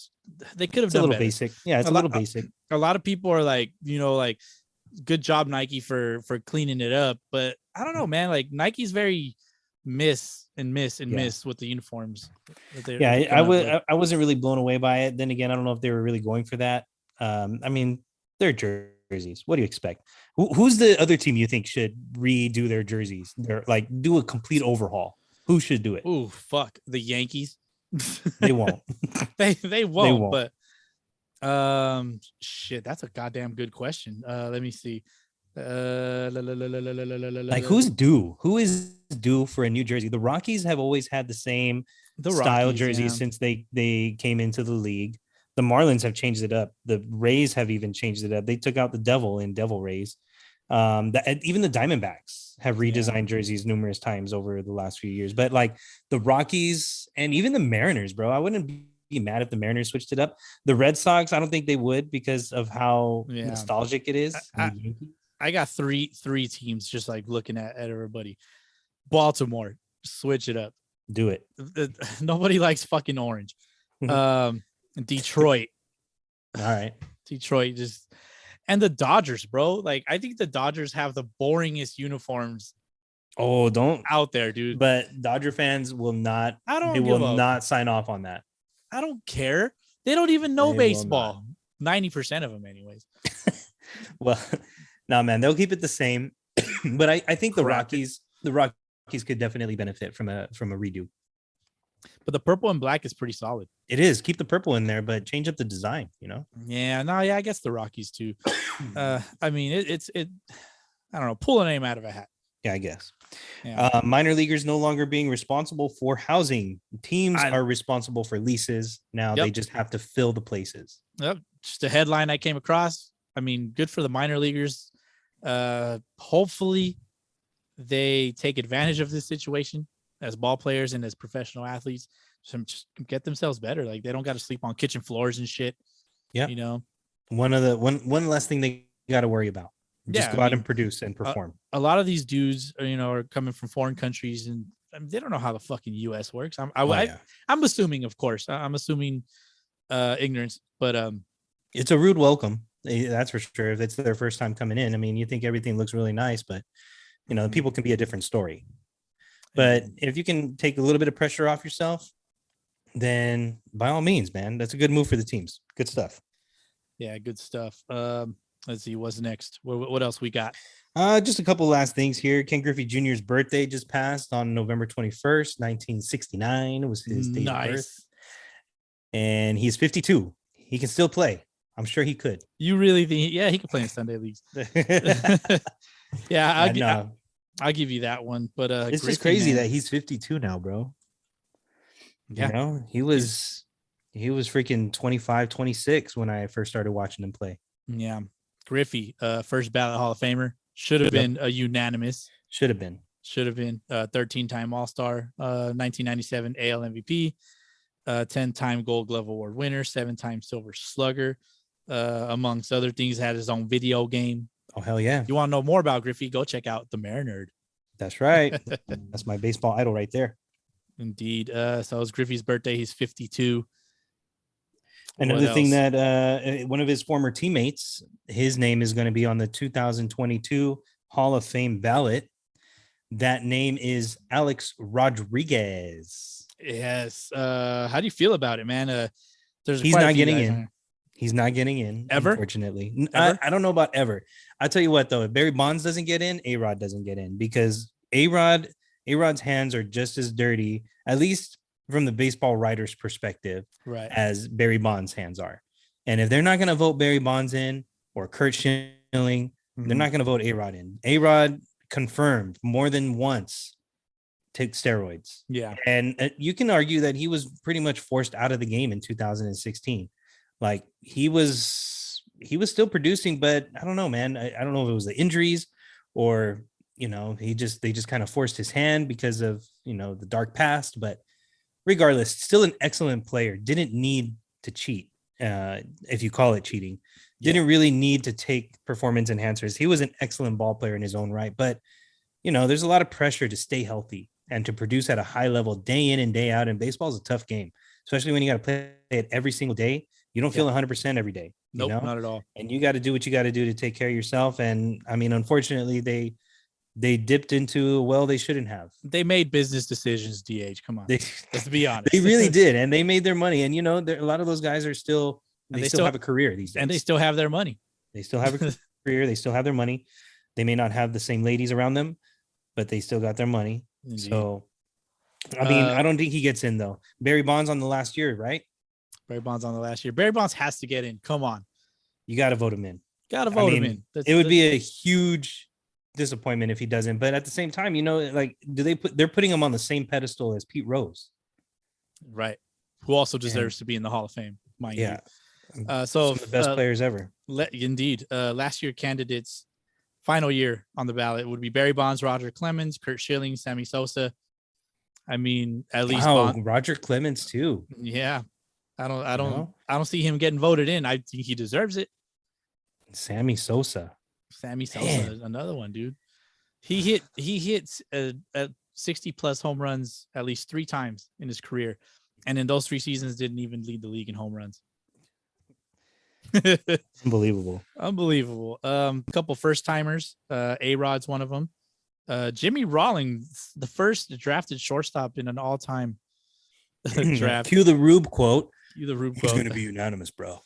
They could have done a little better. Basic. Yeah, it's a little basic. A lot of people are like, you know, like, good job Nike for cleaning it up, but I don't know, man. Like Nike's very miss with the uniforms. I wasn't really blown away by it. Then again, I don't know if they were really going for that. I mean, they're jerseys. What do you expect? Who's the other team you think should redo their jerseys? They're like do a complete overhaul. Who should do it? Oh fuck, the Yankees. They won't. They won't, won't. but shit, that's a goddamn good question. Let me see. Like who's due? Who is due for a new jersey? The Rockies have always had the same The style Rockies, jerseys yeah. since they came into the league. The Marlins have changed it up. The Rays have even changed it up. They took out the devil in Devil Rays. Even the Diamondbacks have redesigned jerseys numerous times over the last few years. But like the Rockies and even the Mariners, bro, I wouldn't be mad if the Mariners switched it up. The Red Sox, I don't think they would because of how nostalgic it is. I got three teams just like looking at everybody. Baltimore, switch it up. Do it. Nobody likes fucking orange. Detroit. All right. Detroit just, and the Dodgers, bro. Like I think the Dodgers have the boringest uniforms. Oh, don't out there, dude. But Dodger fans will not. They will not sign off on that. I don't care. They don't even know baseball. 90% of them, anyways. Well, no, man, they'll keep it the same. But I think the Rockies could definitely benefit from a redo. But the purple and black is pretty solid. It is. Keep the purple in there, but change up the design, you know? Yeah, I guess the Rockies too. I mean, it's I don't know, pull a name out of a hat. Yeah, I guess. Yeah. Minor leaguers no longer being responsible for housing. Teams are responsible for leases. Now they just have to fill the places. Yep. Just a headline I came across. I mean, good for the minor leaguers. Hopefully they take advantage of this situation as ball players and as professional athletes. Just get themselves better. Like they don't got to sleep on kitchen floors and shit. Yeah. You know, one less thing they got to worry about. Just go out and produce and perform. A lot of these dudes are coming from foreign countries and they don't know how the fucking US works. I'm assuming, of course, I'm assuming ignorance, but it's a rude welcome. That's for sure. If it's their first time coming in, I mean, you think everything looks really nice, but people can be a different story. But if you can take a little bit of pressure off yourself, then by all means, man, that's a good move for the teams. Good stuff. Yeah, good stuff. Let's see what's next. What else we got? Just a couple last things here. Ken Griffey Jr.'s birthday just passed on November 21st, 1969 was his date of birth. And he's 52. He can still play. I'm sure he could. You really think? Yeah, he could play in Sunday leagues. Yeah, I'll give you that one. But it's just crazy that he's 52 now, bro. Yeah, he was freaking 25, 26 when I first started watching him play. Yeah, Griffey, first ballot Hall of Famer, should have been a unanimous. Should have been 13-time All-Star, 1997 AL MVP, 10-time Gold Glove Award winner, 7-time Silver Slugger, amongst other things. Had his own video game. Oh hell yeah! You want to know more about Griffey? Go check out the Marinerd. That's right. That's my baseball idol right there. Indeed. So it's Griffey's birthday. He's 52. Another thing that one of his former teammates, his name is going to be on the 2022 Hall of Fame ballot. That name is Alex Rodriguez. Yes. How do you feel about it, man? He's not getting in. He's not getting in, ever. Unfortunately, I don't know about ever. I'll tell you what, though, if Barry Bonds doesn't get in, A-Rod doesn't get in, because A-Rod's hands are just as dirty, at least from the baseball writer's perspective, right, as Barry Bonds' hands are. And if they're not going to vote Barry Bonds in or Kurt Schilling, they're not going to vote A-Rod in. A-Rod confirmed more than once take steroids. Yeah. And you can argue that he was pretty much forced out of the game in 2016. Like he was still producing, but I don't know, man. I don't know if it was the injuries or, they just kind of forced his hand because of, the dark past, but regardless, still an excellent player. Didn't need to cheat. If you call it cheating, didn't really need to take performance enhancers. He was an excellent ball player in his own right, but there's a lot of pressure to stay healthy and to produce at a high level day in and day out. And baseball is a tough game, especially when you got to play it every single day. You don't feel 100% every day. Nope, not at all. And you got to do what you got to do to take care of yourself. And I mean, unfortunately, they dipped into a well they shouldn't have. They made business decisions, DH. Come on. Let's be honest. They really did. And they made their money. And, a lot of those guys are still, they still have a career these days. And they still have their money. They still have a career. They still have their money. They may not have the same ladies around them, but they still got their money. Indeed. So I mean, I don't think he gets in though. Barry Bonds on the last year, right? Barry Bonds on the last year. Barry Bonds has to get in. Come on. You got to vote him in. Got to vote him in. It would be a huge disappointment if he doesn't. But at the same time, like, they're putting him on the same pedestal as Pete Rose. Right. Who also deserves to be in the Hall of Fame, mind you. So some of the best players ever. Indeed. Last year candidates, final year on the ballot would be Barry Bonds, Roger Clemens, Kurt Schilling, Sammy Sosa. I mean, at least Roger Clemens too. Yeah. I don't see him getting voted in. I think he deserves it. Sammy Sosa is another one, dude. He hits 60 plus home runs at least 3 times in his career, and in those 3 seasons didn't even lead the league in home runs. Unbelievable. A couple first timers. A-Rod's one of them. Jimmy Rawlings, the first drafted shortstop in an all-time draft. Cue the Rube quote. He's going to be unanimous, bro.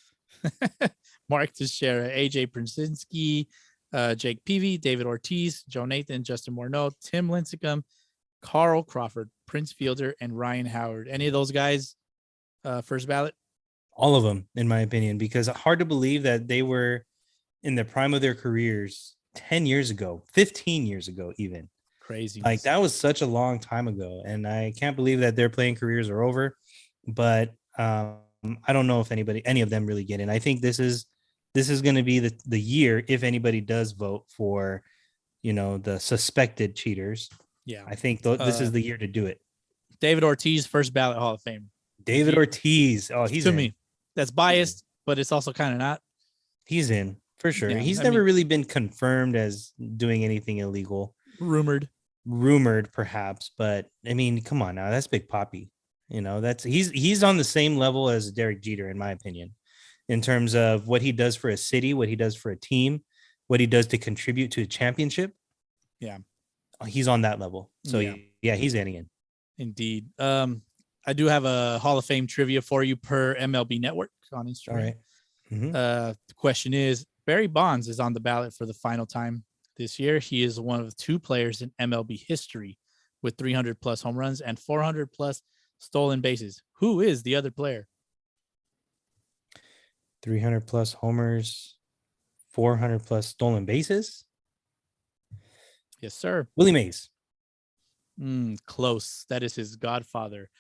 Mark Teixeira, AJ Przinsky, Jake Peavy, David Ortiz, Joe Nathan, Justin Morneau, Tim Lincecum, Carl Crawford, Prince Fielder, and Ryan Howard. Any of those guys first ballot? All of them, in my opinion, because hard to believe that they were in the prime of their careers 10 years ago, 15 years ago, even. Crazy. Like, that was such a long time ago. And I can't believe that their playing careers are over. But I don't know if any of them really get in. I think this is going to be the year, if anybody does vote for, the suspected cheaters. Yeah. I think this is the year to do it. David Ortiz, first ballot Hall of Fame. David Ortiz. Oh, he's to in. me. That's biased, but it's also kind of not. He's in for sure. Yeah, He's never really been confirmed as doing anything illegal. Rumored perhaps, but I mean, come on now, that's Big Papi. He's on the same level as Derek Jeter, in my opinion, in terms of what he does for a city, what he does for a team, what he does to contribute to a championship. Yeah, he's on that level. So yeah, he's in. Indeed. I do have a Hall of Fame trivia for you per MLB Network on Instagram. All right. Mm-hmm. The question is, Barry Bonds is on the ballot for the final time this year. He is one of 2 players in MLB history with 300 plus home runs and 400 plus stolen bases. Who is the other player? 300 plus homers, 400 plus stolen bases. Yes, sir. Willie Mays. Close. That is his godfather.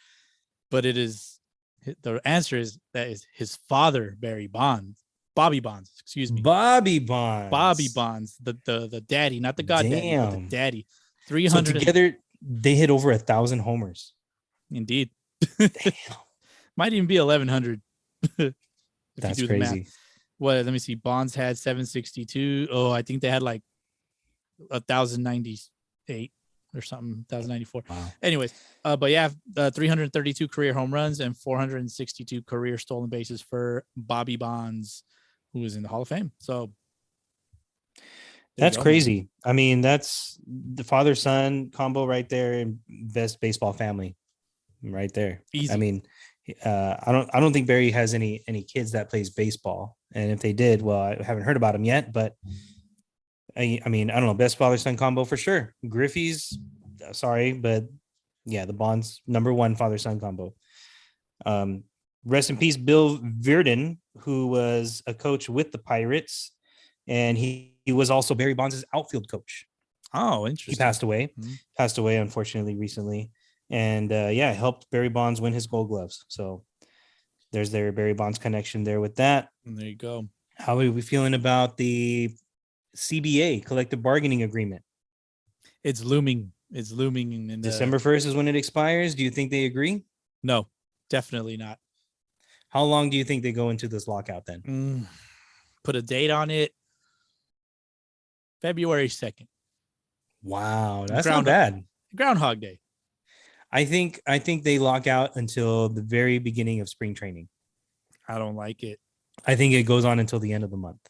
But the answer is that is his father, Bobby Bonds, excuse me. Bobby Bonds. The daddy, not the goddaddy, but the daddy. 300. So together, they hit over 1,000 homers. Indeed. Damn. Might even be 1,100. That's crazy. What? Let me see. Bonds had 762. Oh, I think they had like 1,098 or something. 1,094. Wow. Anyways, but yeah, 332 career home runs and 462 career stolen bases for Bobby Bonds, who is in the Hall of Fame. So that's crazy. I mean, that's the father-son combo right there, and best baseball family right there. Easy. I mean, I don't think Barry has any kids that plays baseball, and if they did, well, I haven't heard about them yet. But I mean, I don't know, best father-son combo for sure. Griffey's, sorry, but yeah, the Bonds #1 father-son combo. Rest in peace, Bill Virdon, who was a coach with the Pirates, and he was also Barry Bonds' outfield coach. Oh, interesting. He passed away, unfortunately, recently. And helped Barry Bonds win his Gold Gloves. So there's their Barry Bonds connection there with that. And there you go. How are we feeling about the CBA, collective bargaining agreement? It's looming. It's looming. In December 1st is when it expires. Do you think they agree? No, definitely not. How long do you think they go into this lockout then? Put a date on it. February 2nd. Wow, that's not bad. Groundhog Day. I think they lock out until the very beginning of spring training. I don't like it. I think it goes on until the end of the month.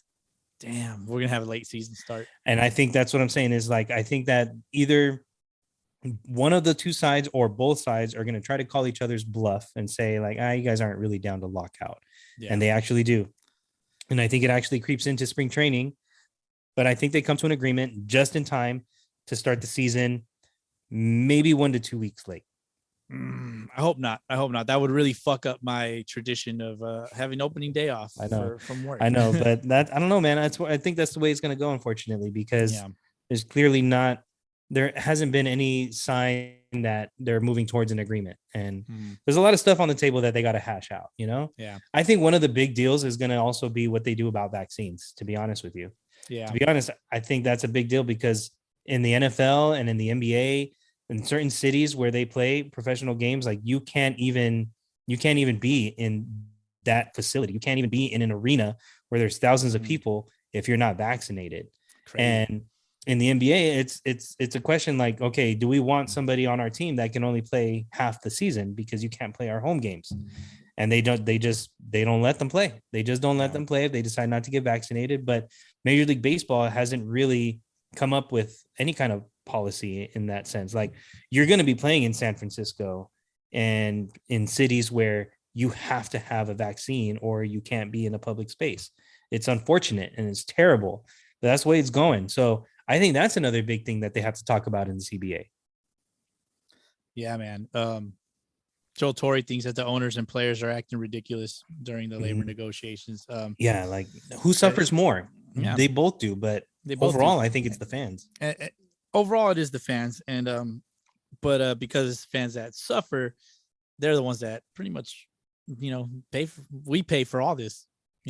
Damn, we're gonna have a late season start. And I think that's what I'm saying is, like, I think that either one of the two sides or both sides are going to try to call each other's bluff and say, like, you guys aren't really down to lock out. Yeah. And they actually do. And I think it actually creeps into spring training, but I think they come to an agreement just in time to start the season, maybe 1 to 2 weeks late. I hope not. I hope not. That would really fuck up my tradition of having opening day off I know. from work. I know, but that I don't know, man. That's what I think that's the way it's going to go, unfortunately, because Yeah. there's clearly not. There hasn't been any sign that they're moving towards an agreement, and there's a lot of stuff on the table that they got to hash out. Yeah. I think one of the big deals is going to also be what they do about vaccines. To be honest with you, Yeah. to be honest, I think that's a big deal because in the NFL and in the NBA, in certain cities where they play professional games, like you can't even be in that facility. You can't even be in an arena where there's thousands of people if you're not vaccinated. Crazy. And in the NBA, it's a question like, okay, do we want somebody on our team that can only play half the season because you can't play our home games? And they don't let them play. They just don't let them play if they decide not to get vaccinated. But Major League Baseball hasn't really come up with any kind of policy in that sense. Like you're going to be playing in San Francisco and in cities where you have to have a vaccine or you can't be in a public space. It's unfortunate and it's terrible, but that's the way it's going. So I think that's another big thing that they have to talk about in the CBA. Yeah, man. Joe Torre thinks that the owners and players are acting ridiculous during the labor negotiations. Yeah, like who suffers more? Yeah. They both do, but overall, I think it's the fans. Overall, it is the fans, and but because it's fans that suffer, they're the ones that pretty much, we pay for all this.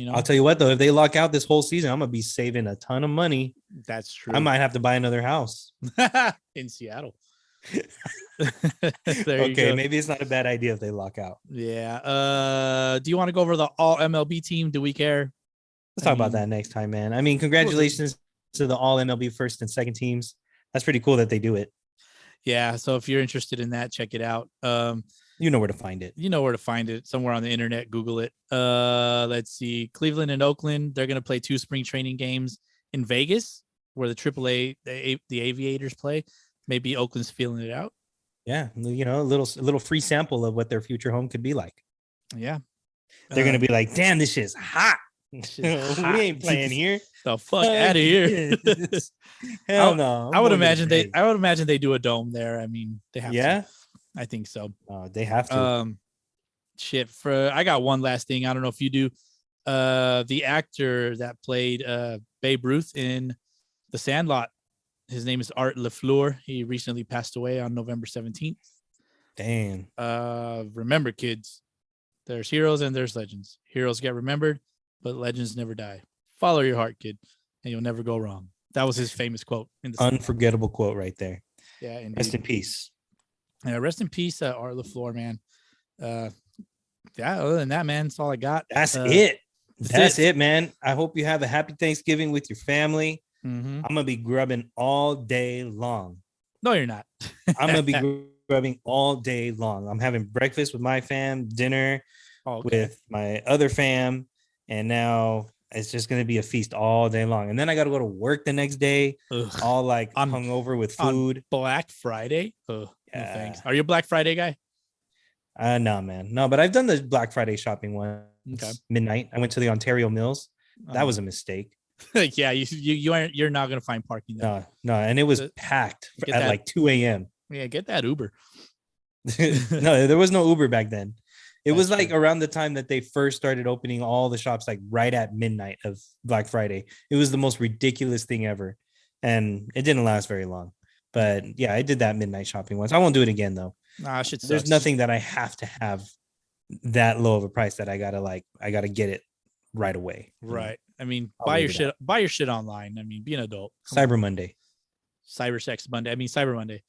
I'll tell you what, though, if they lock out this whole season, I'm gonna be saving a ton of money. That's true. I might have to buy another house in Seattle. Okay, maybe it's not a bad idea if they lock out. Yeah. Do you want to go over the all MLB team? Do we care? Let's talk about that next time, man. I mean, congratulations to the all MLB first and second teams. That's pretty cool that they do it. Yeah. So if you're interested in that, check it out. You know where to find it. You know where to find it. Somewhere on the internet. Google it. Let's see. Cleveland and Oakland. They're going to play 2 spring training games in Vegas, where the AAA, the Aviators play. Maybe Oakland's feeling it out. Yeah, a little free sample of what their future home could be like. Yeah, they're gonna be like, "Damn, this shit's hot. We ain't playing here. The fuck out of here." Hell no. I would imagine they do a dome there. I mean, they have. Yeah, to. I think so. They have to. I got one last thing. I don't know if you do. The actor that played Babe Ruth in The Sandlot. His name is Art LaFleur. He recently passed away on November 17th. Damn. Remember, kids, there's heroes and there's legends. Heroes get remembered, but legends never die. Follow your heart, kid, and you'll never go wrong. That was his famous quote. Unforgettable quote right there. Yeah. Indeed. Rest in peace. Rest in peace, Art LaFleur, man. Yeah, other than that, man, that's all I got. That's it. That's it, man. I hope you have a happy Thanksgiving with your family. Mm-hmm. I'm gonna be grubbing all day long. No, you're not. I'm gonna be grubbing all day long. I'm having breakfast with my fam, dinner with my other fam, and now it's just gonna be a feast all day long. And then I got to go to work the next day, all like hungover with food. Black Friday. Yeah. No thanks. Are you a Black Friday guy? No, man. No, but I've done the Black Friday shopping once. Okay. Midnight. I went to the Ontario Mills. That was a mistake. Yeah, you're not gonna find parking there. No, and it was packed at like 2 a.m. Yeah, get that Uber. No, there was no Uber back then. It was like true. around the time that they first started opening all the shops, like right at midnight of Black Friday. It was the most ridiculous thing ever, and it didn't last very long. But yeah, I did that midnight shopping once. I won't do it again though. Nah, shit sucks. There's nothing that I have to have that low of a price that I gotta get it right away. Right. I mean, buy your shit online. I mean, be an adult. Cyber Monday. Cyber Sex Monday. I mean, Cyber Monday.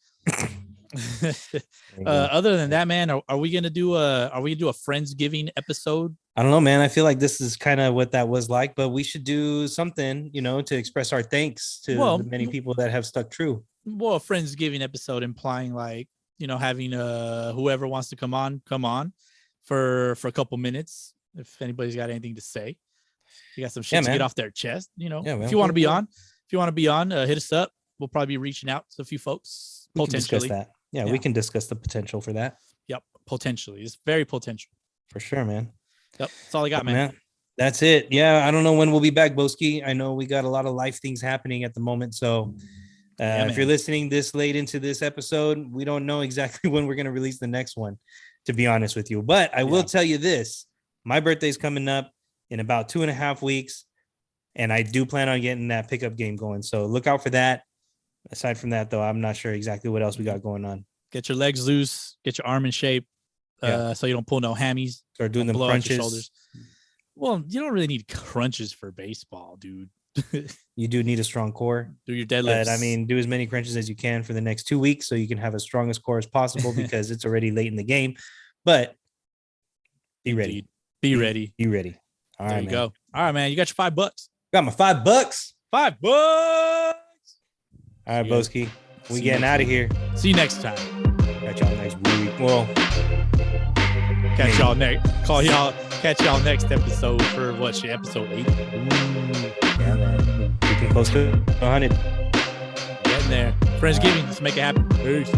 Other than that, man, are we gonna do a Friendsgiving episode? I don't know, man. I feel like this is kind of what that was like, but we should do something, to express our thanks to the many people that have stuck true. Well, a Friendsgiving episode implying like, having whoever wants to come on for a couple minutes. If anybody's got anything to say, you got some shit to get off their chest. If you want to be on, hit us up. We'll probably be reaching out to a few folks. We can discuss that. Yeah, we can discuss the potential for that. Yep, potentially. It's very potential. For sure, man. Yep, that's all I got, man. That's it. Yeah, I don't know when we'll be back, Boski. I know we got a lot of life things happening at the moment, so If you're listening this late into this episode, we don't know exactly when we're going to release the next one, to be honest with you. But I will tell you this. My birthday's coming up in about 2.5 weeks, and I do plan on getting that pickup game going. So look out for that. Aside from that, though, I'm not sure exactly what else we got going on. Get your legs loose. Get your arm in shape so you don't pull no hammies. Start doing them crunches. Well, you don't really need crunches for baseball, dude. You do need a strong core. Do your deadlifts. But, I mean, do as many crunches as you can for the next 2 weeks so you can have as strong as core as possible because it's already late in the game. But be ready. Be ready. Be ready. All there right, you man. go. All right, man. You got your $5. Got my $5. $5. All right, Boski. We getting out of here. See you next time. Catch y'all next week. Well, catch y'all next. Catch y'all next episode for what shit? Episode 8. Yeah, man. Getting close to 100. Getting there. Friendsgiving. Let's make it happen. Peace.